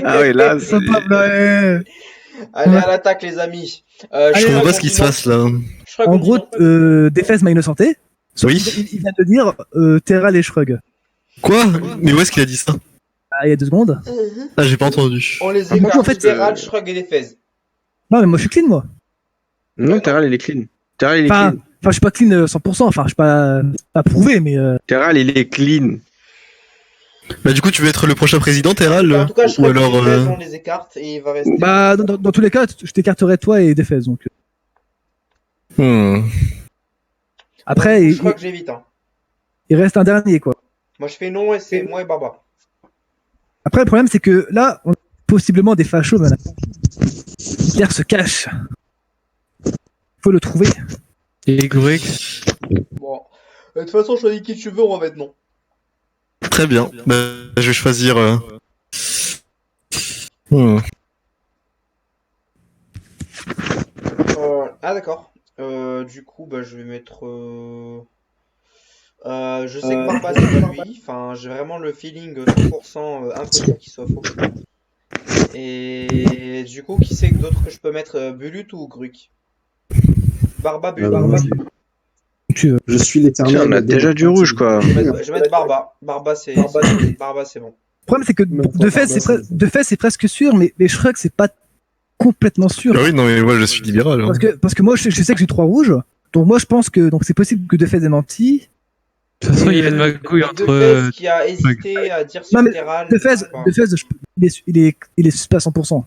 Ah oui, là, c'est... Sympa, ouais. Allez à l'attaque les amis. Je comprends Shrug, pas ce qui se passe là. Shrug, En on gros, dit non. Défez m'a innocenté. Oui. Il vient de dire Terral et Shrug. Quoi? Mais où est-ce qu'il a dit ça? Ah, il y a 2 secondes. Ah, j'ai pas entendu. On les Ah, moi, écarte. en fait, Terral, Shrug et des Fez. Non, mais moi je suis clean, moi. Non, Terral, il est clean. Terral, il est Enfin, clean. je suis pas clean 100%. Enfin, je suis pas prouvé, mais. Terral, il est clean. Bah, du coup, tu veux être le prochain président, Terral? En tout cas, Ou Shrug et alors. des Fez, on les écarte et il va rester. Bah, dans tous les cas, je t'écarterai toi et Défez. Donc. Après, Je crois que j'évite. Hein. il reste un dernier, quoi. Moi, je fais non et c'est moi et Baba. Après, le problème, c'est que là, on a possiblement des fachos, mais Hitler se cache. Faut le trouver. Et Grux. Bon. De toute façon, choisis qui tu veux, on va mettre non. Très bien. Bah, je vais choisir. Ah, d'accord. Du coup, bah, je vais mettre. Je sais que Barba, c'est pas lui. Enfin, j'ai vraiment le feeling 100% impossible qu'il soit faux. Et du coup, qui c'est que d'autre que je peux mettre Bulut ou Gruk? Barba, Bulut. Je suis l'éternel. On a déjà du rouge, quoi. Je vais mettre Barba. Barba, c'est bon. Le problème, c'est que Défez, c'est presque sûr, mais Shrug, c'est pas complètement sûr. Ah oui, non, mais moi, je suis libéral. Hein. Parce que moi, je sais que j'ai 3 rouges. Donc, moi, je pense que c'est possible que Défez ait menti. De toute façon, il y a une magouille entre. Defez qui a hésité à dire Non, mais Terral. Défez, il est suspect à 100%.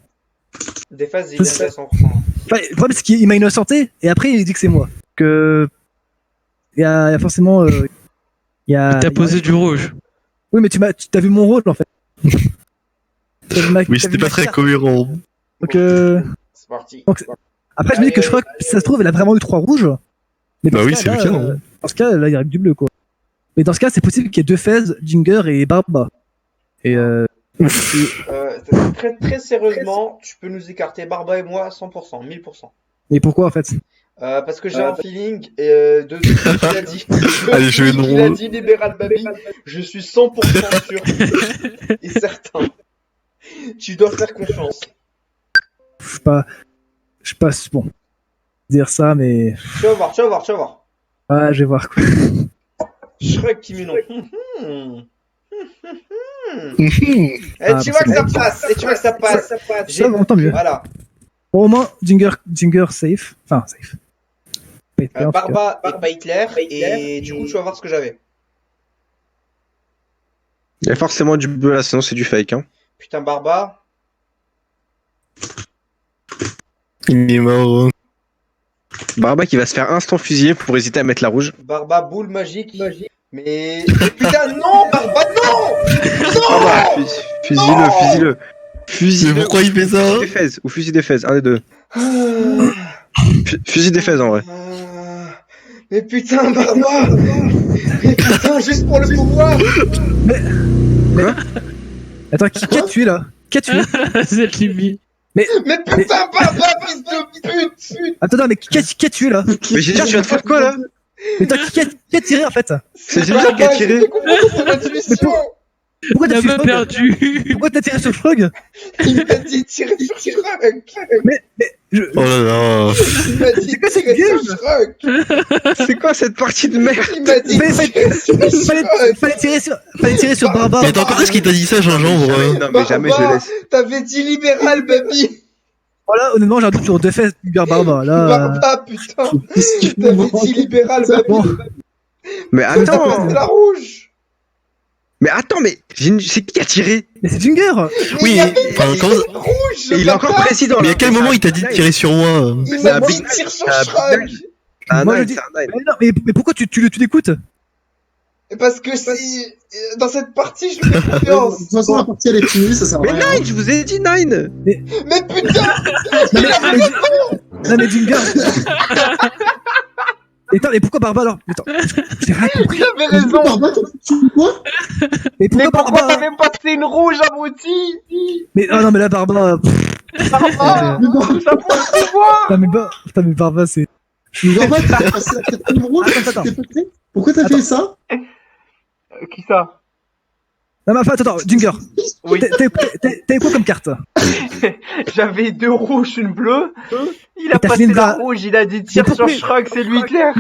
Defez, il est à 100%. Enfin, le problème, c'est qu'il m'a innocenté, et après, il dit que c'est moi. Que. Il y a forcément. T'as posé du rouge. Oui, mais t'as vu mon rôle, en fait. Oui, c'était pas très cohérent. Donc, C'est parti. après, je me dis que je crois que si ça se trouve, elle a vraiment eu 3 rouges. Mais dans Bah ce oui, cas, c'est là, le cas. Hein. Dans ce cas, là, il reste du bleu, quoi. Mais dans ce cas, c'est possible qu'il y ait Defez, Jinger et Barba. Et Très, très sérieusement, tu peux nous écarter Barba et moi à 100%, 1000%. Et pourquoi, en fait? Parce que j'ai un feeling de ce qu'il a dit. Allez, je vais non. Il a dit libéral baby, je suis 100% sûr et certain. Tu dois faire confiance. Je sais pas, bon. Dire ça, mais. Tu vas voir. Ah, je vais voir, quoi. Shrek qui met non. Ah, Tu vois que ça passe, et tu vois que ça passe. Ça, bon, tant mieux. Voilà. Bon, au moins, Jinger safe. Enfin, safe. Pas Hitler, en tout cas. Barba et pas Hitler, et du coup, tu vas voir ce que j'avais. Il y a forcément du bleu là, sinon c'est du fake. Hein. Putain, Barba. Il est mort. Barba qui va se faire instant fusiller pour hésiter à mettre la rouge. Barba, boule magique. Mais putain, non, Barba, non. Barba, fusille-le. Mais pourquoi il fait ça? Fusil des Fez, un des deux. Fusil des Fez en vrai. Mais putain, Barba. Mais putain, juste pour le pouvoir. Attends, qui a tué, là? Qui a tué? Cette limite. Mais putain, Barba, fils de pute. Attends, mais qui a tué, là? Mais j'ai dit, tu vas te faire quoi là? Mais toi, qui a tiré, en fait? C'est Ginger qui a tiré. C'est complètement son intuition. Pourquoi Il t'as a tué pas Shrug perdu. Pourquoi t'as tiré sur Shrug? Il m'a dit tirer sur Shrug. Oh là là. Il m'a dit quoi cette tirer game sur Shrug. C'est quoi cette partie de merde? Il m'a dit tirer sur Shrug. Fallait tirer sur Barbare. Mais attends, quand est-ce qu'il t'a dit ça, Gingembre? Non, mais jamais je laisse. T'avais dit libéral, baby. Voilà, honnêtement, j'ai un doute sur deux fesses Barbare. Là, Barba, putain. T'avais dit libéral, c'est baby. bon. Mais attends, C'est la rouge. mais c'est qui qui a tiré? Mais c'est Jinger. Oui, Mais il y avait enfin, dit quand- rouge. Et il est encore bâtard. président. Mais à quel moment il t'a dit de tirer sur moi? Il C'est un m'a dit big- tire sur c'est un Shrug. big- Un Moi, je nine, dis- c'est un nine. Mais non, mais pourquoi tu l'écoutes? Parce que si dans cette partie je lui fais confiance. De toute façon, la partie elle est finie, ça sert à Mais rien. nine, je vous ai dit nine. Mais putain, Non, mais Jinger. Et attends, mais pourquoi Barbare alors? Attends, j'ai rien compris. j'avais Mais du coup, raison. Barba, tu fais quoi? Mais Mais pourquoi pourquoi Barbare? t'avais passé une rouge, abruti? Mais non, mais là, Barbare. Barba, Mais Barba, ça prend le pouvoir. Putain, mais Barbare, c'est. Barba, t'es passé à 4 rouge, Attends. t'es pas prêt? Pourquoi t'as fait ça? Qui ça? Non, mais attends, Jinger. Oui. T'as quoi comme carte? J'avais 2 rouges, une bleue. Il a Et t'as passé fait une la va- rouge, il a dit tire Mais sur pourquoi- Shrug, c'est lui clair.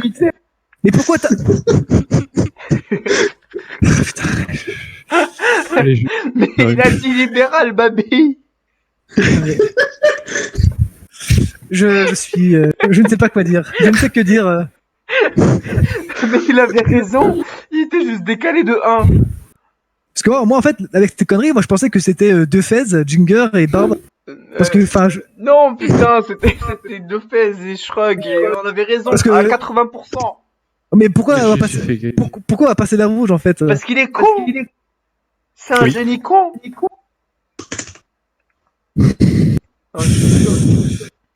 Mais pourquoi t'as. Mais il a dit libéral, baby. Je suis. Je ne sais pas quoi dire. Je ne sais que dire. Mais il avait raison. Il était juste décalé de 1. Parce que moi, en fait, avec cette connerie, moi, je pensais que c'était deux Fez, Jinger et Barbe. Parce que, enfin, Non, putain, c'était deux Fez et Shrug. Et on avait raison Parce que- à 80%. mais pourquoi on va passer, pourquoi on va passer la rouge, en fait? Parce qu'il est con. C'est un Oui. génie con.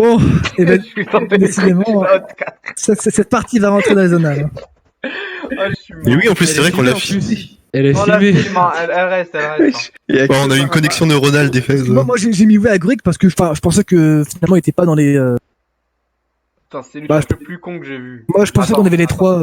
Oh, et ben, Je suis tombé décidément, sur l'autre, quatre. cette partie va rentrer dans les annales. Ah, je suis mort. Mais oui, en plus, c'est vrai qu'on l'a filmé. Elle est On l'a filmée. filmé, hein. Elle reste, elle reste. Il y a Ouais, on a une connexion neuronale des fesses. Moi, j'ai mis ouais à Gruig parce que, enfin, je pensais que finalement, il était pas dans les. Putain, c'est le Bah, truc le plus con que j'ai vu. Moi, je pensais Attends, qu'on avait les attends. trois.